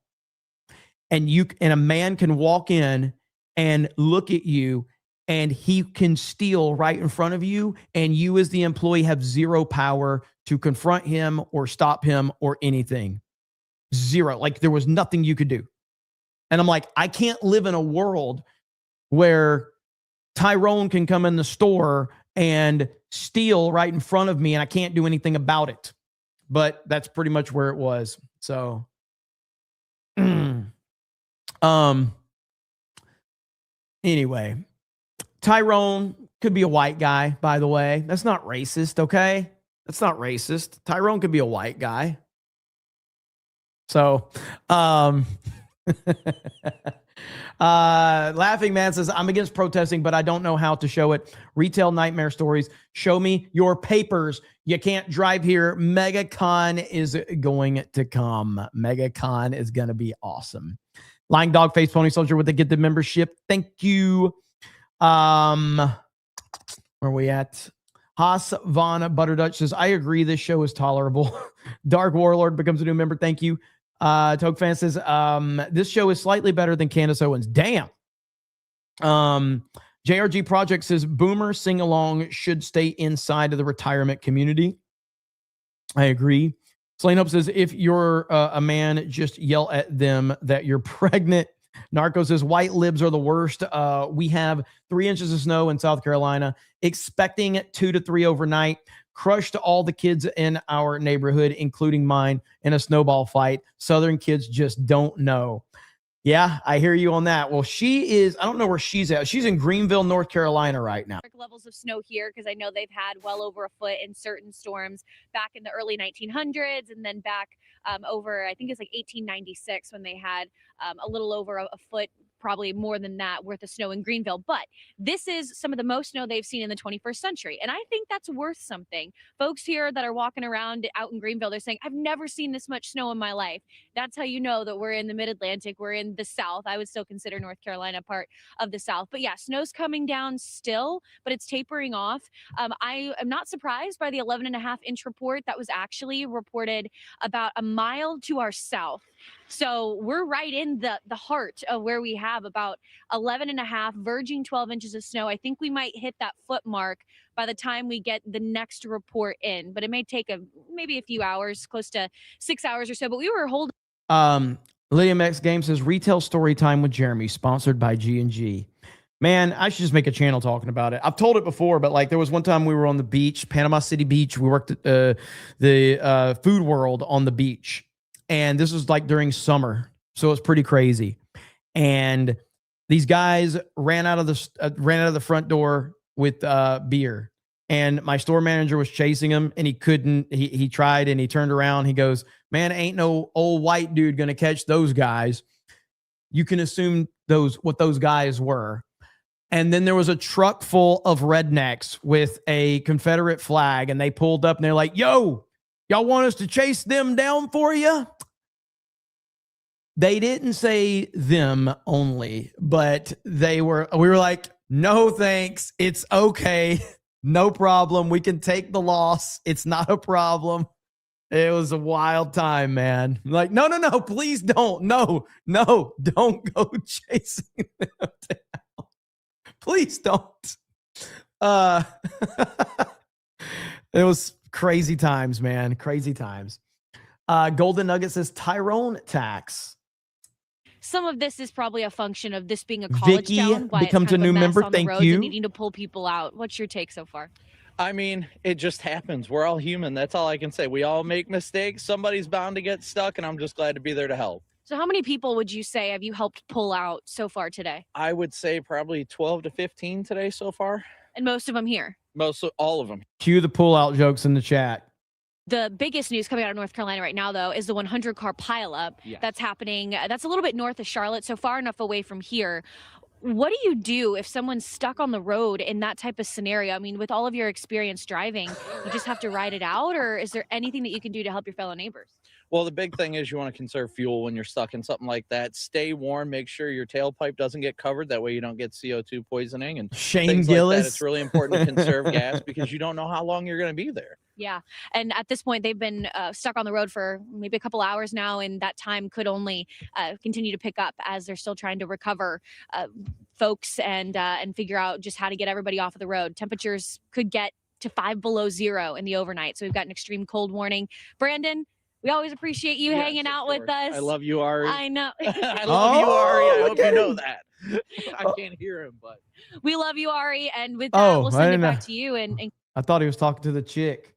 and a man can walk in and look at you and he can steal right in front of you. And you as the employee have zero power to confront him or stop him or anything. Zero. Like there was nothing you could do. And I'm like, I can't live in a world where Tyrone can come in the store and steal right in front of me and I can't do anything about it. But that's pretty much where it was. So, anyway, Tyrone could be a white guy, by the way. That's not racist, okay? That's not racist. Tyrone could be a white guy. So, Laughing Man says, I'm against protesting, but I don't know how to show it. Retail nightmare stories. Show me your papers. You can't drive here. MegaCon is going to come. MegaCon is going to be awesome. Lying Dog Face Pony Soldier with the Get the Membership. Thank you. Where are we at? Haas Von Butterdutch says, I agree. This show is tolerable. Dark Warlord becomes a new member. Thank you. Toke Fan says, this show is slightly better than Candace Owens. Damn. JRG Project says, Boomer sing-along should stay inside of the retirement community. I agree. Slane Hope says, if you're a man, just yell at them that you're pregnant Narco says white libs are the worst. We have 3 inches of snow in South Carolina, expecting 2 to 3 overnight. Crushed all the kids in our neighborhood, including mine, in a snowball fight. Southern kids just don't know. Yeah, I hear you on that. Well, she is, I don't know where she's at. She's in Greenville, North Carolina right now. Levels of snow here because I know they've had well over a foot in certain storms back in the early 1900s and then back over, I think it's like 1896 when they had a little over a foot, probably more than that, worth of snow in Greenville. But this is some of the most snow they've seen in the 21st century. And I think that's worth something. Folks here that are walking around out in Greenville, they're saying, I've never seen this much snow in my life. That's how you know that we're in the mid-Atlantic. We're in the South. I would still consider North Carolina part of the South. But yeah, snow's coming down still, but it's tapering off. I am not surprised by the 11.5-inch report that was actually reported about a mile to our south. So we're right in the heart of where we have about 11.5, verging 12 inches of snow. I think we might hit that foot mark by the time we get the next report in, but it may take maybe a few hours, close to 6 hours or so. But we were holding. Lydia Max Game says retail story time with Jeremy, sponsored by G&G. Man, I should just make a channel talking about it. I've told it before, but like there was one time we were on the beach, Panama City Beach. We worked at the Food World on the beach. And this was like during summer, so it's pretty crazy. And these guys ran out of the front door with beer, and my store manager was chasing him, and he couldn't. He tried, and he turned around. He goes, "Man, ain't no old white dude gonna catch those guys." You can assume what those guys were. And then there was a truck full of rednecks with a Confederate flag, and they pulled up, and they're like, "Yo, y'all want us to chase them down for you?" They didn't say them only, but we were like, "No, thanks. It's okay. No problem. We can take the loss. It's not a problem." It was a wild time, man. Like, no, please don't. No, don't go chasing them down. Please don't. It was crazy times, man. Crazy times. Golden Nugget says Tyrone tax. Some of this is probably a function of this being a college Vicky town. Why it's becomes kind of a new mess member. on the Thank roads you. and needing to pull people out. What's your take so far? I mean, it just happens. We're all human. That's all I can say. We all make mistakes. Somebody's bound to get stuck, and I'm just glad to be there to help. So how many people would you say have you helped pull out so far today? I would say probably 12 to 15 today so far. And most of them here? All of them. Cue the pull-out jokes in the chat. The biggest news coming out of North Carolina right now, though, is the 100-car pileup that's happening. That's a little bit north of Charlotte, so far enough away from here. What do you do if someone's stuck on the road in that type of scenario? I mean, with all of your experience driving, you just have to ride it out, or is there anything that you can do to help your fellow neighbors? Well, the big thing is you want to conserve fuel when you're stuck in something like that. Stay warm. Make sure your tailpipe doesn't get covered. That way you don't get CO2 poisoning and Shane things Gillis. like that. It's really important to conserve gas because you don't know how long you're going to be there. Yeah. And at this point, they've been stuck on the road for maybe a couple hours now, and that time could only continue to pick up as they're still trying to recover folks and figure out just how to get everybody off of the road. Temperatures could get to 5 below zero in the overnight. So we've got an extreme cold warning. Brandon, we always appreciate you hanging out with us. I love you, Ari. I know. I love you, Ari. I hope you know that. I can't hear him, but we love you, Ari. And with that, we'll send it back to you and I thought he was talking to the chick.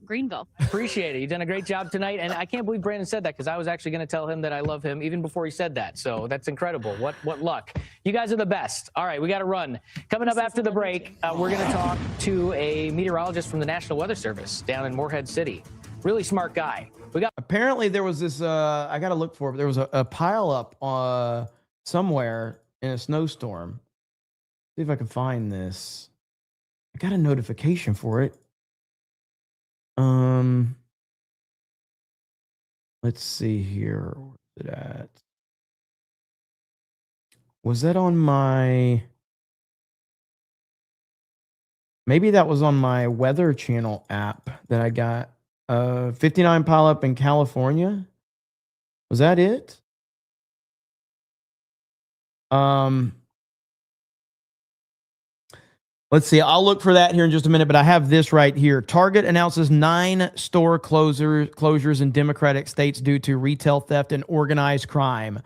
Greenville. Appreciate it. You've done a great job tonight. And I can't believe Brandon said that because I was actually going to tell him that I love him even before he said that. So that's incredible. What luck. You guys are the best. All right, we got to run. Coming up after the break, we're going to talk to a meteorologist from the National Weather Service down in Morehead City. Really smart guy. Apparently there was this, I got to look for it. There was a pile up somewhere in a snowstorm. See if I can find this. I got a notification for it. Let's see here. Where's it at? Was that on my... Maybe that was on my Weather Channel app that I got. 59 pileup in California. Was that it? Let's see. I'll look for that here in just a minute, but I have this right here. Target announces 9 store closures in Democratic states due to retail theft and organized crime.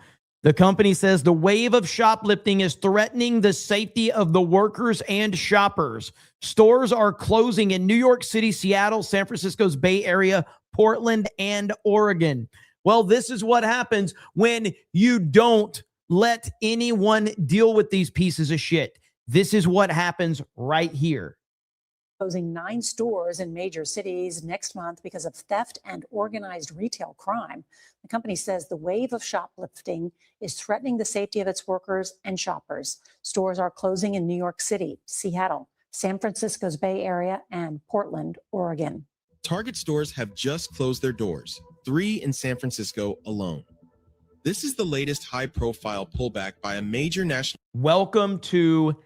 The company says the wave of shoplifting is threatening the safety of the workers and shoppers. Stores are closing in New York City, Seattle, San Francisco's Bay Area, Portland, and Oregon. Well, this is what happens when you don't let anyone deal with these pieces of shit. This is what happens right here. Closing 9 stores in major cities next month because of theft and organized retail crime. The company says the wave of shoplifting is threatening the safety of its workers and shoppers. Stores are closing in New York City, Seattle, San Francisco's Bay Area, and Portland, Oregon. Target stores have just closed their doors, 3 in San Francisco alone. This is the latest high-profile pullback by a major national. Welcome to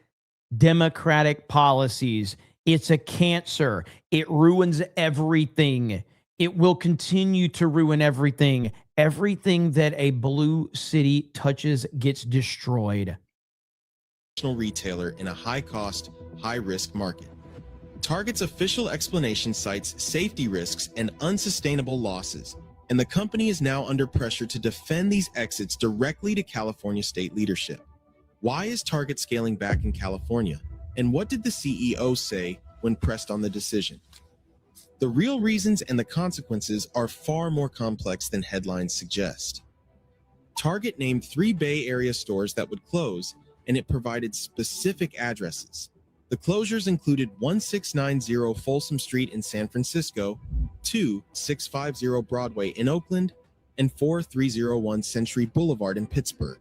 Democratic policies. It's a cancer. It ruins everything. It will continue to ruin everything. Everything that a blue city touches gets destroyed. Retailer in a high-cost, high-risk market. Target's official explanation cites safety risks and unsustainable losses, and the company is now under pressure to defend these exits directly to California state leadership. Why is Target scaling back in California? And what did the CEO say when pressed on the decision? The real reasons and the consequences are far more complex than headlines suggest. Target named 3 Bay Area stores that would close, and it provided specific addresses. The closures included 1690 Folsom Street in San Francisco, 2650 Broadway in Oakland, and 4301 Century Boulevard in Pittsburgh.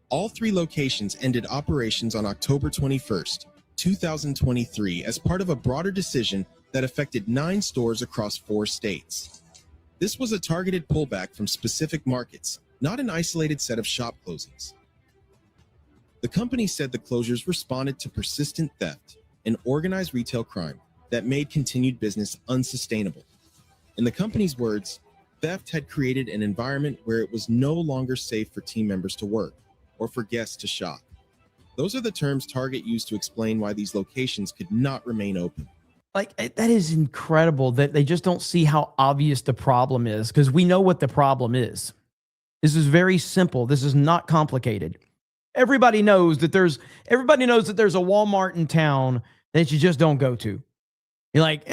All 3 locations ended operations on October 21st, 2023 as part of a broader decision that affected 9 stores across 4 states. This was a targeted pullback from specific markets, not an isolated set of shop closings. The company said the closures responded to persistent theft and organized retail crime that made continued business unsustainable. In the company's words, theft had created an environment where it was no longer safe for team members to work or for guests to shop. Those are the terms Target used to explain why these locations could not remain open. Like, that is incredible that they just don't see how obvious the problem is, because we know what the problem is. This is very simple. This is not complicated. Everybody knows that there's a Walmart in town that you just don't go to. You're like,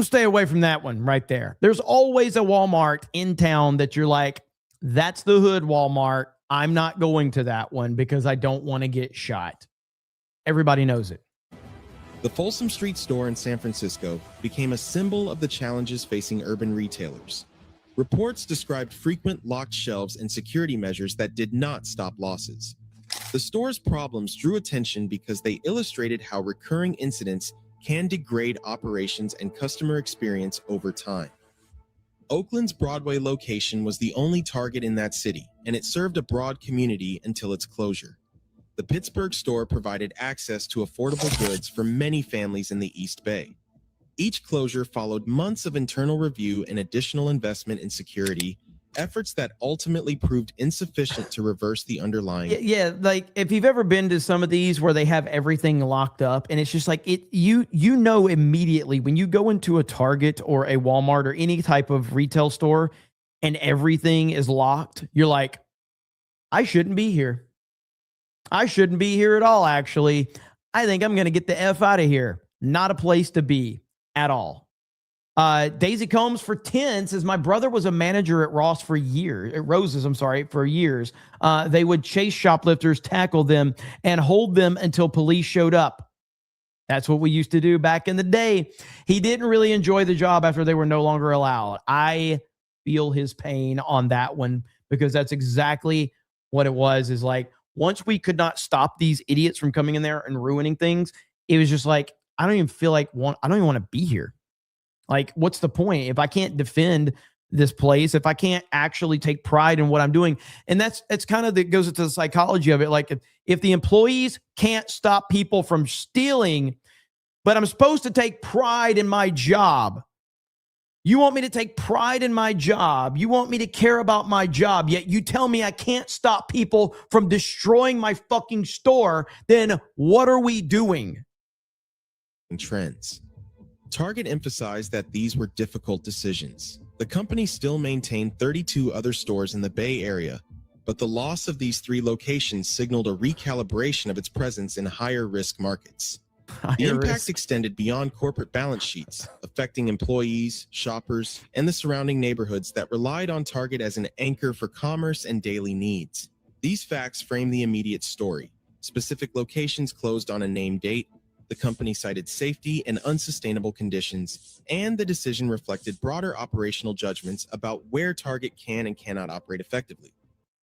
stay away from that one right there. There's always a Walmart in town that you're like, that's the hood Walmart. I'm not going to that one because I don't want to get shot. Everybody knows it. The Folsom Street store in San Francisco became a symbol of the challenges facing urban retailers. Reports described frequent locked shelves and security measures that did not stop losses. The store's problems drew attention because they illustrated how recurring incidents can degrade operations and customer experience over time. Oakland's Broadway location was the only Target in that city, and it served a broad community until its closure. The Pittsburgh store provided access to affordable goods for many families in the East Bay. Each closure followed months of internal review and additional investment in security, efforts that ultimately proved insufficient to reverse the underlying. Yeah, like if you've ever been to some of these where they have everything locked up, and it's just like you know immediately when you go into a Target or a Walmart or any type of retail store and everything is locked, you're like, I shouldn't be here. I shouldn't be here at all, actually. I think I'm going to get the F out of here. Not a place to be at all. Daisy Combs for 10 says, my brother was a manager at Rose's, for years. They would chase shoplifters, tackle them, and hold them until police showed up. That's what we used to do back in the day. He didn't really enjoy the job after they were no longer allowed. I feel his pain on that one because that's exactly what it was, is like, once we could not stop these idiots from coming in there and ruining things, it was just like, I don't even want to be here. Like, what's the point if I can't defend this place, if I can't actually take pride in what I'm doing? And it's kind of that goes into the psychology of it. Like, if the employees can't stop people from stealing, but I'm supposed to take pride in my job. You want me to take pride in my job. You want me to care about my job, yet you tell me I can't stop people from destroying my fucking store. Then what are we doing? Trends. Target emphasized that these were difficult decisions. The company still maintained 32 other stores in the Bay Area, but the loss of these 3 locations signaled a recalibration of its presence in higher risk markets. The impact extended beyond corporate balance sheets, affecting employees, shoppers, and the surrounding neighborhoods that relied on Target as an anchor for commerce and daily needs. These facts frame the immediate story. Specific locations closed on a named date, the company cited safety and unsustainable conditions, and the decision reflected broader operational judgments about where Target can and cannot operate effectively.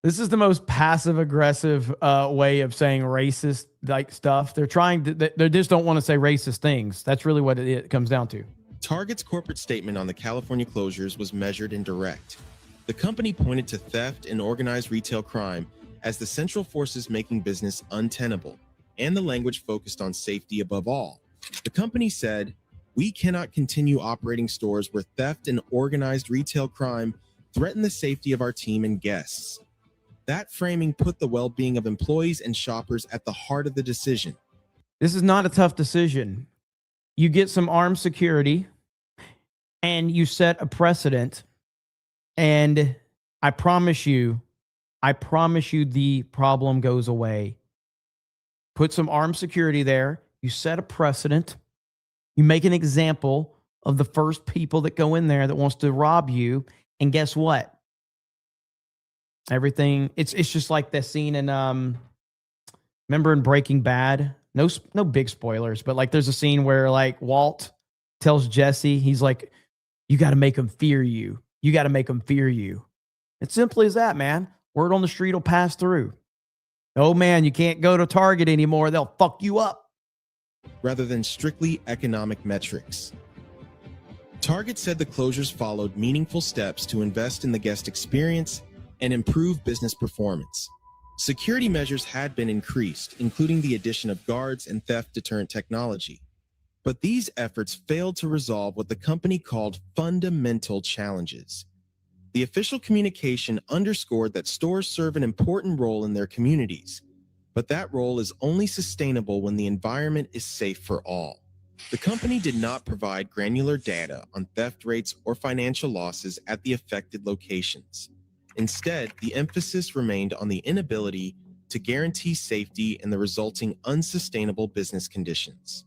This is the most passive aggressive way of saying racist like stuff. They're trying to, they just don't want to say racist things. That's really what it comes down to. Target's corporate statement on the California closures was measured and direct. The company pointed to theft and organized retail crime as the central forces making business untenable, and the language focused on safety above all. The company said, "We cannot continue operating stores where theft and organized retail crime threaten the safety of our team and guests." That framing put the well-being of employees and shoppers at the heart of the decision. This is not a tough decision. You get some armed security and you set a precedent, and I promise you the problem goes away. Put some armed security there. You set a precedent. You make an example of the first people that go in there that wants to rob you. And guess what? Everything, it's just like the scene in remember in Breaking Bad? No big spoilers, but like there's a scene where like Walt tells Jesse, he's like, you got to make them fear you. You got to make them fear you. It's simply as that, man. Word on the street will pass through. Oh man, you can't go to Target anymore. They'll fuck you up. Rather than strictly economic metrics. Target said the closures followed meaningful steps to invest in the guest experience and improve business performance. Security measures had been increased, including the addition of guards and theft deterrent technology. But these efforts failed to resolve what the company called fundamental challenges. The official communication underscored that stores serve an important role in their communities, but that role is only sustainable when the environment is safe for all. The company did not provide granular data on theft rates or financial losses at the affected locations. Instead, the emphasis remained on the inability to guarantee safety and the resulting unsustainable business conditions.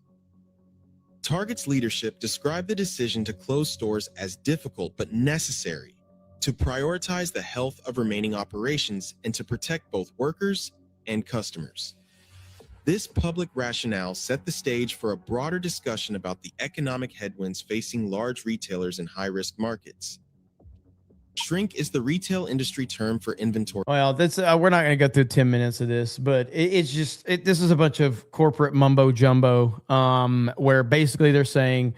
Target's leadership described the decision to close stores as difficult but necessary to prioritize the health of remaining operations and to protect both workers and customers. This public rationale set the stage for a broader discussion about the economic headwinds facing large retailers in high-risk markets. Shrink is the retail industry term for inventory. Well, that's we're not going to go through 10 minutes of this, but it's just this is a bunch of corporate mumbo jumbo, where basically they're saying,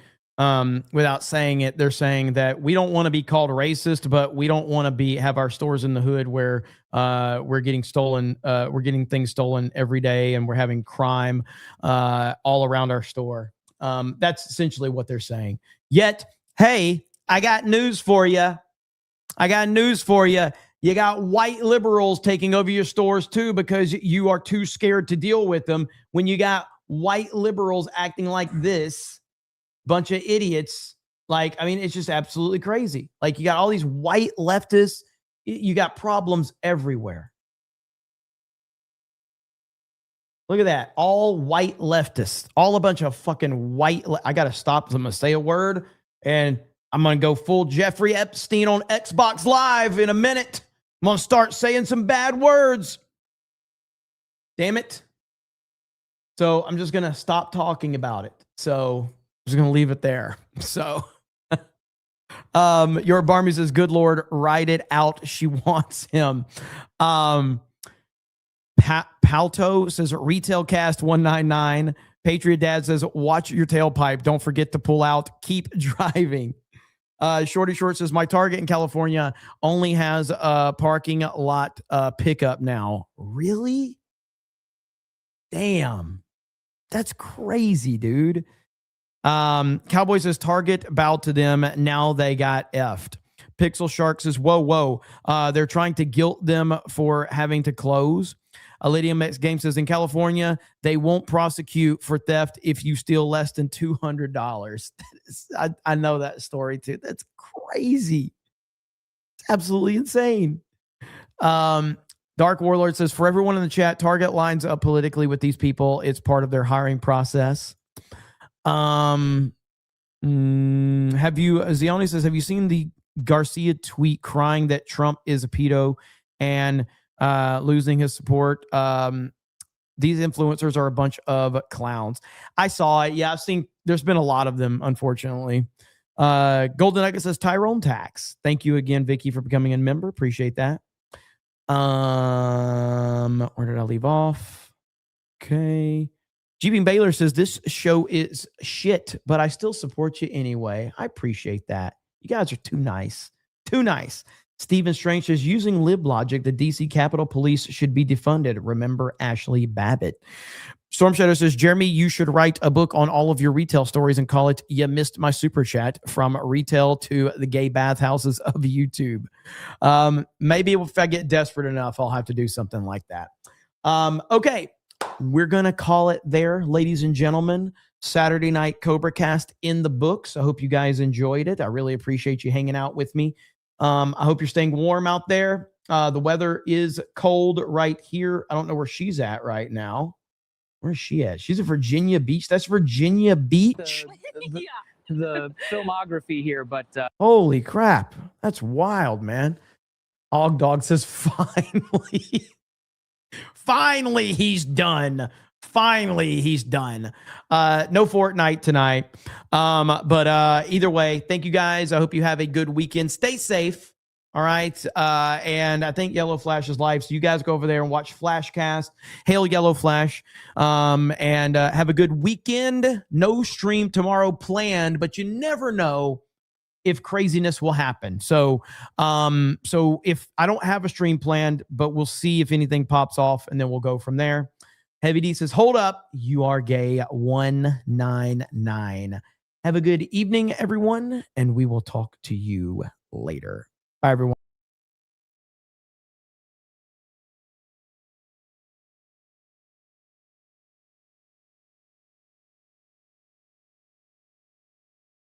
without saying it, they're saying that we don't want to be called racist, but we don't want to have our stores in the hood where we're getting stolen, we're getting things stolen every day, and we're having crime all around our store. That's essentially what they're saying. Yet, hey, I got news for you. You got white liberals taking over your stores too because you are too scared to deal with them. When you got white liberals acting like this, bunch of idiots, like, I mean, it's just absolutely crazy. Like, you got all these white leftists. You got problems everywhere. Look at that. All white leftists. All a bunch of fucking white. I got to stop. I'm going to say a word and I'm going to go full Jeffrey Epstein on Xbox Live in a minute. I'm going to start saying some bad words. Damn it. So I'm just going to stop talking about it. So I'm just going to leave it there. So your Barmy says, good Lord, write it out. She wants him. Palto says Retail Cast 199. Patriot Dad says, watch your tailpipe. Don't forget to pull out. Keep driving. Shorty Short says, my Target in California only has a parking lot pickup now. Really? Damn. That's crazy, dude. Cowboy says, Target bowed to them. Now they got effed. Pixel Shark says, whoa. They're trying to guilt them for having to close. Lydium X Game says, in California, they won't prosecute for theft if you steal less than $200. I know that story too. That's crazy. It's absolutely insane. Dark Warlord says, for everyone in the chat, Target lines up politically with these people. It's part of their hiring process. Zioni says, have you seen the Garcia tweet crying that Trump is a pedo and losing his support? These influencers are a bunch of clowns. I saw it. Yeah, I've seen, there's been a lot of them, unfortunately. Golden Nugget says Tyrone Tax. Thank you again, Vicky, for becoming a member. Appreciate that. Where did I leave off? Okay. GB Baylor says this show is shit, but I still support you anyway. I appreciate that. You guys are too nice. Too nice. Stephen Strange says, using lib logic, the DC Capitol Police should be defunded. Remember Ashley Babbitt. Storm Shadow says, Jeremy, you should write a book on all of your retail stories and call it You Missed My Super Chat, from retail to the gay bathhouses of YouTube. Maybe if I get desperate enough, I'll have to do something like that. Okay, we're going to call it there, ladies and gentlemen. Saturday night Cobra Cast in the books. I hope you guys enjoyed it. I really appreciate you hanging out with me. I hope you're staying warm out there. The weather is cold right here. I don't know where she's at right now. Where's she at? She's at Virginia Beach. That's Virginia Beach. The filmography here, but holy crap. That's wild, man. Dog says, finally. Finally, he's done. Finally, he's done. No Fortnite tonight. But either way, thank you guys. I hope you have a good weekend. Stay safe. All right. And I think Yellow Flash is live. So you guys go over there and watch Flashcast. Hail Yellow Flash. And have a good weekend. No stream tomorrow planned, but you never know if craziness will happen. So if I don't have a stream planned, but we'll see if anything pops off and then we'll go from there. Heavy D says, hold up, you are gay 199. Have a good evening, everyone, and we will talk to you later. Bye, everyone.